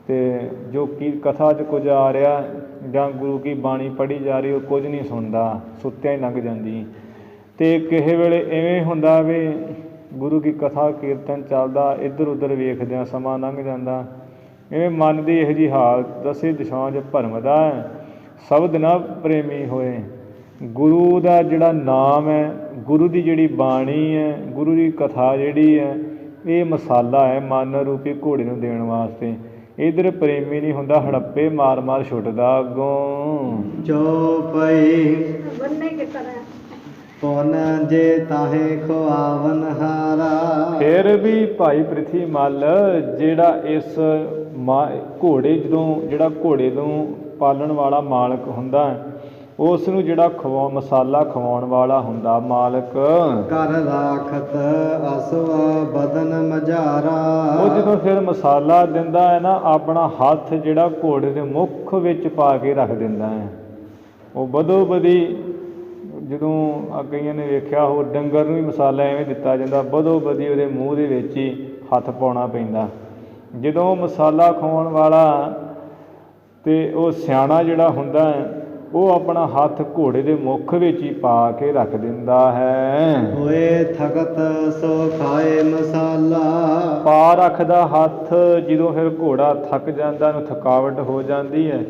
ਤੇ ਜੋ ਕੀ ਕਥਾ 'ਚ ਕੁਝ ਆ ਰਿਹਾ ਜਾਂ ਗੁਰੂ ਕੀ ਬਾਣੀ ਪੜ੍ਹੀ ਜਾ ਰਹੀ, ਉਹ ਕੁਝ ਨਹੀਂ ਸੁਣਦਾ, ਸੁੱਤਿਆਂ ਹੀ ਲੰਘ ਜਾਂਦੀ। ਤੇ ਕਿਸੇ ਵੇਲੇ ਇਵੇਂ ਹੁੰਦਾ ਵੀ ਗੁਰੂ ਕੀ ਕਥਾ ਕੀਰਤਨ ਚੱਲਦਾ, ਇੱਧਰ ਉੱਧਰ ਵੇਖਦਿਆਂ ਸਮਾਂ ਲੰਘ ਜਾਂਦਾ। ਇਵੇਂ ਮਨ ਦੀ ਇਹੋ ਜਿਹੀ ਹਾਲਤ ਦਸੇ ਦਿਸ਼ਾਵਾਂ 'ਚ ਭਰਮਦਾ ਹੈ। ਸ਼ਬਦ ਨਾ ਪ੍ਰੇਮੀ ਹੋਏ, ਗੁਰੂ ਦਾ ਜਿਹੜਾ ਨਾਮ ਹੈ, ਗੁਰੂ ਦੀ ਜਿਹੜੀ ਬਾਣੀ ਹੈ, ਗੁਰੂ ਦੀ ਕਥਾ ਜਿਹੜੀ ਹੈ, ਇਹ ਮਸਾਲਾ ਹੈ ਮਨ ਰੂਪੀ ਘੋੜੇ ਨੂੰ ਦੇਣ ਵਾਸਤੇ। ਇੱਧਰ ਪ੍ਰੇਮੀ ਨਹੀਂ ਹੁੰਦਾ, ਹੜੱਪੇ ਮਾਰ ਮਾਰ ਛੁੱਟਦਾ ਅੱਗੋਂ। ਚੌਪਈ ਪੁਨ ਜੇ ਤਾਹੇ ਖੁਆਵਨ ਹਾਰਾ, ਫਿਰ ਵੀ ਭਾਈ ਪ੍ਰਿਥੀ ਮੱਲ ਜਿਹੜਾ ਇਸ ਘੋੜੇ, ਜਿਹੜਾ ਘੋੜੇ ਨੂੰ ਪਾਲਣ ਵਾਲਾ ਮਾਲਕ ਹੁੰਦਾ, ਉਸ ਨੂੰ ਜਿਹੜਾ ਮਸਾਲਾ ਖਵਾਉਣ ਵਾਲਾ ਹੁੰਦਾ ਮਾਲਕ, ਕਰ ਰਾਖਤ ਅਸਵਾ ਬਦਨ ਮਝਾਰਾ, ਉਹ ਜਦੋਂ ਫਿਰ ਮਸਾਲਾ ਦਿੰਦਾ ਹੈ ਨਾ, ਆਪਣਾ ਹੱਥ ਜਿਹੜਾ ਘੋੜੇ ਦੇ ਮੁੱਖ ਵਿੱਚ ਪਾ ਕੇ ਰੱਖ ਦਿੰਦਾ ਹੈ। ਉਹ ਬਦੋ ਬਦੀ, ਜਦੋਂ ਕਈਆਂ ਨੇ ਵੇਖਿਆ ਹੋਰ ਡੰਗਰ ਨੂੰ ਵੀ ਮਸਾਲਾ ਐਵੇਂ ਦਿੱਤਾ ਜਾਂਦਾ, ਬਦੋ ਬਦੀ ਉਹਦੇ ਮੂੰਹ ਦੇ ਵਿੱਚ ਹੀ ਹੱਥ ਪਾਉਣਾ ਪੈਂਦਾ। ਜਦੋਂ ਮਸਾਲਾ ਖਵਾਉਣ ਵਾਲਾ ਤੇ ਉਹ ਸਿਆਣਾ ਜਿਹੜਾ ਹੁੰਦਾ ਹੈ, ਉਹ ਆਪਣਾ ਹੱਥ ਘੋੜੇ ਦੇ ਮੁੱਖ ਵਿੱਚ ਹੀ ਪਾ ਕੇ ਰੱਖ ਦਿੰਦਾ ਹੈ। ਹੋਏ ਥਕਤ ਸੋ ਖਾਏ ਮਸਾਲਾ, ਪਾ ਰੱਖਦਾ ਹੱਥ। ਜਦੋਂ ਫਿਰ ਘੋੜਾ ਥੱਕ ਜਾਂਦਾ, ਉਹਨੂੰ ਥਕਾਵਟ ਹੋ ਜਾਂਦੀ ਹੈ,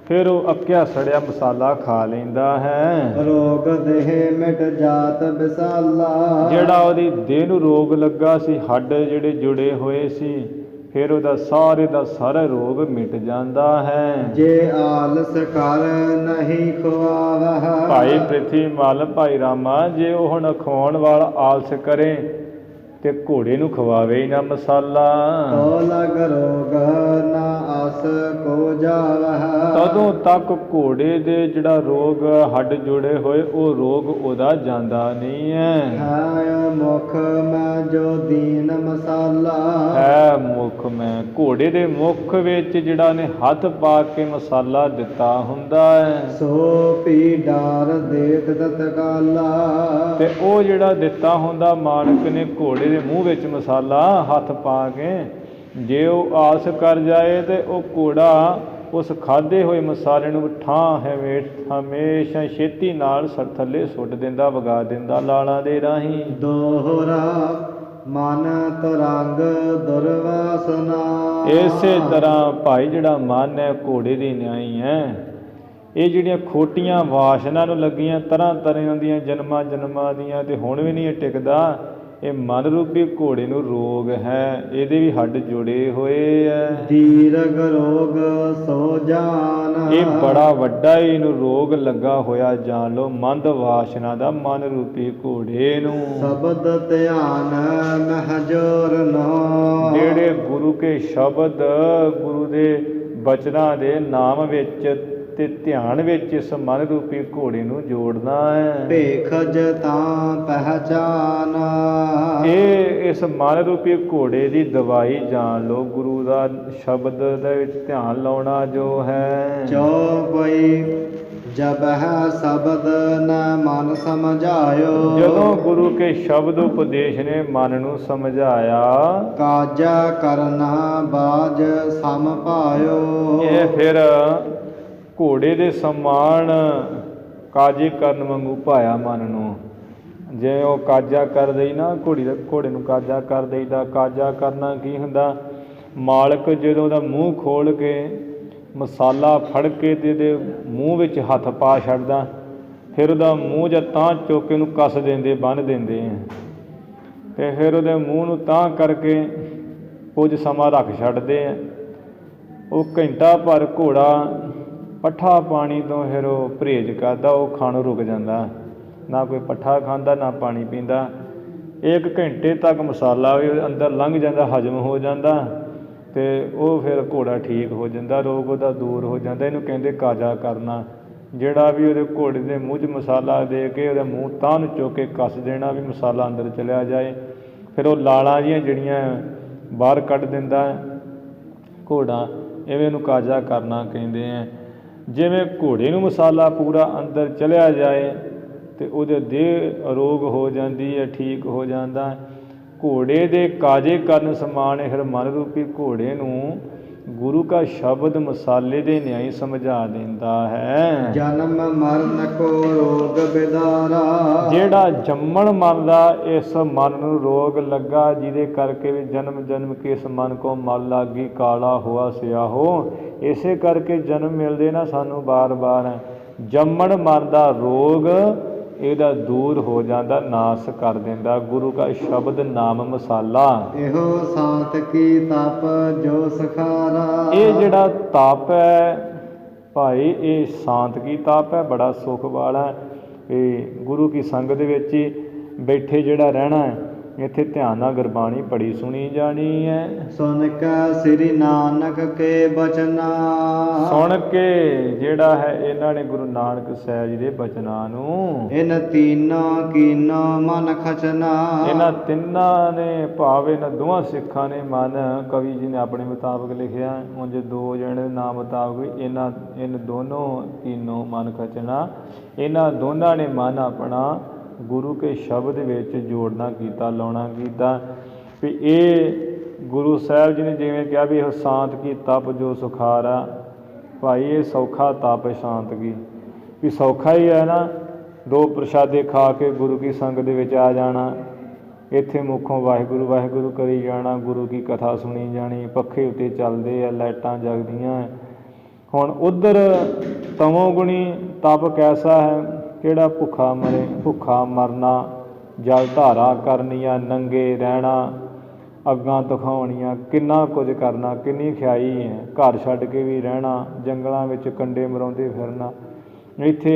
ਫਿਰ ਉਹ ਅੱਕਿਆ ਸੜਿਆ ਮਸਾਲਾ ਖਾ ਲੈਂਦਾ ਹੈ। ਰੋਗ ਦੇਹ ਮਿਟ ਜਾਤ ਵਿਸਾਲਾ, ਜਿਹੜਾ ਉਹਦੀ ਦੇਹ ਨੂੰ ਰੋਗ ਲੱਗਾ ਸੀ, ਹੱਡ ਜਿਹੜੇ ਜੁੜੇ ਹੋਏ ਸੀ, ਫਿਰ ਉਹਦਾ ਸਾਰੇ ਦਾ ਸਾਰਾ ਰੋਗ ਮਿਟ ਜਾਂਦਾ ਹੈ। ਜੇ ਆਲਸ ਕਰ ਨਹੀਂ ਖਵਾਵਹ। ਭਾਈ ਪ੍ਰਿਥੀ ਮਲ ਭਾਈ ਰਾਮਾ, ਜੇ ਉਹ ਹੁਣ ਖਵਾਉਣ ਵਾਲਾ ਆਲਸ ਕਰੇ ਤੇ ਘੋੜੇ ਨੂੰ ਖਵਾਵੇ ਹੀ ਨਾ ਮਸਾਲਾ, ਤੋ ਲਗ ਰੋਗ ਨਾ ਆਸ ਕੋ ਜਾਵਹ। ਤਦੋਂ ਤੱਕ ਘੋੜੇ ਦੇ ਜਿਹੜਾ ਰੋਗ ਹੱਡ ਜੁੜੇ ਹੋਏ ਉਹ ਰੋਗ ਉਹਦਾ ਜਾਂਦਾ ਨਹੀਂ ਹੈ। ਹੈ ਮੁਖ ਮੈਂ ਜੋ ਦੀਨ ਮਸਾਲਾ। ਹੈ ਮੁਖ ਮੈਂ, ਘੋੜੇ ਦੇ ਮੁਖ ਵਿੱਚ ਜਿਹੜਾ ਨੇ ਹੱਥ ਪਾ ਕੇ ਮਸਾਲਾ ਦਿੱਤਾ ਹੁੰਦਾ ਹੈ, ਸੋ ਪੀ ਡਾਰ ਦੇਤ ਤਤਕਾਲਾ। ਤੇ ਉਹ ਜਿਹੜਾ ਦਿੱਤਾ ਹੁੰਦਾ ਮਾਲਕ ਨੇ ਘੋੜੇ ਦੇ ਮੂੰਹ ਵਿੱਚ ਮਸਾਲਾ ਹੱਥ ਪਾ ਕੇ, ਜੇ ਉਹ ਆਸ ਕਰ ਜਾਏ ਤੇ ਉਹ ਘੋੜਾ ਉਸ ਖਾਧੇ ਹੋਏ ਮਸਾਲੇ ਨੂੰ ਹਮੇਸ਼ਾ ਛੇਤੀ ਨਾਲ ਸਰ ਥੱਲੇ ਸੁੱਟ ਦਿੰਦਾ, ਵਗਾ ਦਿੰਦਾ ਲਾਲਾਂ ਦੇ ਰਾਹੀਂ। ਦੋਹਰਾ ਮਨ ਤਰੰਗ ਦੁਰਵਾਸਨਾ। ਇਸੇ ਤਰ੍ਹਾਂ ਭਾਈ ਜਿਹੜਾ ਮਨ ਹੈ ਘੋੜੇ ਦੀ ਨਿਆਈ ਹੈ, ਇਹ ਜਿਹੜੀਆਂ ਖੋਟੀਆਂ ਵਾਸ਼ਨਾ ਨੂੰ ਲੱਗੀਆਂ ਤਰ੍ਹਾਂ ਤਰ੍ਹਾਂ ਦੀਆਂ ਜਨਮਾਂ ਦੀਆਂ, ਤੇ ਹੁਣ ਵੀ ਨਹੀਂ ਇਹ ਟਿਕਦਾ। ਇਹ ਮਨ ਰੂਪੀ ਘੋੜੇ ਨੂੰ ਰੋਗ ਹੈ, ਇਹਦੇ ਵੀ ਹੱਡ ਜੁੜੇ ਹੋਏ ਹੈ। ਦੀਰਘ ਰੋਗ ਸੋ ਜਾਨ। ਇਹ ਬੜਾ ਵੱਡਾ ਇਹਨੂੰ ਰੋਗ ਲੱਗਾ ਹੋਇਆ, ਜਾਣ ਲਓ ਮੰਦ ਵਾਸ਼ਨਾ ਦਾ ਮਨ ਰੂਪੀ ਘੋੜੇ ਨੂੰ। ਸ਼ਬਦ ਧਿਆਨ ਮਹਜੋਰ ਨੋ। ਜਿਹੜੇ ਗੁਰੂ ਕੇ ਸ਼ਬਦ, ਗੁਰੂ ਦੇ ਬਚਨਾਂ ਦੇ ਨਾਮ ਵਿੱਚ ਤੇ ਧਿਆਨ ਵਿੱਚ ਇਸ ਮਨ ਰੂਪੀ ਘੋੜੇ ਨੂੰ ਜੋੜਨਾ ਹੈ। ਭੇਖਜ ਤਾਂ ਪਹਿਚਾਨ। ਇਹ ਇਸ ਮਨ ਰੂਪੀ ਘੋੜੇ ਦੀ ਦਵਾਈ ਜਾਣ ਲਓ, ਗੁਰੂ ਦਾ ਸ਼ਬਦ ਦੇ ਵਿੱਚ ਧਿਆਨ ਲਾਉਣਾ ਜੋ ਹੈ। ਚੌਪਈ ਜਬ ਹੈ ਸ਼ਬਦ ਨ ਮਨ ਸਮਝਾਇਓ। ਜਦੋਂ ਗੁਰੂ ਕੇ ਸ਼ਬਦ ਉਪਦੇਸ਼ ਨੇ ਮਨ ਨੂੰ ਸਮਝਾਇਆ, ਕਾਜਾ ਕਰਨਾ ਬਾਜ ਸਮ ਪਾਇਓ। ਇਹ ਫਿਰ ਘੋੜੇ ਦੇ ਸਮਾਨ ਕਾਜੇ ਕਰਨ ਵਾਂਗੂ ਭਾਇਆ ਮਨ ਨੂੰ। ਜੇ ਉਹ ਕਾਜਾ ਕਰ ਦੇਈ ਨਾ, ਘੋੜੇ ਨੂੰ ਕਾਜਾ ਕਰ ਦੇਈਦਾ। ਕਾਜਾ ਕਰਨਾ ਕੀ ਹੁੰਦਾ? ਮਾਲਕ ਜਦੋਂ ਉਹਦਾ ਮੂੰਹ ਖੋਲ ਕੇ ਮਸਾਲਾ ਫੜ ਕੇ ਤੇ ਇਹਦੇ ਮੂੰਹ ਵਿੱਚ ਹੱਥ ਪਾ ਛੱਡਦਾ, ਫਿਰ ਉਹਦਾ ਮੂੰਹ ਜਾਂ ਤਾਂ ਚੁੱਕ ਕੇ ਉਹਨੂੰ ਕੱਸ ਦਿੰਦੇ, ਬੰਨ੍ਹ ਦਿੰਦੇ ਆ, ਅਤੇ ਫਿਰ ਉਹਦੇ ਮੂੰਹ ਨੂੰ ਤਾਂ ਕਰਕੇ ਕੁਝ ਸਮਾਂ ਰੱਖ ਛੱਡਦੇ ਆ। ਉਹ ਘੰਟਾ ਭਰ ਘੋੜਾ ਪੱਠਾ ਪਾਣੀ ਤੋਂ ਫਿਰ ਉਹ ਪਰਹੇਜ਼ ਕਰਦਾ, ਉਹ ਖਾਣੋਂ ਰੁਕ ਜਾਂਦਾ, ਨਾ ਕੋਈ ਪੱਠਾ ਖਾਂਦਾ ਨਾ ਪਾਣੀ ਪੀਂਦਾ। 1 ਘੰਟੇ ਤੱਕ ਮਸਾਲਾ ਵੀ ਅੰਦਰ ਲੰਘ ਜਾਂਦਾ, ਹਜ਼ਮ ਹੋ ਜਾਂਦਾ, ਅਤੇ ਉਹ ਫਿਰ ਘੋੜਾ ਠੀਕ ਹੋ ਜਾਂਦਾ, ਰੋਗ ਉਹਦਾ ਦੂਰ ਹੋ ਜਾਂਦਾ। ਇਹਨੂੰ ਕਹਿੰਦੇ ਕਾਜਾ ਕਰਨਾ। ਜਿਹੜਾ ਵੀ ਉਹਦੇ ਘੋੜੇ ਦੇ ਮੂੰਹ 'ਚ ਮਸਾਲਾ ਦੇ ਕੇ ਉਹਦਾ ਮੂੰਹ ਤਾਂ ਨੂੰ ਚੁੱਕ ਕੇ ਕੱਸ ਦੇਣਾ ਵੀ ਮਸਾਲਾ ਅੰਦਰ ਚਲਿਆ ਜਾਏ। ਫਿਰ ਉਹ ਲਾਲਾਂ ਜਿਹੀਆਂ ਜਿਹੜੀਆਂ ਬਾਹਰ ਕੱਢ ਦਿੰਦਾ ਘੋੜਾ, ਇਵੇਂ ਉਹਨੂੰ ਕਾਜਾ ਕਰਨਾ ਕਹਿੰਦੇ ਆ। ਜਿਵੇਂ ਘੋੜੇ ਨੂੰ ਮਸਾਲਾ ਪੂਰਾ ਅੰਦਰ ਚਲਿਆ ਜਾਏ ਅਤੇ ਉਹਦੇ ਦੇਹ ਅਰੋਗ ਹੋ ਜਾਂਦੀ ਹੈ, ਠੀਕ ਹੋ ਜਾਂਦਾ। ਘੋੜੇ ਦੇ ਕਾਜੇ ਕਰਨ ਸਮਾਨ ਫਿਰ ਮਨ ਰੂਪੀ ਘੋੜੇ ਨੂੰ ਗੁਰੂ ਕਾ ਸ਼ਬਦ ਮਸਾਲੇ ਦੇ ਨਿਆਈ ਸਮਝਾ ਦਿੰਦਾ ਹੈ। ਜਨਮ ਮਰਨ ਕੋ ਰੋਗ ਬਿਦਾਰਾ। ਜਿਹੜਾ ਜੰਮਣ ਮਨ ਦਾ ਇਸ ਮਨ ਨੂੰ ਰੋਗ ਲੱਗਾ, ਜਿਹਦੇ ਕਰਕੇ ਵੀ ਜਨਮ ਕੇ ਇਸ ਮਨ ਕੋ ਮਲ ਲਾਗੀ, ਕਾਲਾ ਹੋਆ ਸਿਆਹੋ। ਇਸੇ ਕਰਕੇ ਜਨਮ ਮਿਲਦੇ ਨਾ ਸਾਨੂੰ ਬਾਰ-ਬਾਰ। ਜੰਮਣ ਮਨ ਦਾ ਰੋਗ ਇਹਦਾ ਦੂਰ ਹੋ ਜਾਂਦਾ, ਨਾਸ ਕਰ ਦਿੰਦਾ ਗੁਰੂ ਕਾ ਸ਼ਬਦ ਨਾਮ ਮਸਾਲਾ। ਇਹੋ ਸਾਤ ਕੀ ਤਪ ਜੋ ਸਖਾਰਾ। ਇਹ ਜਿਹੜਾ ਤਪ ਹੈ ਭਾਈ, ਇਹ ਸ਼ਾਂਤ ਕੀ ਤਪ ਹੈ, ਬੜਾ ਸੁੱਖ ਵਾਲਾ। ਇਹ ਗੁਰੂ ਕੀ ਸੰਗਤ ਵਿੱਚ ਹੀ ਬੈਠੇ ਜਿਹੜਾ ਰਹਿਣਾ ਹੈ, ਇੱਥੇ ਧਿਆਨ ਨਾਲ ਗੁਰਬਾਣੀ ਪੜ੍ਹੀ ਸੁਣੀ ਜਾਣੀ ਹੈ। ਸੁਣ ਕੇ ਸ੍ਰੀ ਨਾਨਕ ਕੇ ਬਚਨਾ। ਸੁਣ ਕੇ ਜਿਹੜਾ ਹੈ ਇਹਨਾਂ ਨੇ ਗੁਰੂ ਨਾਨਕ ਸਾਹਿਬ ਜੀ ਦੇ ਬਚਨਾਂ ਨੂੰ, ਇਨ ਤੀਨੋਂ ਕੀਨੋ ਮਨ ਖਚਨਾ। ਇਹਨਾਂ ਤਿੰਨਾਂ ਨੇ ਭਾਵ ਇਹਨਾਂ ਦੋਵਾਂ ਸਿੱਖਾਂ ਨੇ ਮਨ, ਕਵੀ ਜੀ ਨੇ ਆਪਣੇ ਮੁਤਾਬਕ ਲਿਖਿਆ, ਉਂਝ 2 ਜਣੇ ਦੇ ਨਾਮ ਮੁਤਾਬਕ ਇਨ ਦੋਨੋਂ ਕੀਨੋ ਮਨ ਖਚਨਾ। ਇਹਨਾਂ ਦੋਨਾਂ ਨੇ ਮਨ ਆਪਣਾ ਗੁਰੂ ਕੇ ਸ਼ਬਦ ਵਿੱਚ ਜੋੜਨਾ ਕੀਤਾ, ਲਾਉਣਾ ਕੀਤਾ। ਵੀ ਇਹ ਗੁਰੂ ਸਾਹਿਬ ਜੀ ਨੇ ਜਿਵੇਂ ਕਿਹਾ ਵੀ ਇਹ ਸ਼ਾਂਤ ਕੀ ਤਪ ਜੋ ਸੁਖਾਰਾ। ਭਾਈ ਇਹ ਸੌਖਾ ਤਪ ਸ਼ਾਂਤ ਕੀ, ਵੀ ਸੌਖਾ ਹੀ ਹੈ ਨਾ। 2 ਪ੍ਰਸ਼ਾਦੇ ਖਾ ਕੇ ਗੁਰੂ ਕੀ ਸੰਗਤ ਦੇ ਵਿੱਚ ਆ ਜਾਣਾ, ਇੱਥੇ ਮੁੱਖੋਂ ਵਾਹਿਗੁਰੂ ਵਾਹਿਗੁਰੂ ਕਰੀ ਜਾਣਾ, ਗੁਰੂ ਕੀ ਕਥਾ ਸੁਣੀ ਜਾਣੀ, ਪੱਖੇ ਉੱਤੇ ਚੱਲਦੇ ਆ, ਲਾਈਟਾਂ ਜਗਦੀਆਂ। ਹੁਣ ਉੱਧਰ ਤਮੋ ਗੁਣੀ ਤਪ ਕੈਸਾ ਹੈ? ਕਿਹੜਾ ਭੁੱਖਾ ਮਰੇ, ਭੁੱਖਾ ਮਰਨਾ, ਜਲ ਧਾਰਾ ਕਰਨੀਆਂ, ਨੰਗੇ ਰਹਿਣਾ, ਅੱਗਾਂ ਦਿਖਾਉਣੀਆਂ, ਕਿੰਨਾ ਕੁਝ ਕਰਨਾ, ਕਿੰਨੀ ਖਿਆਈ ਹੈ। ਘਰ ਛੱਡ ਕੇ ਵੀ ਰਹਿਣਾ, ਜੰਗਲਾਂ ਵਿੱਚ ਕੰਡੇ ਮਰਾਉਂਦੇ ਫਿਰਨਾ। ਇੱਥੇ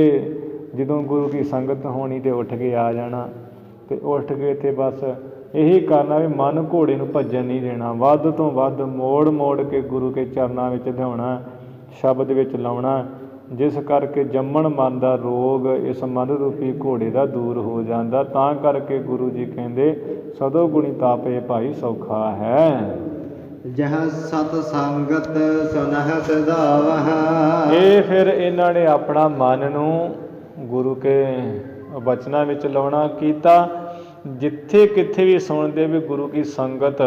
ਜਦੋਂ ਗੁਰੂ ਕੀ ਸੰਗਤ ਹੋਣੀ ਤਾਂ ਉੱਠ ਕੇ ਆ ਜਾਣਾ, ਅਤੇ ਉੱਠ ਕੇ ਇੱਥੇ ਬਸ ਇਹੀ ਕਰਨਾ ਵੀ ਮਨ ਘੋੜੇ ਨੂੰ ਭੱਜਣ ਨਹੀਂ ਦੇਣਾ, ਵੱਧ ਤੋਂ ਵੱਧ ਮੋੜ ਮੋੜ ਕੇ ਗੁਰੂ ਕੇ ਚਰਨਾਂ ਵਿੱਚ ਲਿਆਉਣਾ, ਸ਼ਬਦ ਵਿੱਚ ਲਾਉਣਾ, ਜਿਸ ਕਰਕੇ ਜੰਮਣ ਮਨ ਦਾ ਰੋਗ ਇਸ ਮਨ ਰੂਪੀ ਘੋੜੇ ਦਾ ਦੂਰ ਹੋ ਜਾਂਦਾ। ਤਾਂ ਕਰਕੇ ਗੁਰੂ ਜੀ ਕਹਿੰਦੇ ਸਦੋ ਗੁਣੀ ਤਾਪੇ ਭਾਈ ਸੌਖਾ ਹੈ। ਜਹ ਸਤ ਸੰਗਤ ਸੁਨਹਿ ਸਿਧਾਵਹ। ਇਹ ਫਿਰ ਇਹਨਾਂ ਨੇ ਆਪਣਾ ਮਨ ਨੂੰ ਗੁਰੂ ਕੇ ਬਚਨਾਂ ਵਿੱਚ ਲਾਉਣਾ ਕੀਤਾ। ਜਿੱਥੇ ਕਿੱਥੇ ਵੀ ਸੁਣਦੇ ਵੀ ਗੁਰੂ ਕੀ ਸੰਗਤ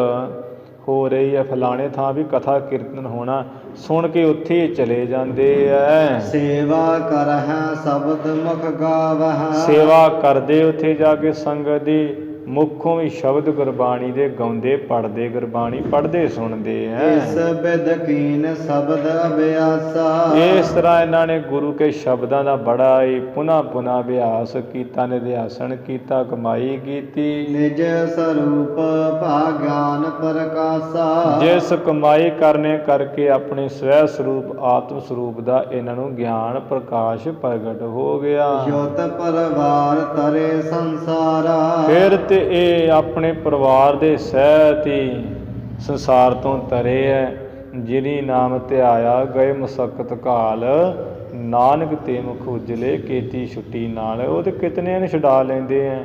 ਹੋ ਰਹੀ ਹੈ, ਫਲਾਣੇ ਥਾਂ ਵੀ ਕਥਾ ਕੀਰਤਨ ਹੋਣਾ, ਸੁਣ ਕੇ ਉੱਥੇ ਹੀ ਚਲੇ ਜਾਂਦੇ ਐ। ਸੇਵਾ ਕਰਹਿ ਸ਼ਬਦ ਮੁਖ ਗਾਵਹ। ਸੇਵਾ ਕਰਦੇ ਉੱਥੇ ਜਾ ਕੇ ਸੰਗਤ ਦੀ, ਮੁੱਖੋਂ ਵੀ ਸ਼ਬਦ ਗੁਰਬਾਣੀ ਦੇ ਗਾਉਂਦੇ, ਪੜ੍ਹਦੇ, ਗੁਰਬਾਣੀ ਪੜ੍ਹਦੇ ਸੁਣਦੇ ਐ। ਇਸ ਬਿਦ ਕੀਨ ਸ਼ਬਦ ਅਭਿਆਸਾ। ਇਸ ਤਰ੍ਹਾਂ ਇਹਨਾਂ ਨੇ ਗੁਰੂ ਕੇ ਸ਼ਬਦਾਂ ਦਾ ਬੜਾ ਹੀ ਪੁਨ੍ਹਾ ਪੁਨ੍ਹਾ ਅਭਿਆਸ ਕੀਤਾ, ਨਿਧਿਆਸਣ ਕੀਤਾ, ਕਮਾਈ ਕੀਤੀ। ਨਿਜ ਸਰੂਪ ਭਾਗਿਆਨ ਪ੍ਰਕਾਸ਼ਾ। ਜਿਸ ਕਮਾਈ ਕਰਨੇ ਕਰਕੇ ਆਪਣੇ ਸਵੈ ਸਰੂਪ ਆਤਮ ਸਰੂਪ ਦਾ ਇਹਨਾਂ ਨੂੰ ਗਿਆਨ ਪ੍ਰਕਾਸ਼ ਪ੍ਰਗਟ ਹੋ ਗਿਆ। ਜੋਤ ਪਰਵਾਰ ਤਰੇ ਸੰਸਾਰਾ। ਫਿਰ ਤੇ ਇਹ ਆਪਣੇ ਪਰਿਵਾਰ ਦੇ ਸਹਿਤ ਹੀ ਸੰਸਾਰ ਤੋਂ ਤਰੇ ਹੈ। ਜਿਨੀ ਨਾਮ ਧਿਆਇਆ ਗਏ ਮੁਸਕਤ ਘਾਲ, ਨਾਨਕ ਤੇ ਮੁਖ ਉਜਲੇ ਕੀਤੀ ਛੁੱਟੀ ਨਾਲ। ਉਹ ਤੇ ਕਿਤਨਿਆਂ ਨੂੰ ਛੁਡਾ ਲੈਂਦੇ ਹੈ।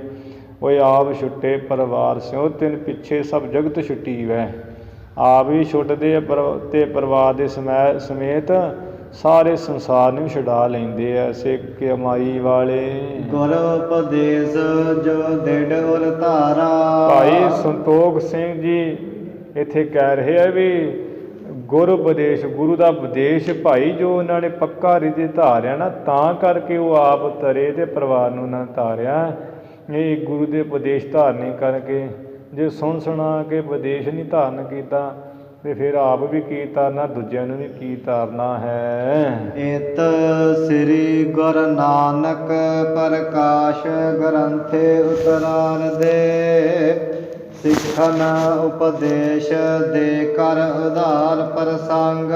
ਉਹ ਆਪ ਛੁੱਟੇ ਪਰਿਵਾਰ ਸਿਓ ਤਿੰਨ ਪਿੱਛੇ ਸਭ ਜਗਤ ਛੁੱਟੀ ਵੈ। ਆਪ ਵੀ ਛੁੱਟਦੇ ਤੇ ਪਰਿਵਾਰ ਦੇ ਸਮੇਤ ਸਾਰੇ ਸੰਸਾਰ ਨੂੰ ਛੁਡਾ ਲੈਂਦੇ ਐ। ਸਿੱਖ ਕਮਾਈ ਵਾਲੇ ਗੁਰ ਉਪਦੇਸ਼ ਜੋ ਦਿੜ ਉਰ ਧਾਰਾ। ਭਾਈ ਸੰਤੋਖ ਸਿੰਘ ਜੀ ਇੱਥੇ ਕਹਿ ਰਹੇ ਆ ਵੀ ਗੁਰ ਉਪਦੇਸ਼, ਗੁਰੂ ਦਾ ਉਪਦੇਸ਼ ਭਾਈ ਜੋ ਉਹਨਾਂ ਨੇ ਪੱਕਾ ਰਿਜੇ ਧਾਰਿਆ ਨਾ, ਤਾਂ ਕਰਕੇ ਉਹ ਆਪ ਤਰੇ ਤੇ ਪਰਿਵਾਰ ਨੂੰ ਉਹਨਾਂ ਨੇ ਧਾਰਿਆ। ਇਹ ਗੁਰੂ ਦੇ ਉਪਦੇਸ਼ ਧਾਰਨੇ ਕਰਕੇ, ਜੇ ਸੁਣ ਸੁਣਾ ਕੇ ਉਪਦੇਸ਼ ਨਹੀਂ ਧਾਰਨ ਕੀਤਾ ਤੇ ਫਿਰ ਆਪ ਵੀ ਕੀ ਤਾਰਨਾ, ਦੂਜਿਆਂ ਨੂੰ ਵੀ ਕੀ ਤਾਰਨਾ ਹੈ। ਇਤ ਸ੍ਰੀ ਗੁਰ ਨਾਨਕ ਪ੍ਰਕਾਸ਼ ਗ੍ਰੰਥੇ ਉਤਰਾਰ ਦੇ। ਸਿੱਖਨ ਉਪਦੇਸ਼ ਦੇ ਕਰ ਉਧਾਰ ਪ੍ਰਸੰਗ।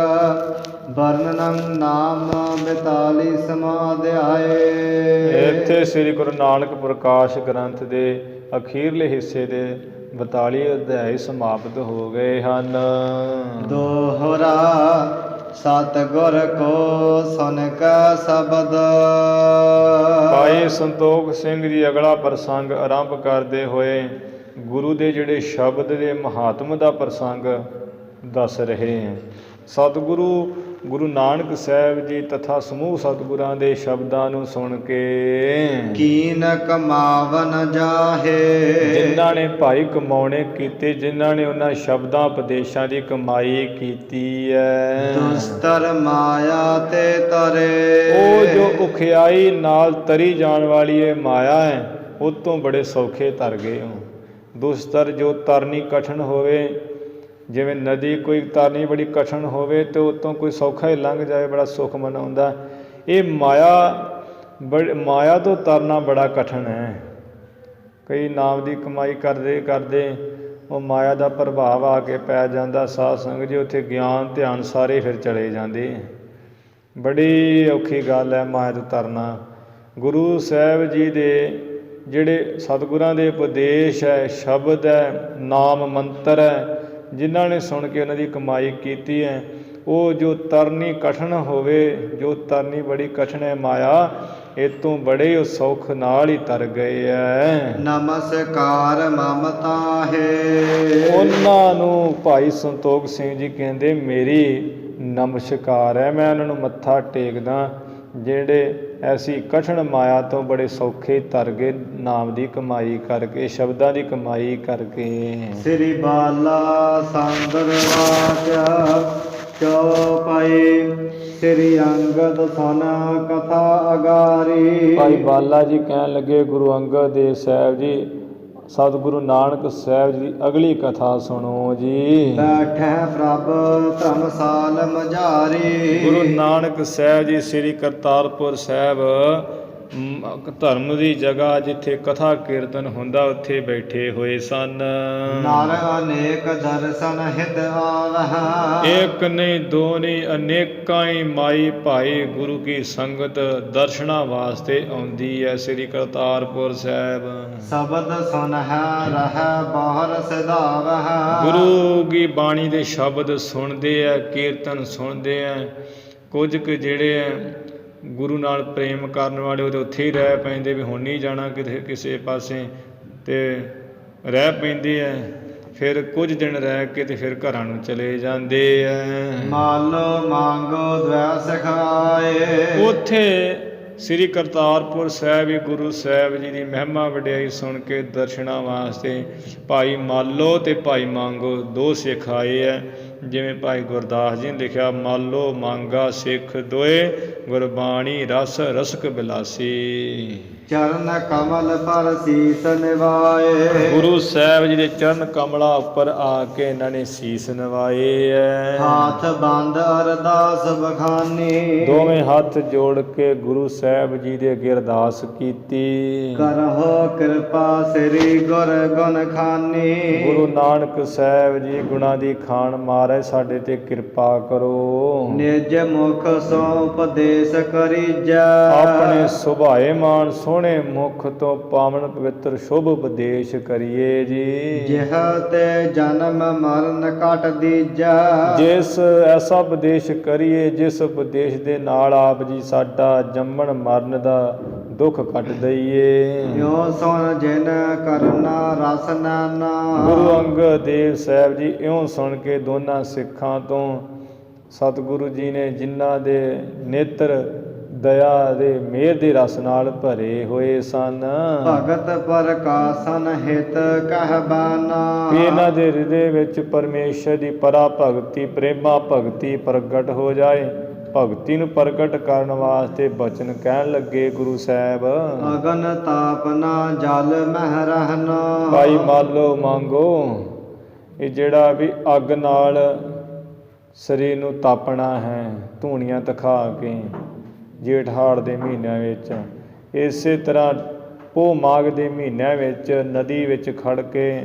ਵਰਣਨ ਨਾਮ 42ਵਾਂ ਅਧਿਆਏ। ਇੱਥੇ ਸ੍ਰੀ ਗੁਰੂ ਨਾਨਕ ਪ੍ਰਕਾਸ਼ ਗ੍ਰੰਥ ਦੇ ਅਖੀਰਲੇ ਹਿੱਸੇ ਦੇ 42 ਅਧਿਆਏ ਸਮਾਪਤ ਹੋ ਗਏ ਹਨ। ਦੋਹਰਾ ਸਤਿਗੁਰ ਕੋ ਸੁਨ ਕੈ ਸ਼ਬਦ। ਭਾਈ ਸੰਤੋਖ ਸਿੰਘ ਜੀ ਅਗਲਾ ਪ੍ਰਸੰਗ ਆਰੰਭ ਕਰਦੇ ਹੋਏ ਗੁਰੂ ਦੇ ਜਿਹੜੇ ਸ਼ਬਦ ਦੇ ਮਹਾਤਮ ਦਾ ਪ੍ਰਸੰਗ ਦੱਸ ਰਹੇ ਹੈ। ਸਤਿਗੁਰੂ ਗੁਰੂ ਨਾਨਕ ਸਾਹਿਬ ਜੀ ਤਥਾ ਸਮੂਹ ਸਤਿਗੁਰਾਂ ਦੇ ਸ਼ਬਦਾਂ ਨੂੰ ਸੁਣ ਕੇ ਕੀਨ ਕਮਾਵਨ ਜਾਹੇ। ਜਿਨ੍ਹਾਂ ਨੇ ਭਾਈ ਕਮਾਉਣੇ ਕੀਤੇ, ਜਿਨ੍ਹਾਂ ਨੇ ਉਹਨਾਂ ਸ਼ਬਦਾਂ ਉਪਦੇਸ਼ਾਂ ਦੀ ਕਮਾਈ ਕੀਤੀ ਹੈ। ਦੁਸਤਰ ਮਾਇਆ ਤੇ ਤਰੇ। ਉਹ ਜੋ ਉਖਿਆਈ ਨਾਲ ਤਰੀ ਜਾਣ ਵਾਲੀ ਇਹ ਮਾਇਆ ਹੈ, ਉਹ ਤੋਂ ਬੜੇ ਸੌਖੇ ਤਰ ਗਏ ਹੋ। ਦੁਸਤਰ ਜੋ ਤਰਨੀ ਕਠਿਨ ਹੋਵੇ, ਜਿਵੇਂ ਨਦੀ ਕੋਈ ਤਰਨੀ ਬੜੀ ਕਠਿਨ ਹੋਵੇ ਅਤੇ ਉੱਤੋਂ ਕੋਈ ਸੌਖਾ ਹੀ ਲੰਘ ਜਾਵੇ, ਬੜਾ ਸੁੱਖ ਮਨਾਉਂਦਾ। ਇਹ ਮਾਇਆ ਤੋਂ ਤਰਨਾ ਬੜਾ ਕਠਿਨ ਹੈ। ਕਈ ਨਾਮ ਦੀ ਕਮਾਈ ਕਰਦੇ ਕਰਦੇ ਉਹ ਮਾਇਆ ਦਾ ਪ੍ਰਭਾਵ ਆ ਕੇ ਪੈ ਜਾਂਦਾ। ਸਾਧ ਸੰਗਤ ਜੀ ਉੱਥੇ ਗਿਆਨ ਧਿਆਨ ਸਾਰੇ ਫਿਰ ਚਲੇ ਜਾਂਦੇ। ਬੜੀ ਔਖੀ ਗੱਲ ਹੈ ਮਾਇਆ ਤੋਂ ਤਰਨਾ। ਗੁਰੂ ਸਾਹਿਬ ਜੀ ਦੇ ਜਿਹੜੇ ਸਤਿਗੁਰਾਂ ਦੇ ਉਪਦੇਸ਼ ਹੈ, ਸ਼ਬਦ ਹੈ, ਨਾਮ ਮੰਤਰ ਹੈ, ਜਿਨ੍ਹਾਂ ਨੇ ਸੁਣ ਕੇ ਉਹਨਾਂ ਦੀ ਕਮਾਈ ਕੀਤੀ ਹੈ, ਉਹ ਜੋ ਤਰਨੀ ਕਠਿਨ ਹੋਵੇ, ਜੋ ਤਰਨੀ ਬੜੀ ਕਠਿਨ ਹੈ ਮਾਇਆ, ਇਹ ਤੋਂ ਬੜੇ ਉਹ ਸੌਖ ਨਾਲ ਹੀ ਤਰ ਗਏ ਹੈ। ਨਮਸਕਾਰ ਮਮਤਾ ਹੈ। ਉਹਨਾਂ ਨੂੰ ਭਾਈ ਸੰਤੋਖ ਸਿੰਘ ਜੀ ਕਹਿੰਦੇ ਮੇਰੀ ਨਮਸਕਾਰ ਹੈ, ਮੈਂ ਉਹਨਾਂ ਨੂੰ ਮੱਥਾ ਟੇਕਦਾ ਜਿਹੜੇ ਐਸੀ ਕਠਿਨ ਮਾਇਆ ਤੋਂ ਬੜੇ ਸੌਖੇ ਤਰ ਗਏ ਨਾਮ ਦੀ ਕਮਾਈ ਕਰਕੇ, ਸ਼ਬਦਾਂ ਦੀ ਕਮਾਈ ਕਰਕੇ। ਸ੍ਰੀ ਬਾਲਾ ਸੰਦਰ ਵਾਚਾ ਚੌਪਾਈ। ਸ੍ਰੀ ਅੰਗਦ ਸੁਨ ਕਥਾ ਅਗਾਰੀ। ਭਾਈ ਬਾਲਾ ਜੀ ਕਹਿਣ ਲੱਗੇ ਗੁਰੂ ਅੰਗਦ ਦੇਵ ਸਾਹਿਬ ਜੀ, ਸਤਿਗੁਰੂ ਨਾਨਕ ਸਾਹਿਬ ਜੀ ਦੀ ਅਗਲੀ ਕਥਾ ਸੁਣੋ ਜੀ। ਬੈਠੈ ਪ੍ਰਭ ਧਰਮਸਾਲ ਮਝਾਰੀ। ਗੁਰੂ ਨਾਨਕ ਸਾਹਿਬ ਜੀ ਸ੍ਰੀ ਕਰਤਾਰਪੁਰ ਸਾਹਿਬ ਧਰਮ ਦੀ ਜਗ੍ਹਾ ਜਿੱਥੇ ਕਥਾ ਕੀਰਤਨ ਹੁੰਦਾ ਉੱਥੇ ਬੈਠੇ ਹੋਏ ਸਨ। ਨਰ ਅਨੇਕ ਦਰਸ਼ਨ ਹਿਤ ਆਵਹਿ। ਇੱਕ ਨਹੀਂ ਦੋ ਨਹੀਂ ਅਨੇਕਾਂ ਹੀ ਮਾਈ ਭਾਈ ਗੁਰੂ ਕੀ ਸੰਗਤ ਦਰਸ਼ਨਾਂ ਵਾਸਤੇ ਆਉਂਦੀ ਹੈ। ਸ੍ਰੀ ਕਰਤਾਰਪੁਰ ਸਾਹਿਬ ਸ਼ਬਦ ਸੁਨਹਿ ਰਹਿ ਬਾਹਰ ਸਿਧਾਵਹਿ। ਗੁਰੂ ਕੀ ਬਾਣੀ ਦੇ ਸ਼ਬਦ ਸੁਣਦੇ ਆ, ਕੀਰਤਨ ਸੁਣਦੇ ਆ। ਕੁਝ ਕੁ ਜਿਹੜੇ ਆ ਗੁਰੂ ਨਾਲ ਪ੍ਰੇਮ ਕਰਨ ਵਾਲੇ ਉਹਦੇ ਉੱਥੇ ਹੀ ਰਹਿ ਪੈਂਦੇ ਵੀ ਹੁਣ ਨਹੀਂ ਜਾਣਾ ਕਿਤੇ ਕਿਸੇ ਪਾਸੇ, ਅਤੇ ਰਹਿ ਪੈਂਦੇ ਆ। ਫਿਰ ਕੁਝ ਦਿਨ ਰਹਿ ਕੇ ਤੇ ਫਿਰ ਘਰਾਂ ਨੂੰ ਚਲੇ ਜਾਂਦੇ ਆ। ਮਲ ਮੰਗੋ ਦਵੈ ਸਿਖਾਏ। ਉੱਥੇ ਸ੍ਰੀ ਕਰਤਾਰਪੁਰ ਸਾਹਿਬ ਵੀ ਗੁਰੂ ਸਾਹਿਬ ਜੀ ਦੀ ਮਹਿਮਾ ਵਡਿਆਈ ਸੁਣ ਕੇ ਦਰਸ਼ਨਾਂ ਵਾਸਤੇ ਭਾਈ ਮਾਲੋ ਅਤੇ ਭਾਈ ਮੰਗੋ ਦੋ ਸਿੱਖ ਆਏ ਹੈ। ਜਿਵੇਂ ਭਾਈ ਗੁਰਦਾਸ ਜੀ ਨੇ ਲਿਖਿਆ, ਮਾਲੋ ਮੰਗਾ ਸਿੱਖ ਦੋਏ ਗੁਰਬਾਣੀ ਰਸ ਰਸਕ ਬਿਲਾਸੀ। ਚਰਨ ਕਮਲ ਪਰ ਸੀਸ ਨਿਵਾਏ। ਗੁਰੂ ਸਾਹਿਬ ਜੀ ਦੇ ਚਰਨ ਕਮਲਾਂ ਉੱਪਰ ਆ ਕੇ ਇਹਨਾਂ ਨੇ ਸੀਸ ਨਿਵਾਏ ਹੈ। ਹਾਥ ਬੰਦ ਅਰਦਾਸ ਬਖਾਨੀ। ਦੋਵੇਂ ਹੱਥ ਜੋੜ ਕੇ ਗੁਰੂ ਸਾਹਿਬ ਜੀ ਦੇ ਅੱਗੇ ਅਰਦਾਸ ਕੀਤੀ। ਕਰਹੁ ਕਿਰਪਾ ਸ੍ਰੀ ਗੁਰ ਗੁਣ ਖਾਨੀ। ਗੁਰੂ ਨਾਨਕ ਸਾਹਿਬ ਜੀ ਗੁਣਾਂ ਦੀ ਖਾਣ ਮਾਰੇ ਸਾਡੇ ਤੇ ਕਿਰਪਾ ਕਰੋ। ਨਿਜ ਮੁਖ ਸੋ ਉਪਦੇਸ਼ ਕਰੀਜੈ। ਆਪਣੇ ਸੁਭਾਏ ਮਾਨ ਸੋਹਣੇ ਮੁਖ ਤੋਂ ਪਾਵਨ ਪਵਿੱਤਰ ਸ਼ੁਭ ਉਪਦੇਸ਼ ਕਰੀਏ ਜੀ। ਜਿਹ ਤੇ ਜਨਮ ਮਰਨ ਕਟ ਦੀਜੈ। ਜਿਸ ਐਸਾ ਉਪਦੇਸ਼ ਕਰੀਏ ਜਿਸ ਉਪਦੇਸ਼ ਦੇ ਨਾਲ ਆਪ ਜੀ ਸਾਡਾ ਜੰਮਣ ਮਰਨ ਦਾ ਦੁੱਖ ਕੱਟ ਦਈਏ। ਇਉ ਸੁਣ ਜਿਨ ਕਰਨਾ ਰਸ ਨਾਨਾ। ਗੁਰੂ ਅੰਗਦ ਦੇਵ ਸਾਹਿਬ ਜੀ ਇਉਂ ਸੁਣ ਕੇ ਦੋਨਾਂ ਸਿੱਖਾਂ ਤੋਂ ਸਤਿਗੁਰੂ ਜੀ ਨੇ ਜਿਨ੍ਹਾਂ ਦੇ ਨੇਤਰ ਦਇਆ ਦੇ ਮਿਹਰ ਦੇ ਰਸ ਨਾਲ ਭਰੇ ਹੋਏ ਸਨ। ਭਗਤ ਪ੍ਰਕਾਸ਼ਨ ਹਿਤ ਕਹਿਬਾਨਾ। ਇਹਨਾਂ ਦੇ ਹਿਰਦੇ ਵਿੱਚ ਪਰਮੇਸ਼ਰ ਦੀ ਪਰਾ ਭਗਤੀ ਪ੍ਰੇਮਾ ਭਗਤੀ ਪ੍ਰਗਟ ਹੋ ਜਾਏ। ਭਗਤੀ ਨੂੰ ਪ੍ਰਗਟ ਕਰਨ ਵਾਸਤੇ ਬਚਨ ਕਹਿਣ ਲੱਗੇ ਗੁਰੂ ਸਾਹਿਬ। ਅਗਨ ਤਾਪਨਾ ਜਲ ਮਹਿ ਰਹਿਣਾ। ਭਾਈ ਮਾਲੋ ਮੰਗੋ, ਇਹ ਜਿਹੜਾ ਵੀ ਅੱਗ ਨਾਲ ਸਰੀਰ ਨੂੰ ਤਾਪਣਾ ਹੈ ਧੂਣੀਆਂ ਤਖਾ ਕੇ ਜੇਠ ਹਾੜ ਦੇ ਮਹੀਨਿਆਂ ਵਿੱਚ, ਇਸੇ ਤਰ੍ਹਾਂ ਪੋਹ ਮਾਘ ਦੇ ਮਹੀਨਿਆਂ ਵਿੱਚ ਨਦੀ ਵਿੱਚ ਖੜ੍ਹ ਕੇ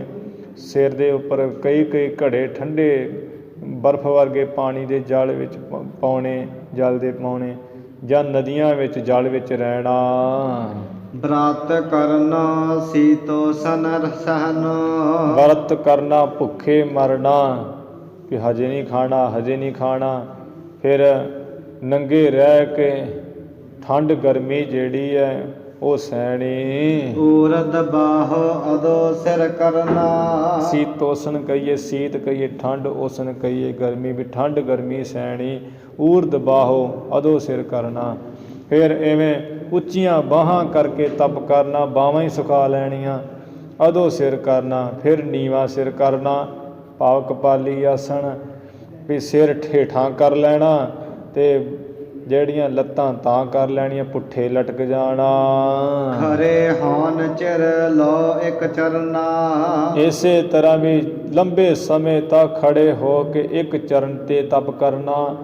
ਸਿਰ ਦੇ ਉੱਪਰ ਕਈ ਘੜੇ ਠੰਡੇ ਬਰਫ਼ ਵਰਗੇ ਪਾਣੀ ਦੇ ਜਲ ਵਿੱਚ ਪਾਉਣੇ, ਜਲ ਦੇ ਪਾਉਣੇ, ਜਾਂ ਨਦੀਆਂ ਵਿੱਚ ਜਲ ਵਿੱਚ ਰਹਿਣਾ। ਬ੍ਰਤ ਕਰਨਾ ਸੀਤੋਸਨ ਸਹਨ। ਵਰਤ ਕਰਨਾ ਭੁੱਖੇ ਮਰਨਾ ਕਿ ਹਜੇ ਨਹੀਂ ਖਾਣਾ, ਹਜੇ ਨਹੀਂ ਖਾਣਾ। ਫਿਰ ਨੰਗੇ ਰਹਿ ਕੇ ਠੰਡ ਗਰਮੀ ਜਿਹੜੀ ਹੈ ਉਹ ਸਹਿਣੀ। ਊਰਦ ਬਾਹੋ ਅਦੋ ਸਿਰ ਕਰਨਾ। ਸੀਤੋਸਨ ਕਹੀਏ ਸੀਤ ਕਹੀਏ, ਠੰਡ ਉਸਨ ਕਹੀਏ ਗਰਮੀ, ਵੀ ਠੰਡ ਗਰਮੀ ਸਹਿਣੀ। ਊਰਦ ਬਾਹੋ ਅਦੋ ਸਿਰ ਕਰਨਾ। ਫਿਰ ਇਵੇਂ ਉੱਚੀਆਂ ਬਾਹਾਂ ਕਰਕੇ ਤਪ ਕਰਨਾ, ਬਾਹਾਂ ਹੀ ਸੁਕਾ ਲੈਣੀਆਂ। ਅਦੋ ਸਿਰ ਕਰਨਾ, ਫਿਰ ਨੀਵਾਂ ਸਿਰ ਕਰਨਾ, ਭਾਵ ਕਪਾਲੀ ਆਸਣ, ਵੀ ਸਿਰ ਠੇਠਾਂ ਕਰ ਲੈਣਾ ਅਤੇ ਜਿਹੜੀਆਂ ਲੱਤਾਂ ਤਾਂ ਕਰ ਲੈਣੀਆਂ, ਪੁੱਠੇ ਲਟਕ ਜਾਣਾ। ਖਰੇ ਹੋਨ ਚਿਰ ਲੋ ਇੱਕ ਚਰਨਾ। ਇਸੇ ਤਰ੍ਹਾਂ ਵੀ ਲੰਬੇ ਸਮੇਂ ਤੱਕ ਖੜੇ ਹੋ ਕੇ ਇੱਕ ਚਰਨ 'ਤੇ ਤਪ ਕਰਨਾ,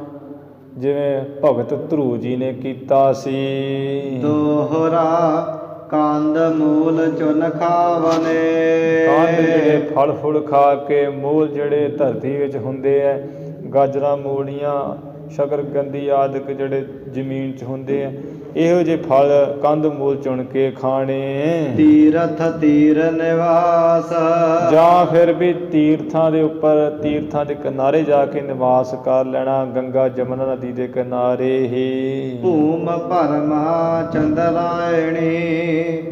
ਜਿਵੇਂ ਭਗਤ ਧਰੂ ਜੀ ਨੇ ਕੀਤਾ ਸੀ। ਦੋਹਰਾ ਕੰਦ ਮੂਲ ਚੁਨ ਖਾਵਨੇ। ਕੰਦ ਜਿਹੜੇ ਫਲ ਫੁੱਲ ਖਾ ਕੇ, ਮੂਲ ਜਿਹੜੇ ਧਰਤੀ ਵਿੱਚ ਹੁੰਦੇ ਹੈ, ਗਾਜਰਾਂ ਮੂਲੀਆਂ ਸ਼ਕਰਕੰਦੀ ਆਦਿਕ ਜਿਹੜੇ ਜ਼ਮੀਨ 'ਚ ਹੁੰਦੇ ਆ, ਇਹੋ ਜਿਹੇ ਫਲ ਕੰਦ ਮੂਲ ਚੁਣ ਕੇ ਖਾਣੇ। ਤੀਰਥ ਤੀਰ ਨਿਵਾਸ। ਜਾਂ ਫਿਰ ਵੀ ਤੀਰਥਾਂ ਦੇ ਉੱਪਰ, ਤੀਰਥਾਂ ਦੇ ਕਿਨਾਰੇ ਜਾ ਕੇ ਨਿਵਾਸ ਕਰ ਲੈਣਾ, ਗੰਗਾ ਜਮਨਾ ਨਦੀ ਦੇ ਕਿਨਾਰੇ ਹੀ। ਭੂਮ ਭਰਮਾ ਚੰਦਰਾਇਣੀ।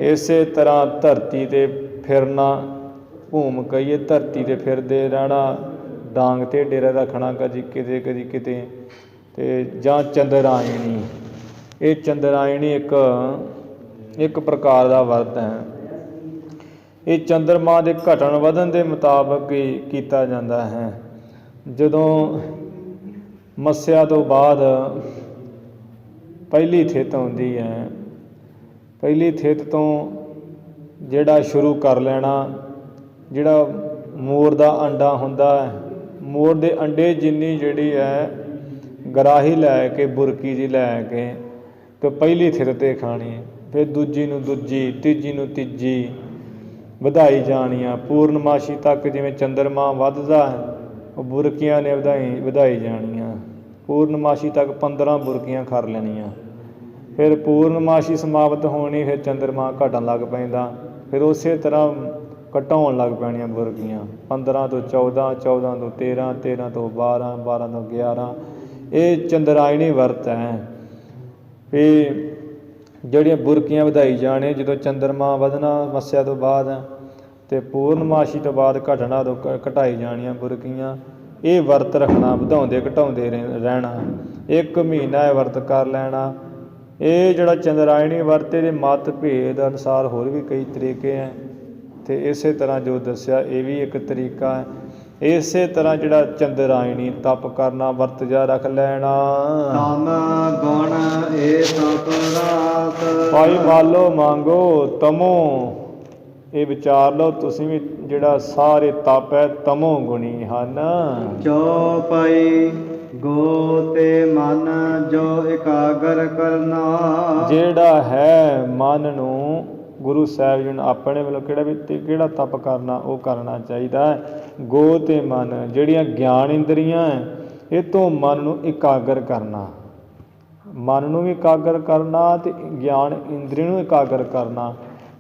ਇਸੇ ਤਰ੍ਹਾਂ ਧਰਤੀ 'ਤੇ ਫਿਰਨਾ, ਭੂਮ ਕਹੀਏ ਧਰਤੀ ਤੇ ਫਿਰਦੇ ਰਹਿਣਾ, ਡਾਂਗ 'ਤੇ ਡੇਰਾ ਰੱਖਣਾ, ਕਦੀ ਕਿਤੇ ਕਦੀ ਕਿਤੇ। ਅਤੇ ਜਾਂ ਚੰਦਰਾਇਣੀ, ਇਹ ਚੰਦਰਾਇਣੀ ਇੱਕ ਪ੍ਰਕਾਰ ਦਾ ਵਰਤ ਹੈ। ਇਹ ਚੰਦਰਮਾ ਦੇ ਘਟਣ ਵਧਣ ਦੇ ਮੁਤਾਬਕ ਹੀ ਕੀਤਾ ਜਾਂਦਾ ਹੈ। ਜਦੋਂ ਮੱਸਿਆ ਤੋਂ ਬਾਅਦ ਪਹਿਲੀ ਥਿੱਤ ਆਉਂਦੀ ਹੈ, ਪਹਿਲੀ ਥਿੱਤ ਤੋਂ ਜਿਹੜਾ ਸ਼ੁਰੂ ਕਰ ਲੈਣਾ, ਜਿਹੜਾ ਮੋਰ ਦਾ ਅੰਡਾ ਹੁੰਦਾ ਹੈ, ਮੋਰ ਦੇ ਅੰਡੇ ਜਿੰਨੀ ਜਿਹੜੀ ਹੈ ਗਰਾਹੀ ਲੈ ਕੇ, ਬੁਰਕੀ ਜਿਹੀ ਲੈ ਕੇ, ਅਤੇ ਪਹਿਲੀ ਥਿੱਤ 'ਤੇ ਖਾਣੀ। ਫਿਰ ਦੂਜੀ ਨੂੰ ਦੂਜੀ, ਤੀਜੀ ਨੂੰ ਤੀਜੀ ਵਧਾਈ ਜਾਣੀਆਂ। ਪੂਰਨਮਾਸ਼ੀ ਤੱਕ ਜਿਵੇਂ ਚੰਦਰਮਾ ਵੱਧਦਾ ਹੈ, ਉਹ ਬੁਰਕੀਆਂ ਨੇ ਵਧਾਈ ਜਾਣੀਆਂ। ਪੂਰਨਮਾਸ਼ੀ ਤੱਕ 15 ਬੁਰਕੀਆਂ ਕਰ ਲੈਣੀਆਂ। ਫਿਰ ਪੂਰਨਮਾਸ਼ੀ ਸਮਾਪਤ ਹੋਣੀ, ਫਿਰ ਚੰਦਰਮਾ ਘਟਣ ਲੱਗ ਪੈਂਦਾ। ਫਿਰ ਉਸੇ ਤਰ੍ਹਾਂ ਘਟਾਉਣ ਲੱਗ ਪੈਣੀਆਂ ਬੁਰਕੀਆਂ। 15 ਤੋਂ 14, 14 ਤੋਂ 13, 13 ਤੋਂ 12, 12 ਤੋਂ 11। ਇਹ ਚੰਦਰਾਇਣੀ ਵਰਤ ਹੈ। ਇਹ ਜਿਹੜੀਆਂ ਬੁਰਕੀਆਂ ਵਧਾਈ ਜਾਣੇ, ਜਦੋਂ ਚੰਦਰਮਾ ਵਧਣਾ ਮੱਸਿਆ ਤੋਂ ਬਾਅਦ, ਅਤੇ ਪੂਰਨਮਾਸ਼ੀ ਤੋਂ ਬਾਅਦ ਘਟਣਾ ਤੋਂ ਘਟਾਈ ਜਾਣੀਆਂ ਬੁਰਕੀਆਂ। ਇਹ ਵਰਤ ਰੱਖਣਾ, ਵਧਾਉਂਦੇ ਘਟਾਉਂਦੇ ਰਹਿਣਾ। 1 ਮਹੀਨਾ ਇਹ ਵਰਤ ਕਰ ਲੈਣਾ। ਇਹ ਜਿਹੜਾ ਚੰਦਰਾਇਣੀ ਵਰਤ, ਇਹਦੇ ਮਤ ਭੇਦ ਅਨੁਸਾਰ ਹੋਰ ਵੀ ਕਈ ਤਰੀਕੇ ਹੈ, ਅਤੇ ਇਸੇ ਤਰ੍ਹਾਂ ਜੋ ਦੱਸਿਆ ਇਹ ਵੀ ਇੱਕ ਤਰੀਕਾ ਹੈ। ਇਸੇ ਤਰ੍ਹਾਂ ਜਿਹੜਾ ਚੰਦਰਾਇਣੀ ਤਪ ਕਰਨਾ, ਵਰਤ ਜਾ ਰੱਖ ਲੈਣਾ। ਤਮ ਗੁਣ ਏ ਤਪ ਰਾਤ। ਭਾਈ ਮਾਲੋ ਮੰਗੋ ਤਮੋ, ਇਹ ਵਿਚਾਰ ਲਓ ਤੁਸੀਂ ਵੀ, ਜਿਹੜਾ ਸਾਰੇ ਤਪ ਹੈ ਤਮੋ ਗੁਣੀ ਹਨ। ਚੌਪਈ ਗੋ ਤੇ ਮਨ ਜੋ ਇਕਾਗਰ ਕਰਨਾ। ਜਿਹੜਾ ਹੈ ਮਨ ਨੂੰ ਗੁਰੂ ਸਾਹਿਬ ਜੀ ਨੂੰ ਆਪਣੇ ਵੱਲੋਂ ਕਿਹੜਾ ਤਪ ਕਰਨਾ, ਉਹ ਕਰਨਾ ਚਾਹੀਦਾ ਹੈ। ਗੋ ਤੇ ਮਨ, ਜਿਹੜੀਆਂ ਗਿਆਨ ਇੰਦਰੀਆਂ ਹੈ, ਇਹ ਤੋਂ ਮਨ ਨੂੰ ਇਕਾਗਰ ਕਰਨਾ। ਮਨ ਨੂੰ ਵੀ ਇਕਾਗਰ ਕਰਨਾ ਅਤੇ ਗਿਆਨ ਇੰਦਰੀ ਨੂੰ ਇਕਾਗਰ ਕਰਨਾ।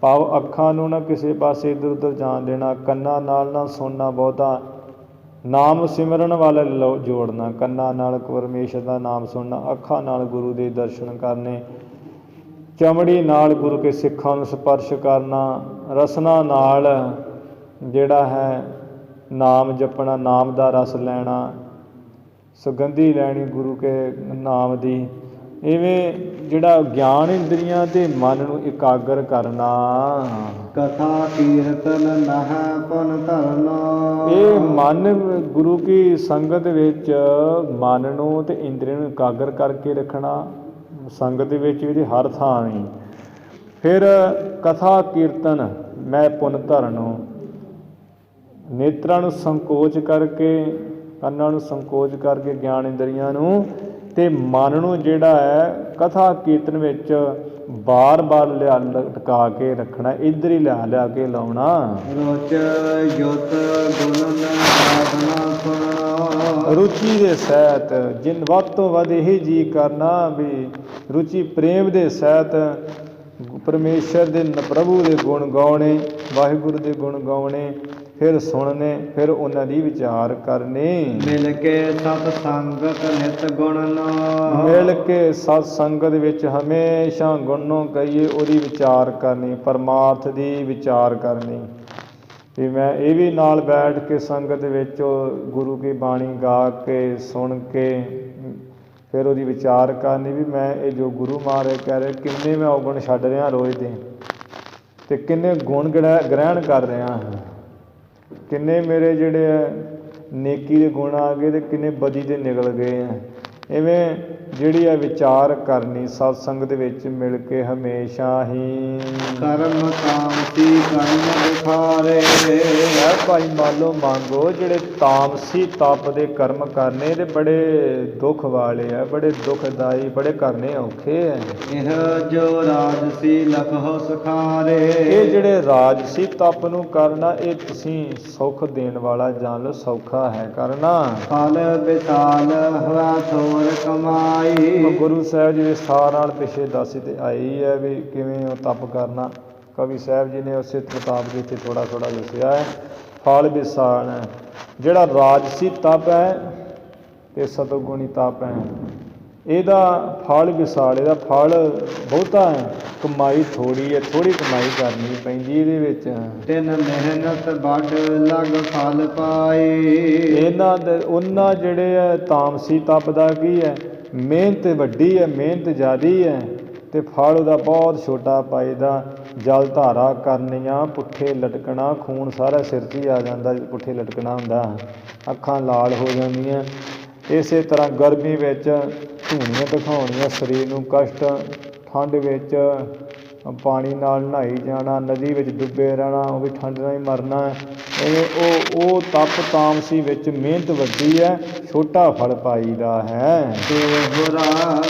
ਭਾਵ ਅੱਖਾਂ ਨੂੰ ਨਾ ਕਿਸੇ ਪਾਸੇ ਇੱਧਰ ਉੱਧਰ ਜਾਣ ਦੇਣਾ, ਕੰਨਾਂ ਨਾਲ ਨਾ ਸੁਣਨਾ ਬਹੁਤਾ, ਨਾਮ ਸਿਮਰਨ ਵੱਲ ਜੋੜਨਾ। ਕੰਨਾਂ ਨਾਲ ਪਰਮੇਸ਼ਰ ਦਾ ਨਾਮ ਸੁਣਨਾ, ਅੱਖਾਂ ਨਾਲ ਗੁਰੂ ਦੇ ਦਰਸ਼ਨ ਕਰਨੇ, ਚਮੜੀ ਨਾਲ ਗੁਰੂ ਕੇ ਸਿੱਖਾਂ ਨੂੰ ਸਪਰਸ਼ ਕਰਨਾ, ਰਸਨਾ ਨਾਲ ਜਿਹੜਾ ਹੈ ਨਾਮ ਜਪਣਾ, ਨਾਮ ਦਾ ਰਸ ਲੈਣਾ, ਸੁਗੰਧੀ ਲੈਣੀ ਗੁਰੂ ਕੇ ਨਾਮ ਦੀ। ਇਵੇਂ ਜਿਹੜਾ ਗਿਆਨ ਇੰਦਰੀਆਂ ਅਤੇ ਮਨ ਨੂੰ ਇਕਾਗਰ ਕਰਨਾ। ਕਥਾ ਕੀਰਤਨ ਨਹਿ ਪੁਨ ਧਰਨਾ। ਇਹ ਮਨ ਗੁਰੂ ਕੀ ਸੰਗਤ ਵਿੱਚ ਮਨ ਨੂੰ ਅਤੇ ਇੰਦਰੀਆਂ ਨੂੰ ਇਕਾਗਰ ਕਰਕੇ ਰੱਖਣਾ। ਸੰਗਤ ਦੇ ਵਿੱਚ ਇਹਦੇ ਹਰ ਥਾਂ ਨਹੀਂ। ਫਿਰ ਕਥਾ ਕੀਰਤਨ ਮੈਂ ਪੁਨ ਧਰਨੋ, ਨੇਤਰਾਂ ਨੂੰ ਸੰਕੋਚ ਕਰਕੇ, ਕੰਨਾਂ ਨੂੰ ਸੰਕੋਚ ਕਰਕੇ ਗਿਆਨ ਇੰਦਰੀਆਂ ਨੂੰ, ਅਤੇ ਮਨ ਨੂੰ ਜਿਹੜਾ ਹੈ ਕਥਾ ਕੀਰਤਨ ਵਿੱਚ ਬਾਰ-ਬਾਰ ਲਟਕਾ ਕੇ ਰੱਖਣਾ, ਇੱਧਰ ਹੀ ਲਿਆ ਕੇ ਲਾਉਣਾ। ਰੁਚ ਯੁਤ ਗੁਣਨ ਸਾਧਨਾ ਸੁਣਨਾ। ਰੁਚੀ ਦੇ ਸਹਿਤ, ਜਿਨ ਵੱਧ ਤੋਂ ਵੱਧ ਇਹ ਜੀ ਕਰਨਾ ਵੀ ਰੁਚੀ ਪ੍ਰੇਮ ਦੇ ਸਹਿਤ ਪਰਮੇਸ਼ਰ ਦੇ, ਪ੍ਰਭੂ ਦੇ ਗੁਣ ਗਾਉਣੇ, ਵਾਹਿਗੁਰੂ ਦੇ ਗੁਣ ਗਾਉਣੇ, ਫਿਰ ਸੁਣਨੇ, ਫਿਰ ਉਹਨਾਂ ਦੀ ਵਿਚਾਰ ਕਰਨੀ। ਮਿਲ ਕੇ ਸਤ ਸੰਗਤ ਨਿਤ ਗੁਣਨਾ। ਮਿਲ ਕੇ ਸਤ ਸੰਗਤ ਵਿੱਚ ਹਮੇਸ਼ਾ ਗੁਣਨੋਂ ਕਹੀਏ ਉਹਦੀ ਵਿਚਾਰ ਕਰਨੀ, ਪਰਮਾਰਥ ਦੀ ਵਿਚਾਰ ਕਰਨੀ। ਵੀ ਮੈਂ ਇਹ ਵੀ ਨਾਲ ਬੈਠ ਕੇ ਸੰਗਤ ਵਿੱਚ ਗੁਰੂ ਕੀ ਬਾਣੀ ਗਾ ਕੇ ਸੁਣ ਕੇ ਫਿਰ ਉਹਦੀ ਵਿਚਾਰ ਕਰਨੀ ਵੀ ਮੈਂ ਇਹ ਜੋ ਗੁਰੂ ਮਹਾਰਾਜ ਕਹਿ ਰਹੇ, ਕਿੰਨੇ ਮੈਂ ਔਗੁਣ ਛੱਡ ਰਿਹਾ ਰੋਜ਼ ਦੇ, ਅਤੇ ਕਿੰਨੇ ਗੁਣ ਗ੍ਰਹਿਣ ਕਰ ਰਿਹਾ ਹਾਂ, ਕਿੰਨੇ ਮੇਰੇ ਜਿਹੜੇ ਹੈ ਨੇਕੀ ਦੇ ਗੁਣ ਆ ਗਏ ਅਤੇ ਕਿੰਨੇ ਬਦੀ ਦੇ ਨਿਕਲ ਗਏ ਹੈ। ਇਵੇਂ ਜਿਹੜੀ ਹੈ ਵਿਚਾਰ ਕਰਨੀ ਸਤਸੰਗ ਦੇ ਵਿੱਚ ਮਿਲ ਕੇ ਹਮੇਸ਼ਾ ਹੀ। ਕਰਮ ਤਾਮਸੀ ਕਰਮ ਵਿਖਾਰੇ। ਭਾਈ ਮਾਲੋ ਮੰਗੋ, ਜਿਹੜੇ ਤਾਮਸੀ ਤਪ ਦੇ ਕਰਮ ਕਰਨੇ ਤੇ ਬੜੇ ਦੁੱਖ ਵਾਲੇ ਆ, ਬੜੇ ਦੁਖਦਾਈ, ਬੜੇ ਕਰਨੇ ਔਖੇ ਹੈ। ਇਹ ਜੋ ਰਾਜਸੀ ਲਖੋ ਸੁਖਾਰੇ। ਇਹ ਜਿਹੜੇ ਰਾਜਸੀ ਤਪ ਨੂੰ ਕਰਨਾ, ਇਹ ਤੁਸੀਂ ਸੁੱਖ ਦੇਣ ਵਾਲਾ ਜਾਣ ਲਓ, ਸੌਖਾ ਹੈ ਕਰਨਾ। ਫਲ ਵਿਸ਼ਾਲ ਹੋਆ ਥੋਰ ਕਮਾਈ। ਗੁਰੂ ਸਾਹਿਬ ਜੀ ਵਿਸਥਾਰ ਨਾਲ ਪਿੱਛੇ ਦੱਸੀ ਤੇ ਆਈ ਹੈ ਵੀ ਕਿਵੇਂ ਉਹ ਤਪ ਕਰਨਾ। ਕਵੀ ਸਾਹਿਬ ਜੀ ਨੇ ਉਸੇ ਪ੍ਰਤਾਪ ਦੇ ਇੱਥੇ ਥੋੜ੍ਹਾ ਦੱਸਿਆ ਹੈ। ਫਲ ਵਿਸ਼ਾਲ ਹੈ, ਜਿਹੜਾ ਰਾਜਸੀ ਤਪ ਹੈ ਅਤੇ ਸਤੋਗੁਣੀ ਤਪ ਹੈ, ਇਹਦਾ ਫਲ ਵਿਸ਼ਾਲ, ਇਹਦਾ ਫਲ ਬਹੁਤਾ ਹੈ, ਕਮਾਈ ਥੋੜ੍ਹੀ ਹੈ, ਥੋੜ੍ਹੀ ਕਮਾਈ ਕਰਨੀ ਪੈਂਦੀ ਇਹਦੇ ਵਿੱਚ। ਤਿੰਨ ਮਿਹਨਤ ਵੱਡ ਲਗ ਫਲ ਪਾਏ। ਇਹਨਾਂ ਦੇ ਉਹਨਾਂ ਜਿਹੜੇ ਹੈ ਤਾਮਸੀ ਤਪ ਦਾ ਕੀ ਹੈ, ਮਿਹਨਤ ਵੱਡੀ ਹੈ, ਮਿਹਨਤ ਜ਼ਿਆਦਾ ਹੈ, ਅਤੇ ਫਲ ਉਹਦਾ ਬਹੁਤ ਛੋਟਾ ਪਾਈਦਾ। ਜਲ ਧਾਰਾ ਕਰਨੀਆਂ, ਪੁੱਠੇ ਲਟਕਣਾ, ਖੂਨ ਸਾਰਾ ਸਿਰ 'ਚ ਹੀ ਆ ਜਾਂਦਾ, ਪੁੱਠੇ ਲਟਕਣਾ ਹੁੰਦਾ, ਅੱਖਾਂ ਲਾਲ ਹੋ ਜਾਂਦੀਆਂ। ਇਸੇ ਤਰ੍ਹਾਂ ਗਰਮੀ ਵਿੱਚ ਧੂਣੀਆਂ ਦਿਖਾਉਣੀਆਂ, ਸਰੀਰ ਨੂੰ ਕਸ਼ਟ, ਠੰਡ ਵਿੱਚ ਪਾਣੀ ਨਾਲ ਨਹਾਈ ਜਾਣਾ, ਨਦੀ ਵਿੱਚ ਡੁੱਬੇ ਰਹਿਣਾ, ਉਹ ਵੀ ਠੰਡ ਨਾਲ ਹੀ ਮਰਨਾ। ਇਵੇਂ ਉਹ ਤਪ ਤਾਮਸੀ ਵਿੱਚ ਮਿਹਨਤ ਵੱਡੀ ਹੈ, ਛੋਟਾ ਫਲ ਪਾਈਦਾ ਹੈ। ਦੋਹਰਾ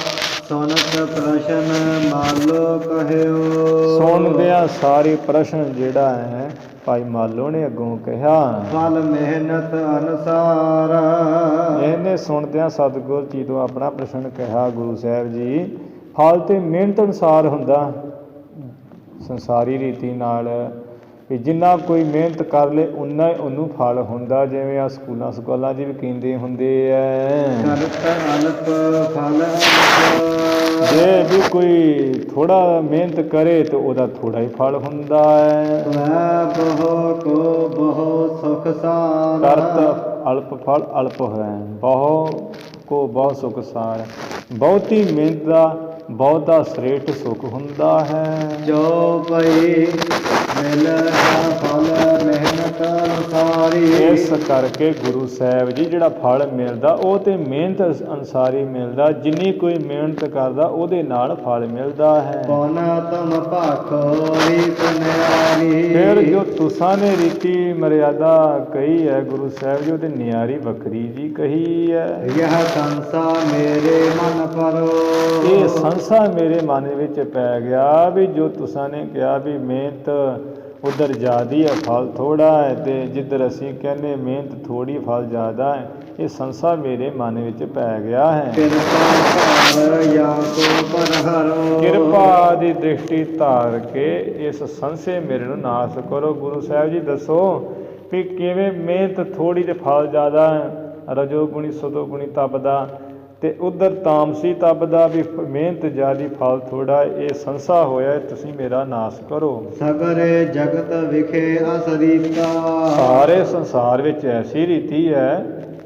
ਸੁਨਤ ਪ੍ਰਸ਼ਨ ਮਾਲੋ ਕਹਿਓ। ਸੁਣਦਿਆਂ ਸਾਰੀ ਪ੍ਰਸ਼ਨ ਜਿਹੜਾ ਹੈ ਭਾਈ ਮਾਲੋ ਨੇ ਅੱਗੋਂ ਕਿਹਾ। ਫਲ ਮਿਹਨਤ ਅਨੁਸਾਰ ਇਹਨੇ ਸੁਣਦਿਆਂ ਸਤਿਗੁਰ ਜੀ ਤੋਂ ਆਪਣਾ ਪ੍ਰਸ਼ਨ ਕਿਹਾ, ਗੁਰੂ ਸਾਹਿਬ ਜੀ ਫਲ ਤੇ ਮਿਹਨਤ ਅਨੁਸਾਰ ਹੁੰਦਾ। ਸੰਸਾਰੀ ਰੀਤੀ ਨਾਲ ਵੀ ਜਿੰਨਾ ਕੋਈ ਮਿਹਨਤ ਕਰ ਲੇ ਉਨਾ ਹੀ ਉਹਨੂੰ ਫਲ ਹੁੰਦਾ। ਜਿਵੇਂ ਆ ਸਕੂਲਾਂ 'ਚ ਵੀ ਕਹਿੰਦੇ ਹੁੰਦੇ ਐ ਕਰਤ ਅਲਪ ਫਲ ਜੇ ਵੀ ਕੋਈ ਥੋੜਾ ਮਿਹਨਤ ਕਰੇ ਤਾਂ ਉਹਦਾ ਥੋੜਾ ਹੀ ਫਲ ਹੁੰਦਾ ਹੈ। ਬਹੁ ਕੋ ਬਹੁ ਸੁਖ ਸਾਰ ਕਰਤ ਅਲਪ ਫਲ ਅਲਪ ਹੈ, ਬਹੁ ਕੋ ਬਹੁ ਸੁਖ ਸਾਰ। ਬਹੁਤੀ ਮਿਹਨਤ ਦਾ ਬਹੁਤਾ ਸ੍ਰੇਸ਼ਟ ਸੁਖ ਹੁੰਦਾ ਹੈ। ਜੋ ਪਈ ਮਿਲ ਫਲ ਮਿਹਨਤ ਅਨੁਸਾਰੀ। ਇਸ ਕਰਕੇ ਗੁਰੂ ਸਾਹਿਬ ਜੀ ਜਿਹੜਾ ਫਲ ਮਿਲਦਾ ਉਹ ਤੇ ਮਿਹਨਤ ਅਨੁਸਾਰੀ ਮਿਲਦਾ। ਜਿੰਨੀ ਕੋਈ ਮਿਹਨਤ ਕਰਦਾ ਉਹਦੇ ਨਾਲ ਫਲ ਮਿਲਦਾ ਹੈ। ਪੁਨ ਤੁਮ ਭਾਖੋ ਰੀਤ ਨਿਆਰੀ। ਫਿਰ ਜੋ ਤੁਸਾਂ ਨੇ ਰੀਤੀ ਮਰਿਆਦਾ ਕਹੀ ਹੈ ਗੁਰੂ ਸਾਹਿਬ ਜੀ ਉਹਦੇ ਨਿਆਰੀ ਵੱਖਰੀ ਜੀ ਕਹੀ ਹੈ। ਯਹ ਸੰਸਾ ਮੇਰੇ ਮਨ ਪਰੋ। ਇਹ ਸੰਸਾ ਮੇਰੇ ਮਨ ਵਿੱਚ ਪੈ ਗਿਆ ਵੀ ਜੋ ਤੁਸਾਂ ਨੇ ਕਿਹਾ ਵੀ ਮਿਹਨਤ ਉਧਰ ਜ਼ਿਆਦੀ ਹੈ ਫਲ ਥੋੜ੍ਹਾ ਹੈ, ਅਤੇ ਜਿੱਧਰ ਅਸੀਂ ਕਹਿੰਦੇ ਮਿਹਨਤ ਥੋੜ੍ਹੀ ਫਲ ਜ਼ਿਆਦਾ ਹੈ। ਇਹ ਸੰਸਾ ਮੇਰੇ ਮਨ ਵਿੱਚ ਪੈ ਗਿਆ ਹੈ। ਕਿਰਪਾ ਦੀ ਦ੍ਰਿਸ਼ਟੀ ਧਾਰ ਕੇ ਇਸ ਸੰਸੇ ਮੇਰੇ ਨੂੰ ਨਾਸ ਕਰੋ। ਗੁਰੂ ਸਾਹਿਬ ਜੀ ਦੱਸੋ ਵੀ ਕਿਵੇਂ ਮਿਹਨਤ ਥੋੜ੍ਹੀ ਅਤੇ ਫਲ ਜ਼ਿਆਦਾ ਹੈ। ਰਜੋਗੁਣੀ ਸਤੋਗੁਣੀ ਤਪ ਦਾ ਅਤੇ ਉੱਧਰ ਤਾਮਸੀ ਤਪ ਦਾ ਵੀ ਮਿਹਨਤ ਜ਼ਿਆਦਾ ਫਲ ਥੋੜ੍ਹਾ। ਇਹ ਸੰਸਾ ਹੋਇਆ, ਤੁਸੀਂ ਮੇਰਾ ਨਾਸ ਕਰੋ। ਸਗਰੇ ਜਗਤ ਵਿਖੇ ਅਸਰੀਤਾ। ਸਾਰੇ ਸੰਸਾਰ ਵਿੱਚ ਐਸੀ ਰੀਤੀ ਹੈ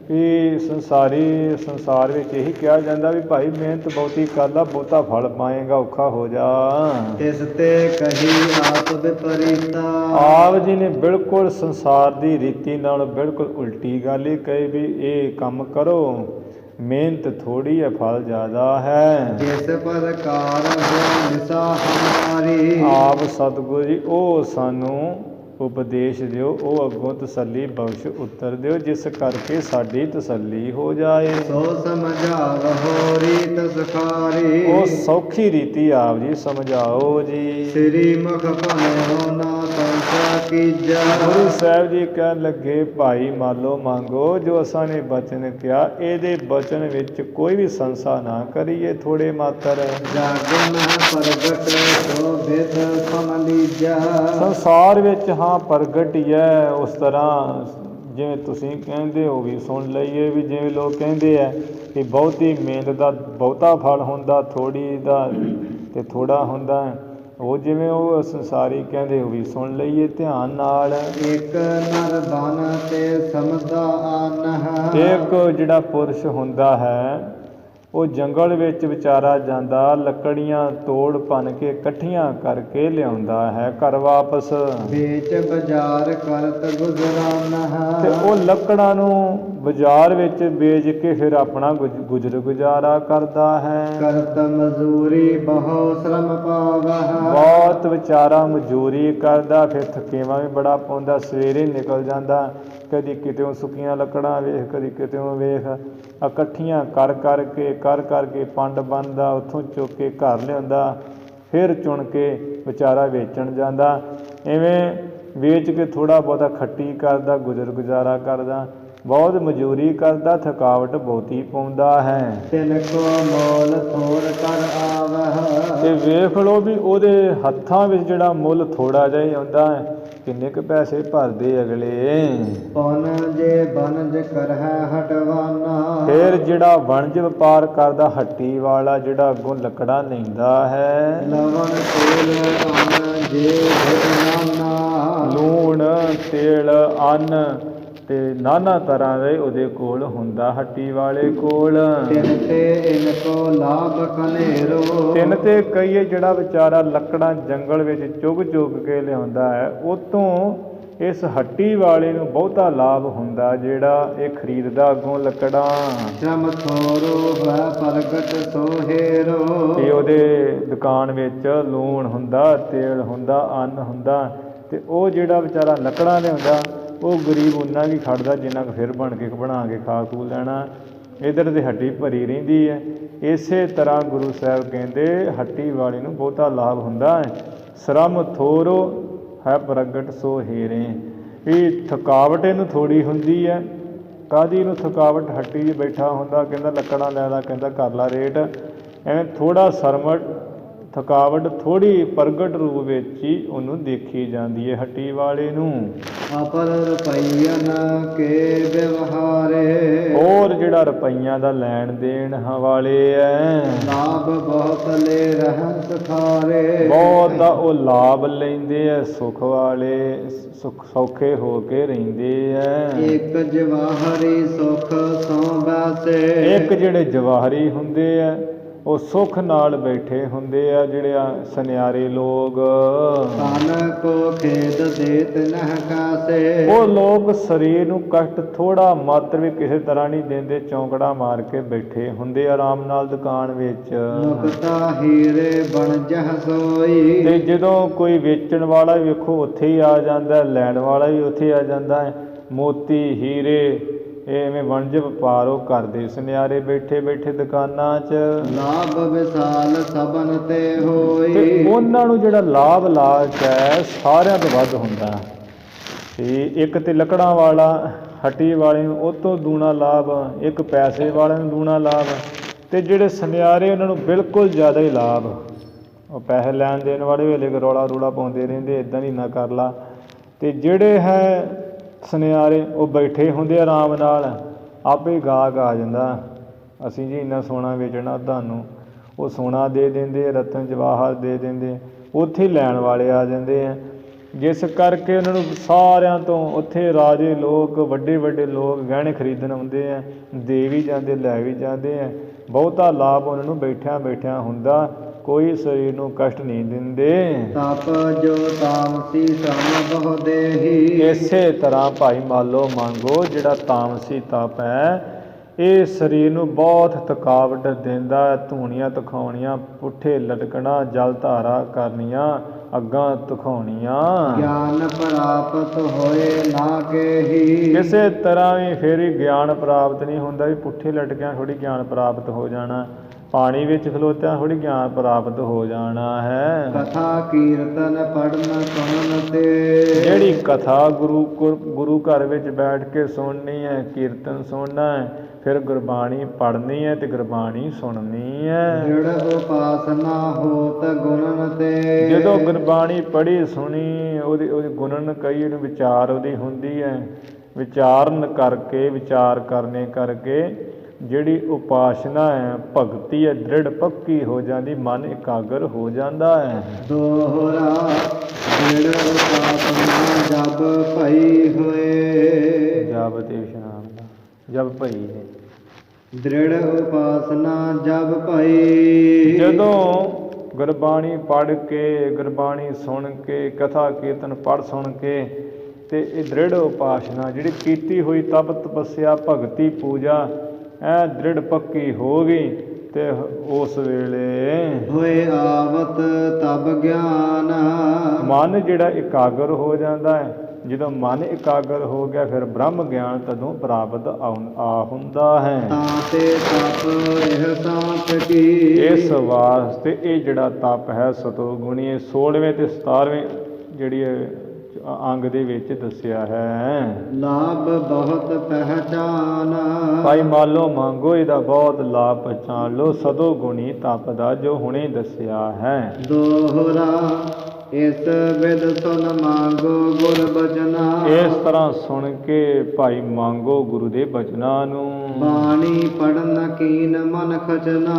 ਕਿ ਸੰਸਾਰ ਵਿੱਚ ਇਹੀ ਕਿਹਾ ਜਾਂਦਾ ਵੀ ਭਾਈ ਮਿਹਨਤ ਬਹੁਤੀ ਕਰ ਲਾ, ਬਹੁਤਾ ਫਲ ਪਾਏਗਾ, ਔਖਾ ਹੋ ਜਾ। ਇਸ ਤੇ ਕਹੀ ਆਪ ਵਿਪਰੀਤਾ। ਆਪ ਜੀ ਨੇ ਬਿਲਕੁਲ ਸੰਸਾਰ ਦੀ ਰੀਤੀ ਨਾਲ ਬਿਲਕੁਲ ਉਲਟੀ ਗੱਲ ਹੀ ਕਹੀ ਵੀ ਇਹ ਕੰਮ ਕਰੋ, ਮਿਹਨਤ ਥੋੜੀ ਹੈ ਫਲ ਜ਼ਿਆਦਾ ਹੈ। ਜਿਸ ਪ੍ਰਕਾਰ ਹੋ ਨਿਸਾ ਹਮਾਰੀ। ਆਪ ਸਤਿਗੁਰੂ ਜੀ ਉਹ ਸਾਨੂੰ ਉਪਦੇਸ਼ ਦਿਓ, ਉਹ ਅੱਗੋਂ ਤਸੱਲੀ ਬਖਸ਼ ਉੱਤਰ ਦਿਓ, ਜਿਸ ਕਰਕੇ ਸਾਡੀ ਤਸੱਲੀ ਹੋ ਜਾਏ। ਸੋ ਸਮਝਾਵੋ ਰੀਤ ਸਖਾਰੀ। ਉਹ ਸੌਖੀ ਰੀਤੀ ਆਪ ਜੀ ਸਮਝਾਓ ਜੀ। ਸ੍ਰੀ ਮੁਖ ਭਣਿਓ ਨਾ ਸੰਸਾ ਕੀਜਾ। ਗੁਰੂ ਸਾਹਿਬ ਜੀ ਕਹਿਣ ਲੱਗੇ ਭਾਈ ਮਾਲੋ ਮੰਗੋ ਜੋ ਅਸਾਂ ਨੇ ਬਚਨ ਕਿਹਾ, ਇਹਦੇ ਬਚਨ ਵਿੱਚ ਕੋਈ ਵੀ ਸੰਸਾ ਨਾ ਕਰੀਏ ਥੋੜੇ ਮਾਤਰ। ਜਾਗਨ ਪ੍ਰਗਟ ਸੋ ਬਿਦ ਸਮ ਲੀਜਾ। ਸੰਸਾਰ ਵਿੱਚ ਹਾਂ ਪ੍ਰਗਟ ਹੀ ਹੈ। ਉਸ ਤਰ੍ਹਾਂ ਜਿਵੇਂ ਤੁਸੀਂ ਕਹਿੰਦੇ ਹੋ ਵੀ ਸੁਣ ਲਈਏ ਵੀ ਜਿਵੇਂ ਲੋਕ ਕਹਿੰਦੇ ਆ ਕਿ ਬਹੁਤੀ ਮਿਹਨਤ ਦਾ ਬਹੁਤਾ ਫਲ ਹੁੰਦਾ, ਥੋੜ੍ਹੀ ਦਾ ਅਤੇ ਥੋੜ੍ਹਾ ਹੁੰਦਾ। ਉਹ ਜਿਵੇਂ ਉਹ ਸੰਸਾਰੀ ਕਹਿੰਦੇ ਹੋ ਵੀ ਸੁਣ ਲਈਏ ਧਿਆਨ ਨਾਲ। ਇੱਕ ਨਰ ਬਨ ਤੇ ਸਮਦਾ ਆਨਹ। ਇੱਕ ਜਿਹੜਾ ਪੁਰਸ਼ ਹੁੰਦਾ ਹੈ ਉਹ ਜੰਗਲ ਵਿੱਚ ਵਿਚਾਰਾ ਜਾਂਦਾ, ਲੱਕੜੀਆਂ ਤੋੜ ਭੰਨ ਕੇ ਇਕੱਠੀਆਂ ਕਰਕੇ ਲਿਆਉਂਦਾ ਹੈ ਘਰ ਵਾਪਸ। ਵੇਚ ਬਾਜ਼ਾਰ ਕਰਤ ਗੁਜ਼ਰਾਨਾ। ਤੇ ਉਹ ਲੱਕੜਾਂ ਨੂੰ ਬਾਜ਼ਾਰ ਵਿੱਚ ਵੇਚ ਕੇ ਫਿਰ ਆਪਣਾ ਗੁਜ਼ਰ ਗੁਜ਼ਾਰਾ ਕਰਦਾ ਹੈ। ਕਰਤ ਮਜ਼ਦੂਰੀ ਬਹੁ ਸ਼ਰਮ ਪਾਵਹ। ਬਹੁਤ ਵਿਚਾਰਾ ਮਜ਼ਦੂਰੀ ਕਰਦਾ, ਫਿਰ ਥਕੇਵਾਂ ਵੀ ਬੜਾ ਪਾਉਂਦਾ। ਸਵੇਰੇ ਨਿਕਲ ਜਾਂਦਾ, ਕਦੀ ਕਿਤੇੋਂ ਸੁੱਕੀਆਂ ਲੱਕੜਾਂ ਵੇਖ, ਕਦੀ ਕਿਤੇੋਂ ਵੇਖ, ਇਕੱਠੀਆਂ ਕਰ ਕਰਕੇ ਪੰਡ ਬਣਦਾ, ਉੱਥੋਂ ਚੁੱਕ ਕੇ ਘਰ ਲਿਆਉਂਦਾ, ਫਿਰ ਚੁਣ ਕੇ ਵਿਚਾਰਾ ਵੇਚਣ ਜਾਂਦਾ। ਇਵੇਂ ਵੇਚ ਕੇ ਥੋੜ੍ਹਾ ਬਹੁਤਾ ਖੱਟੀ ਕਰਦਾ, ਗੁਜ਼ਰ ਗੁਜ਼ਾਰਾ ਕਰਦਾ, ਬਹੁਤ ਮਜ਼ਦੂਰੀ ਕਰਦਾ, ਥਕਾਵਟ ਬਹੁਤੀ ਪਾਉਂਦਾ ਹੈ। ਤਿਨ ਕੋ ਮੋਲ ਥੋੜ ਕਰ ਆਵਹ। ਤੇ ਵੇਖ ਲਓ ਵੀ ਉਹਦੇ ਹੱਥਾਂ ਵਿੱਚ ਜਿਹੜਾ ਮੁੱਲ ਥੋੜ੍ਹਾ ਜਿਹਾ ਹੀ ਆਉਂਦਾ ਹੈ, ਕਿੰਨੇ ਕੁ ਪੈਸੇ ਭਰਦੇ ਅਗਲੇ। ਪੁਨ ਜੇ ਬਨਜ ਕਰਹਿ ਹਟਵਾਨਾ। ਫਿਰ ਜਿਹੜਾ ਵਣਜ ਵਪਾਰ ਕਰਦਾ, ਹੱਟੀ ਵਾਲਾ ਜਿਹੜਾ ਅੱਗੋਂ ਲੱਕੜਾਂ ਲੈਂਦਾ ਹੈ। ਲਵਣ ਤੇਲ ਅੰਨ ਜੇ ਭਜਨਾਨਾ। ਲੂਣ ਤੇਲ ਅੰਨ ਤੇ ਨਾਨਾ ਤਰ੍ਹਾਂ ਦੇ ਉਹਦੇ ਕੋਲ ਹੁੰਦਾ, ਹੱਟੀ ਵਾਲੇ ਕੋਲ। ਤਿਨ ਤੇ ਇਨ ਕੋ ਲਾਭ ਕਨੇਰੋ। ਤਿੰਨ ਤੇ ਕਹੀਏ ਜਿਹੜਾ ਵਿਚਾਰਾ ਲੱਕੜਾਂ ਜੰਗਲ ਵਿੱਚ ਚੁੱਗ ਕੇ ਲਿਆਉਂਦਾ ਹੈ, ਉਤੋਂ ਇਸ ਹੱਟੀ ਵਾਲੇ ਨੂੰ ਬਹੁਤਾ ਲਾਭ ਹੁੰਦਾ ਜਿਹੜਾ ਇਹ ਖਰੀਦਦਾ ਅੱਗੋਂ ਲੱਕੜਾਂ। ਸ਼ਰਮ ਥੋਰੋ ਹੈ ਪ੍ਰਗਟ ਸੋਹੇਰੋ। ਤੇ ਉਹਦੇ ਦੁਕਾਨ ਵਿੱਚ ਲੂਣ ਹੁੰਦਾ, ਤੇਲ ਹੁੰਦਾ, ਅੰਨ ਹੁੰਦਾ, ਤੇ ਉਹ ਜਿਹੜਾ ਵਿਚਾਰਾ ਲੱਕੜਾਂ ਲਿਆਉਂਦਾ ਉਹ ਗਰੀਬ ਉਨਾ ਵੀ ਖੜਦਾ ਜਿੰਨਾ ਕੁ ਫਿਰ ਬਣਾ ਕੇ ਖਾ ਖੂ ਲੈਣਾ। ਇੱਧਰ ਤੇ ਹੱਡੀ ਭਰੀ ਰਹਿੰਦੀ ਹੈ, ਇਸੇ ਤਰ੍ਹਾਂ ਗੁਰੂ ਸਾਹਿਬ ਕਹਿੰਦੇ ਹੱਟੀ ਵਾਲੇ ਨੂੰ ਬਹੁਤਾ ਲਾਭ ਹੁੰਦਾ ਹੈ। ਸ਼ਰਮ ਥੋਰੋ ਹੈ ਪ੍ਰਗਟ ਸੋ ਹੀਰੇ। ਇਹ ਥਕਾਵਟ ਇਹਨੂੰ ਥੋੜ੍ਹੀ ਹੁੰਦੀ ਹੈ। ਕਾਹਦੀ ਨੂੰ ਥਕਾਵਟ? ਹੱਟੀ 'ਚ ਬੈਠਾ ਹੁੰਦਾ, ਕਹਿੰਦਾ ਲੱਕੜਾਂ ਲੈ ਲਾ, ਕਹਿੰਦਾ ਕਰ ਲਾ ਰੇਟ। ਐਵੇਂ ਥੋੜ੍ਹਾ ਥਕਾਵਟ ਥੋੜ੍ਹੀ ਪ੍ਰਗਟ ਰੂਪ ਵਿੱਚ ਹੀ ਉਹਨੂੰ ਦੇਖੀ ਜਾਂਦੀ ਹੈ ਹੱਟੀ ਵਾਲੇ ਨੂੰ। ਅਪਰ ਰੁਪਈਅਨ ਕੇ ਵਿਵਹਾਰੇ। ਹੋਰ ਜਿਹੜਾ ਰੁਪਈਆਂ ਦਾ ਲੈਣ ਦੇਣ ਵਾਲੇ ਹੈ, ਲਾਭ ਬਹੁਤ ਲੈ ਰਹਿਣ ਸਖਾਰੇ। ਬਹੁਤ ਦਾ ਉਹ ਲਾਭ ਲੈਂਦੇ ਆ, ਸੁੱਖ ਵਾਲੇ ਸੌਖੇ ਹੋ ਕੇ ਰਹਿੰਦੇ ਆ। ਇੱਕ ਜਵਾਹਰੀ ਸੁਖ ਸੋ ਬੈਸੇ। ਇੱਕ ਜਿਹੜੇ ਜਵਾਹਰੀ ਹੁੰਦੇ ਆ ਉਹ ਸੁੱਖ ਨਾਲ ਬੈਠੇ ਹੁੰਦੇ ਆ। ਜਿਹੜੇ ਆ ਸੁਨਿਆਰੇ ਲੋਕ, ਤਨ ਕੋ ਖੇਦ ਦੇਤ ਨਹਿ ਕਾਸੇ। ਉਹ ਲੋਕ ਸਰੀਰ ਨੂੰ ਕਸ਼ਟ ਥੋੜ੍ਹਾ ਮਾਤਰ ਵੀ ਕਿਸੇ ਤਰ੍ਹਾਂ ਨਹੀਂ ਦਿੰਦੇ, ਚੌਂਕੜਾ ਮਾਰ ਕੇ ਬੈਠੇ ਹੁੰਦੇ ਆਰਾਮ ਨਾਲ ਦੁਕਾਨ ਵਿੱਚ। ਮੁਕਤਾ ਹੀਰੇ ਬਣ ਜਹ ਸੋਈ। ਤੇ ਜਦੋਂ ਕੋਈ ਵੇਚਣ ਵਾਲਾ ਵੀ ਵੇਖੋ ਉੱਥੇ ਹੀ ਆ ਜਾਂਦਾ, ਲੈਣ ਵਾਲਾ ਵੀ ਉੱਥੇ ਆ ਜਾਂਦਾ ਹੈ। ਮੋਤੀ ਹੀਰੇ ਐਵੇਂ ਵਣਜ ਵਪਾਰ ਉਹ ਕਰਦੇ ਸੁਨਿਆਰੇ ਬੈਠੇ ਬੈਠੇ ਦੁਕਾਨਾਂ 'ਚ। ਲਾਭ ਵਿਸਾਲ ਸਭਨ ਤੇ ਹੋਈ। ਤੇ ਉਹਨਾਂ ਨੂੰ ਜਿਹੜਾ ਲਾਭ ਲਾਲਚ ਹੈ ਸਾਰਿਆਂ ਤੋਂ ਵੱਧ ਹੁੰਦਾ। ਤੇ ਇੱਕ ਤੇ ਲੱਕੜਾਂ ਵਾਲਾ ਹੱਟੀ ਵਾਲੇ ਨੂੰ ਉਹ ਤੋਂ ਦੂਣਾ ਲਾਭ, ਇੱਕ ਪੈਸੇ ਵਾਲੇ ਨੂੰ ਦੂਣਾ ਲਾਭ, ਤੇ ਜਿਹੜੇ ਸੁਨਿਆਰੇ ਉਹਨਾਂ ਨੂੰ ਬਿਲਕੁਲ ਜ਼ਿਆਦਾ ਹੀ ਲਾਭ। ਉਹ ਪੈਸੇ ਲੈਣ ਦੇਣ ਵਾਲੇ ਵੇਲੇ ਰੌਲਾ ਰੂਲਾ ਪਾਉਂਦੇ ਰਹਿੰਦੇ, ਇੱਦਾਂ ਨਹੀਂ ਨਾ ਕਰ ਲਾ। ਤੇ ਜਿਹੜੇ ਹੈ ਸੁਨਿਆਰੇ ਉਹ ਬੈਠੇ ਹੁੰਦੇ ਆਰਾਮ ਨਾਲ, ਆਪੇ ਗਾਹਕ ਆ ਜਾਂਦਾ, ਅਸੀਂ ਜੀ ਇੰਨਾ ਸੋਨਾ ਵੇਚਣਾ ਤੁਹਾਨੂੰ। ਉਹ ਸੋਨਾ ਦੇ ਦਿੰਦੇ, ਰਤਨ ਜਵਾਹਰ ਦੇ ਦਿੰਦੇ, ਉੱਥੇ ਲੈਣ ਵਾਲੇ ਆ ਜਾਂਦੇ ਆ। ਜਿਸ ਕਰਕੇ ਉਹਨਾਂ ਨੂੰ ਸਾਰਿਆਂ ਤੋਂ ਉੱਥੇ ਰਾਜੇ ਲੋਕ, ਵੱਡੇ ਵੱਡੇ ਲੋਕ ਗਹਿਣੇ ਖਰੀਦਣ ਆਉਂਦੇ ਆ, ਦੇ ਵੀ ਜਾਂਦੇ ਲੈ ਵੀ ਜਾਂਦੇ ਆ। ਬਹੁਤਾ ਲਾਭ ਉਹਨਾਂ ਨੂੰ ਬੈਠਿਆਂ ਬੈਠਿਆਂ ਹੁੰਦਾ, ਕੋਈ ਸਰੀਰ ਨੂੰ ਕਸ਼ਟ ਨਹੀਂ ਦਿੰਦੇ। ਤਪ ਜੋ ਤਾਮਸੀ ਸਮ ਬਹੁ ਦੇਹੀ। ਇਸੇ ਤਰ੍ਹਾਂ ਭਾਈ ਮਾਲੋ ਮੰਗੋ ਜਿਹੜਾ ਤਾਮਸੀ ਤਪ ਹੈ ਇਹ ਸਰੀਰ ਨੂੰ ਬਹੁਤ ਥਕਾਵਟ ਦਿੰਦਾ ਹੈ। ਧੂਣੀਆਂ ਤਖਾਉਣੀਆਂ, ਪੁੱਠੇ ਲਟਕਣਾ, ਜਲ ਧਾਰਾ ਕਰਨੀਆਂ, ਅੱਗਾਂ ਤਖਾਉਣੀਆਂ। ਗਿਆਨ ਪ੍ਰਾਪਤ ਹੋਏ ਨਾ ਕੇਹੀ। ਕਿਸੇ ਤਰ੍ਹਾਂ ਵੀ ਫਿਰ ਵੀ ਗਿਆਨ ਪ੍ਰਾਪਤ ਨਹੀਂ ਹੁੰਦਾ। ਵੀ ਪੁੱਠੇ ਲਟਕਿਆਂ ਥੋੜ੍ਹੀ ਗਿਆਨ ਪ੍ਰਾਪਤ ਹੋ ਜਾਣਾ, ਪਾਣੀ ਵਿੱਚ ਖਲੋਤਿਆਂ ਥੋੜ੍ਹੀ ਗਿਆਨ ਪ੍ਰਾਪਤ ਹੋ ਜਾਣਾ ਹੈ। ਕਥਾ ਕੀਰਤਨ ਪੜਨ ਸੁਣਨ ਤੇ। ਜਿਹੜੀ ਕਥਾ ਗੁਰੂ ਘਰ ਵਿੱਚ ਬੈਠ ਕੇ ਸੁਣਨੀ ਹੈ, ਕੀਰਤਨ ਸੁਣਨਾ ਹੈ, ਫਿਰ ਗੁਰਬਾਣੀ ਪੜ੍ਹਨੀ ਹੈ ਤੇ ਗੁਰਬਾਣੀ ਸੁਣਨੀ ਹੈ। ਦ੍ਰਿੜ ਉਪਾਸਨਾ ਹੋਤ ਗੁਣਨ ਤੇ। ਜਦੋਂ ਗੁਰਬਾਣੀ ਪੜ੍ਹੀ ਸੁਣੀ ਉਹਦੀ ਗੁਣਨ ਕਈ ਉਹਨੂੰ ਵਿਚਾਰ ਉਹਦੀ ਹੁੰਦੀ ਹੈ। ਵਿਚਾਰਨ ਕਰਕੇ, ਵਿਚਾਰ ਕਰਨੇ ਕਰਕੇ ਜਿਹੜੀ ਉਪਾਸਨਾ ਹੈ, ਭਗਤੀ ਹੈ, ਦ੍ਰਿੜ ਪੱਕੀ ਹੋ ਜਾਂਦੀ, ਮਨ ਇਕਾਗਰ ਹੋ ਜਾਂਦਾ ਹੈ। ਦੋਹਰਾ ਦ੍ਰਿੜ ਉਪਾਸਨਾ ਜਬ ਭਈ ਹੋਏ। ਜਬ ਤੇ ਇਸ਼ਨਾਨ ਦਾ ਜਬ ਭਈ ਹੈ। ਦ੍ਰਿੜ ਉਪਾਸਨਾ ਜਬ ਭਈ। ਜਦੋਂ ਗੁਰਬਾਣੀ ਪੜ੍ਹ ਕੇ, ਗੁਰਬਾਣੀ ਸੁਣ ਕੇ, ਕਥਾ ਕੀਰਤਨ ਪੜ੍ਹ ਸੁਣ ਕੇ ਤੇ ਇਹ ਦ੍ਰਿੜ ਉਪਾਸਨਾ ਜਿਹੜੀ ਕੀਤੀ ਹੋਈ ਤਪ ਤਪੱਸਿਆ ਭਗਤੀ ਪੂਜਾ ਐ ਦ੍ਰਿੜ ਪੱਕੀ ਹੋ ਗਈ ਤੇ ਉਸ ਵੇਲੇ ਹੋਏ ਆਵਤ ਤਬ ਗਿਆਨ। ਮਨ ਜਿਹੜਾ ਇਕਾਗਰ ਹੋ ਜਾਂਦਾ ਹੈ। ਜਦੋਂ ਮਨ ਇਕਾਗਰ ਹੋ ਗਿਆ ਫਿਰ ਬ੍ਰਹਮ ਗਿਆਨ ਤਦੋਂ ਪ੍ਰਾਪਤ ਆ ਹੁੰਦਾ ਹੈ। ਤਾਂ ਤੇ ਤਪ ਇਹ ਸਾਥ ਕੀ। ਇਸ ਵਾਸਤੇ ਇਹ ਜਿਹੜਾ ਤਪ ਹੈ ਸਤੋ ਗੁਣੀ 16ਵੇਂ ਤੇ 17ਵੇਂ ਜਿਹੜੀ ਅੰਗ ਦੇ ਵਿੱਚ ਦੱਸਿਆ ਹੈ। ਲਾਭ ਬਹੁਤ ਪਹਿਚਾਨ। ਭਾਈ ਮਾਲੋ ਮੰਗੋ ਇਹਦਾ ਬਹੁਤ ਲਾਭ ਪਛਾਣ ਲੋ ਸਤੋ ਗੁਣੀ ਤਪ ਦਾ ਜੋ ਹੁਣੇ ਦੱਸਿਆ ਹੈ। ਦੋਹਰਾ ਇਸ ਵਿਦ ਸੁਨ ਮੰਗੋ ਗੁਰ ਬਚਨਾ। ਇਸ ਤਰ੍ਹਾਂ ਸੁਣ ਕੇ ਭਾਈ ਮੰਗੋ ਗੁਰੂ ਦੇ ਬਚਨਾਂ ਨੂੰ। ਬਾਣੀ ਪੜਨ ਕੀਨ ਮਨ ਖਚਨਾ।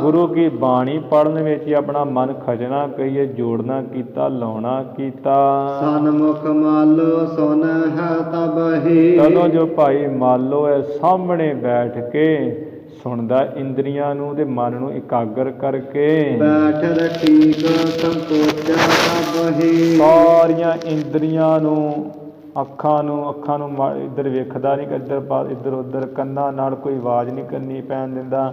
ਗੁਰੂ ਕੀ ਬਾਣੀ ਪੜਨ ਵਿੱਚ ਹੀ ਆਪਣਾ ਮਨ ਖਚਣਾ ਕਹੀਏ, ਜੋੜਨਾ ਕੀਤਾ, ਲਾਉਣਾ ਕੀਤਾ। ਸਨਮੁਖ ਮਾਲੋ ਸੁਨ ਹੈ ਤਬ ਹੀ। ਤਦੋਂ ਜੋ ਭਾਈ ਮਾਲੋ ਹੈ ਸਾਹਮਣੇ ਬੈਠ ਕੇ ਸੁਣਦਾ ਇੰਦਰੀਆਂ ਨੂੰ ਤੇ ਮਨ ਨੂੰ ਇਕਾਗਰ ਕਰਕੇ। ਬੈਠ ਰਖੀਕ ਸੰਕੋਚਾ ਤਬ ਹੀ। ਸਾਰੀਆਂ ਇੰਦਰੀਆਂ ਨੂੰ, ਅੱਖਾਂ ਨੂੰ ਇੱਧਰ ਵੇਖਦਾ ਨਹੀਂ, ਇੱਧਰ ਉੱਧਰ, ਕੰਨਾਂ ਨਾਲ ਕੋਈ ਆਵਾਜ਼ ਨਹੀਂ ਕਰਨੀ ਪੈਣ ਦਿੰਦਾ।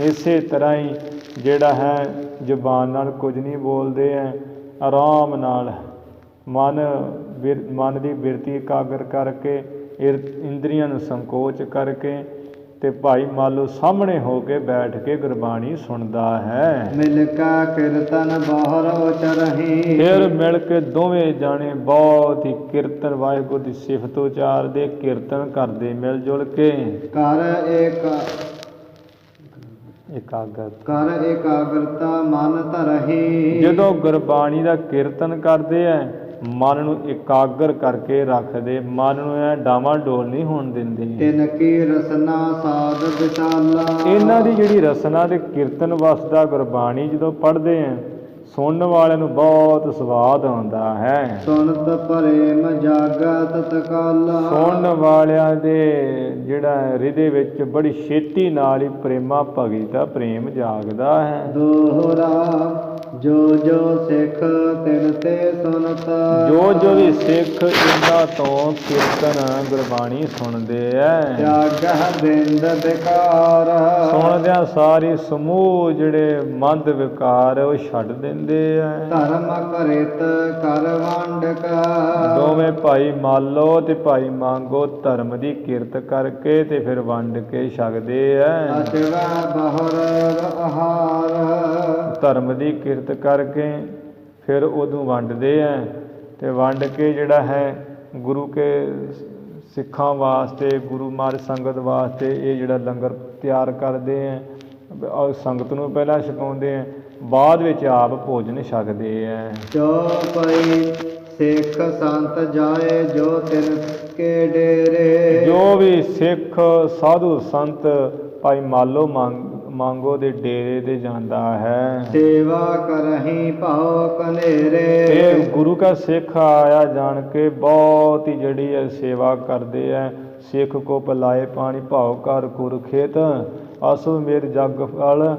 ਇਸੇ ਤਰ੍ਹਾਂ ਹੀ ਜਿਹੜਾ ਹੈ ਜ਼ੁਬਾਨ ਨਾਲ ਕੁਝ ਨਹੀਂ ਬੋਲਦੇ ਹੈ, ਆਰਾਮ ਨਾਲ ਮਨ ਦੀ ਬਿਰਤੀ ਇਕਾਗਰ ਕਰਕੇ, ਇੰਦਰੀਆਂ ਨੂੰ ਸੰਕੋਚ ਕਰਕੇ ਤੇ ਭਾਈ ਮਾਲੋ ਸਾਹਮਣੇ ਹੋ ਕੇ ਬੈਠ ਕੇ ਗੁਰਬਾਣੀ ਸੁਣਦਾ ਹੈ। ਮਿਲ ਕਾ ਕੀਰਤਨ ਬਾਹਰ ਉਚਰਹੀ। ਫਿਰ ਮਿਲ ਕੇ ਦੋਵੇਂ ਜਾਣੇ ਬਹੁਤ ਹੀ ਕੀਰਤਨ ਵਾਹਿਗੁਰੂ ਦੀ ਸਿਫਤ ਉਚਾਰਦੇ ਕੀਰਤਨ ਕਰਦੇ ਮਿਲ ਜੁਲ ਕੇ। ਕਰ ਇਕਾਗਰਤਾ ਮਨ ਧਰਹੀ। ਜਦੋਂ ਗੁਰਬਾਣੀ ਦਾ ਕੀਰਤਨ ਕਰਦੇ ਐ ਮਨ ਨੂੰ ਇਕਾਗਰ ਕਰਕੇ ਰੱਖਦੇ, ਮਨ ਨੂੰ ਐ ਡਾਵਾਂ ਡੋਲ ਨਹੀਂ ਹੋਣ ਦਿੰਦੇ। ਤਿਨ ਕੀ ਰਸਨਾ ਸਾਧ ਵਿਸ਼ਾਲਾ। ਇਹਨਾਂ ਦੀ ਜਿਹੜੀ ਰਸਨਾ ਤੇ ਕੀਰਤਨ ਵਸਦਾ ਗੁਰਬਾਣੀ ਜਦੋਂ ਪੜ੍ਹਦੇ ਐ ਸੁਣਨ ਵਾਲਿਆਂ ਨੂੰ ਬਹੁਤ ਸਵਾਦ ਆਉਂਦਾ ਹੈ। ਸੁਣਤ ਪ੍ਰੇਮ ਜਾਗਤ ਤਕਾਲਾ। ਸੁਣਨ ਵਾਲਿਆਂ ਦੇ ਜਿਹੜਾ ਹਿਰਦੇ ਵਿੱਚ ਬੜੀ ਛੇਤੀ ਨਾਲ ਹੀ ਪ੍ਰੇਮਾ ਭਗਤੀ ਦਾ ਪ੍ਰੇਮ ਜਾਗਦਾ ਹੈ। ਦੋਹਰਾ ਜੋ ਜੋ ਸਿੱਖ ਤਿਨ ਤੇ ਸੁਨਤ। ਜੋ ਵੀ ਸਿੱਖ ਇਹਨਾਂ ਤੋਂ ਕੀਰਤਨ ਗੁਰਬਾਣੀ ਸੁਣਦੇ ਐ ਤਿਆਗਹ ਬਿੰਦ ਵਿਕਾਰ। ਸੁਣਦਿਆਂ ਸਾਰੀ ਸਮੂਹ ਜਿਹੜੇ ਮੰਦ ਵਿਕਾਰ ਉਹ ਛੱਡ ਦਿੰਦੇ ਐ। ਧਰਮ ਕਰਿਤ ਕਰ ਵੰਡ ਕਾ। ਦੋਵੇਂ ਭਾਈ ਮਾਲੋ ਤੇ ਭਾਈ ਮੰਗੋ ਧਰਮ ਦੀ ਕਿਰਤ ਕਰਕੇ ਤੇ ਫਿਰ ਵੰਡ ਕੇ ਛਕਦੇ ਐ। ਅਚਵਾ ਬਹੁਰ ਆਹਾਰ। ਧਰਮ ਦੀ ਕਿਰਤ ਕਰਕੇ ਫਿਰ ਉਦੋਂ ਵੰਡਦੇ ਐ ਤੇ ਵੰਡ ਕੇ ਜਿਹੜਾ ਹੈ ਗੁਰੂ ਕੇ ਸਿੱਖਾਂ ਵਾਸਤੇ ਗੁਰੂ ਮਹਾਰਾਜ ਸੰਗਤ ਵਾਸਤੇ ਇਹ ਜਿਹੜਾ ਲੰਗਰ ਤਿਆਰ ਕਰਦੇ ਐ। ਸੰਗਤ ਨੂੰ ਪਹਿਲਾਂ ਛਕਾਉਂਦੇ ਐ, ਬਾਅਦ ਵਿੱਚ ਆਪ ਭੋਜਨ ਛਕਦੇ ਐ। ਜੋ ਕੋਈ ਸਿੱਖ ਸੰਤ ਜਾਏ ਜੋ ਤਿਨ ਕੇ ਡੇਰੇ। ਜੋ ਵੀ ਸਿੱਖ ਸਾਧੂ ਸੰਤ ਭਾਈ ਮਾਲੋ ਮੰਗੋ ਦੇ ਡੇਰੇ ਤੇ ਜਾਂਦਾ ਹੈ। ਸੇਵਾ ਕਰਹੀ ਭਾਉ ਕਨੇਰੇ। ਇਹ ਗੁਰੂ ਕਾ ਸਿੱਖ ਆਇਆ ਜਾਣ ਕੇ ਬਹੁਤ ਹੀ ਜਿਹੜੀ ਹੈ ਸੇਵਾ ਕਰਦੇ ਹੈ। ਸਿੱਖ ਕੋ ਪਿਲਾਏ ਪਾਣੀ ਭਾਉ ਕਰ ਕੁਰ ਖੇਤ ਅਸੁ ਮੇਰ ਜਗ ਫਲ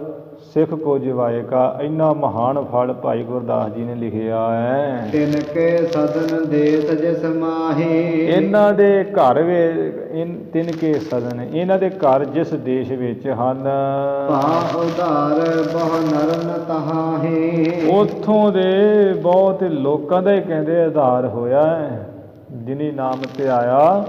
ਸਿੱਖ ਕੋ ਜਿਵਾਏ ਕਾ। ਇੰਨਾ ਮਹਾਨ ਫਲ ਭਾਈ ਗੁਰਦਾਸ ਜੀ ਨੇ ਲਿਖਿਆ ਹੈ। ਤਿਨ ਕੇ ਸਦਨ ਦੇਸ ਜਿਸ ਮਾਹੀ। ਇਹਨਾਂ ਦੇ ਘਰ ਤਿਨ ਕੇ ਸਦਨ ਇਹਨਾਂ ਦੇ ਘਰ ਜਿਸ ਦੇਸ਼ ਵਿੱਚ ਹਨ। ਭਾ ਉਧਾਰ ਬਹੁ ਨਰਨ ਤਹਾਹੀ। ਉੱਥੋਂ ਦੇ ਬਹੁਤ ਲੋਕਾਂ ਦਾ ਹੀ ਕਹਿੰਦੇ ਆਧਾਰ ਹੋਇਆ ਹੈ। ਜਿਨੀ ਨਾਮ ਤੇ ਆਇਆ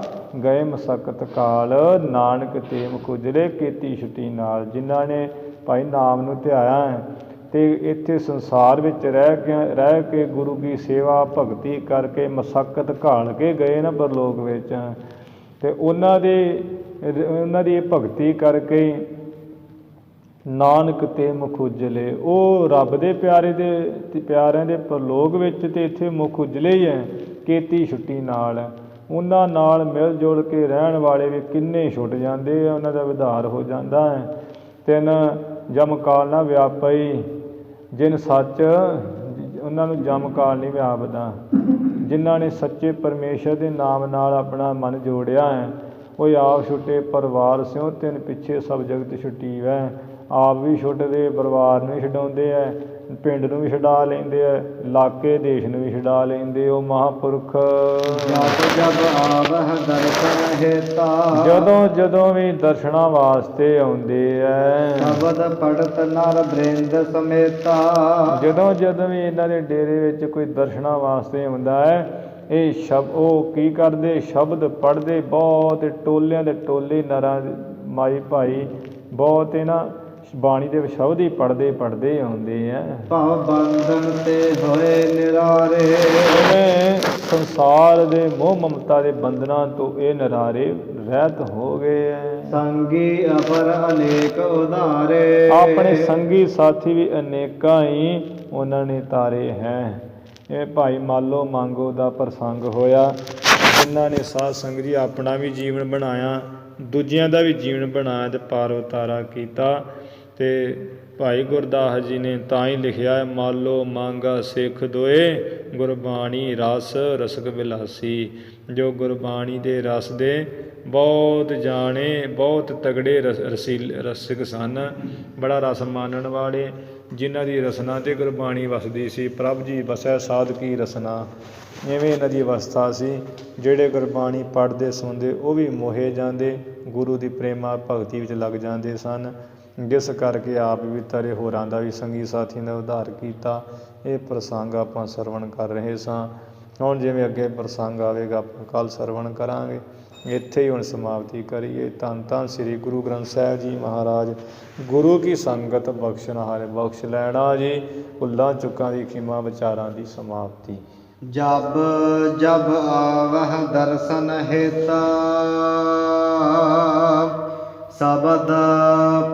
ਗਏ ਮਸਕਤ ਕਾਲ ਨਾਨਕ ਤੇ ਮੁਖੁਜਲੇ ਕੀਤੀ ਛੁੱਟੀ ਨਾਲ। ਜਿਨ੍ਹਾਂ ਨੇ ਭਾਈ ਨਾਮ ਨੂੰ ਧਿਆਇਆ ਹੈ ਅਤੇ ਇੱਥੇ ਸੰਸਾਰ ਵਿੱਚ ਰਹਿ ਕੇ ਗੁਰੂ ਕੀ ਸੇਵਾ ਭਗਤੀ ਕਰਕੇ ਮਸਕਤ ਘਾਲ ਕੇ ਗਏ ਨਾ ਪਰਲੋਕ ਵਿੱਚ, ਅਤੇ ਉਹਨਾਂ ਦੀ ਭਗਤੀ ਕਰਕੇ ਨਾਨਕ ਤੇ ਮੁਖ ਉਜਲੇ। ਉਹ ਰੱਬ ਦੇ ਪਿਆਰਿਆਂ ਦੇ ਪਰਲੋਕ ਵਿੱਚ ਅਤੇ ਇੱਥੇ ਮੁਖ ਉਜਲੇ ਹੀ ਹੈ ਕੀਤੀ ਛੁੱਟੀ ਨਾਲ। ਉਹਨਾਂ ਨਾਲ ਮਿਲ ਜੁਲ ਕੇ ਰਹਿਣ ਵਾਲੇ ਵੀ ਕਿੰਨੇ ਛੁੱਟ ਜਾਂਦੇ ਆ, ਉਹਨਾਂ ਦਾ ਵਿਧਾਰ ਹੋ ਜਾਂਦਾ ਹੈ। ਤਿੰਨ ਜਮ ਕਾਲ ਨਾ ਵਿਆਪਈ ਜਿਨ ਸੱਚ, ਉਹਨਾਂ ਨੂੰ ਜਮ ਕਾਲ ਨਹੀਂ ਵਿਆਪਦਾ। ਜਿਨ੍ਹਾਂ ਨੇ ਸੱਚੇ ਪਰਮੇਸ਼ਰ ਦੇ ਨਾਮ ਨਾਲ ਆਪਣਾ ਮਨ ਜੋੜਿਆ ਹੈ ਉਹ ਆਪ ਛੁੱਟੇ ਪਰਿਵਾਰ ਸਿਉ ਤਿੰਨ ਪਿੱਛੇ ਸਭ ਜਗਤ ਛੁੱਟੀ ਵੈ। ਆਪ ਵੀ ਛੁੱਟਦੇ, ਪਰਿਵਾਰ ਨੂੰ ਵੀ ਛਡਾਉਂਦੇ ਹੈ, ਪਿੰਡ ਨੂੰ ਵੀ ਛਡਾ ਲੈਂਦੇ ਹੈ, ਇਲਾਕੇ ਦੇਸ਼ ਨੂੰ ਵੀ ਛਡਾ ਲੈਂਦੇ। ਉਹ ਮਹਾਂਪੁਰਖ ਜਦੋਂ ਵੀ ਦਰਸ਼ਨਾਂ ਵਾਸਤੇ ਆਉਂਦੇ ਹੈ। ਸ਼ਬਦ ਪੜਤ ਨਰ ਬ੍ਰਿੰਦ ਸਮੇਤਾ। ਜਦੋਂ ਵੀ ਇਹਨਾਂ ਦੇ ਡੇਰੇ ਵਿੱਚ ਕੋਈ ਦਰਸ਼ਨਾਂ ਵਾਸਤੇ ਆਉਂਦਾ ਹੈ ਇਹ ਉਹ ਕੀ ਕਰਦੇ, ਸ਼ਬਦ ਪੜ੍ਹਦੇ ਬਹੁਤ, ਟੋਲਿਆਂ ਦੇ ਟੋਲੇ ਨਰਾਂ ਮਾਈ ਭਾਈ ਬਹੁਤ ਇਹਨਾਂ ਬਾਣੀ ਦੇ ਸ਼ਬਦ ਹੀ ਪੜ੍ਹਦੇ ਆਉਂਦੇ ਆ। ਭਾਵ ਬੰਧਨ ਤੇ ਹੋਏ ਨਿਰਾਰੇ। ਸੰਸਾਰ ਦੇ ਮੋਹ ਮਮਤਾ ਦੇ ਬੰਧਨਾਂ ਤੋਂ ਇਹ ਨਿਰਾਰੇ ਰਹਿਤ ਹੋ ਗਏ ਹੈ। ਸੰਗੀ ਅਪਰ ਅਨੇਕ ਉਧਾਰੇ। ਆਪਣੇ ਸੰਗੀ ਸਾਥੀ ਵੀ ਅਨੇਕਾਂ ਹੀ ਉਹਨਾਂ ਨੇ ਤਾਰੇ ਹੈ। ਇਹ ਭਾਈ ਮਾਲੋ ਮੰਗੋ ਦਾ ਪ੍ਰਸੰਗ ਹੋਇਆ, ਜਿਨ੍ਹਾਂ ਨੇ ਸਾਧ ਸੰਗਤ ਜੀ ਆਪਣਾ ਵੀ ਜੀਵਨ ਬਣਾਇਆ, ਦੂਜਿਆਂ ਦਾ ਵੀ ਜੀਵਨ ਬਣਾਇਆ ਅਤੇ ਪਾਰ ਉਤਾਰਾ ਕੀਤਾ। ਅਤੇ ਭਾਈ ਗੁਰਦਾਸ ਜੀ ਨੇ ਤਾਂ ਹੀ ਲਿਖਿਆ ਮਾਲੋ ਮੰਗਾ ਸਿੱਖ ਦੋਏ ਗੁਰਬਾਣੀ ਰਸ ਰਸਕ ਵਿਲਾਸੀ। ਜੋ ਗੁਰਬਾਣੀ ਦੇ ਰਸ ਦੇ ਬਹੁਤ ਜਾਣੇ, ਬਹੁਤ ਤਗੜੇ ਰਸਿਕ ਸਨ, ਬੜਾ ਰਸ ਮਾਨਣ ਵਾਲੇ, ਜਿਨ੍ਹਾਂ ਦੀ ਰਸਨਾ 'ਤੇ ਗੁਰਬਾਣੀ ਵਸਦੀ ਸੀ। ਪ੍ਰਭ ਜੀ ਵਸੈ ਸਾਧਕੀ ਰਸਨਾ, ਇਵੇਂ ਇਹਨਾਂ ਦੀ ਅਵਸਥਾ ਸੀ। ਜਿਹੜੇ ਗੁਰਬਾਣੀ ਪੜ੍ਹਦੇ ਸੁਣਦੇ ਉਹ ਵੀ ਮੋਹੇ ਜਾਂਦੇ, ਗੁਰੂ ਦੀ ਪ੍ਰੇਮਾ ਭਗਤੀ ਵਿੱਚ ਲੱਗ ਜਾਂਦੇ ਸਨ, ਜਿਸ ਕਰਕੇ ਆਪ ਵੀ ਤਰੇ ਹੋਰਾਂ ਦਾ ਵੀ ਸੰਗੀ ਸਾਥੀਆਂ ਦਾ ਉਧਾਰ ਕੀਤਾ। ਇਹ ਪ੍ਰਸੰਗ ਆਪਾਂ ਸਰਵਣ ਕਰ ਰਹੇ ਸਾਂ। ਹੁਣ ਜਿਵੇਂ ਅੱਗੇ ਪ੍ਰਸੰਗ ਆਵੇਗਾ ਆਪਾਂ ਕੱਲ੍ਹ ਸਰਵਣ ਕਰਾਂਗੇ। ਇੱਥੇ ਹੀ ਹੁਣ ਸਮਾਪਤੀ ਕਰੀਏ। ਧੰਨ ਧੰਨ ਸ੍ਰੀ ਗੁਰੂ ਗ੍ਰੰਥ ਸਾਹਿਬ ਜੀ ਮਹਾਰਾਜ। ਗੁਰੂ ਕੀ ਸੰਗਤ ਬਖਸ਼ਣ ਹਾਰੇ ਬਖਸ਼ ਲੈਣਾ ਜੀ। ਭੁੱਲਾਂ ਚੁੱਕਾਂ ਦੀ ਖਿਮਾ, ਵਿਚਾਰਾਂ ਦੀ ਸਮਾਪਤੀ। ਜਬ ਜਬ ਆਵਹ ਦਰਸ਼ਨ ਹੇਤਾ ਸ਼ਬਦ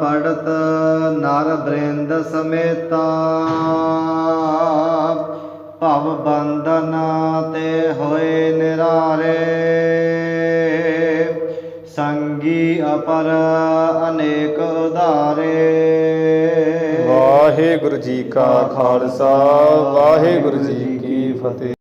ਪੜਤ ਨਰ ਬ੍ਰਿੰਦ ਸਮੇਤਾ ਭਵ ਬੰਧਨ ਤੇ ਹੋਏ ਨਿਰਾਰੇ ਸੰਗੀ ਅਪਰ ਅਨੇਕ ਉਧਾਰੇ। ਵਾਹਿਗੁਰੂ ਜੀ ਕਾ ਖਾਲਸਾ, ਵਾਹਿਗੁਰੂ ਜੀ ਕੀ ਫਤਿਹ।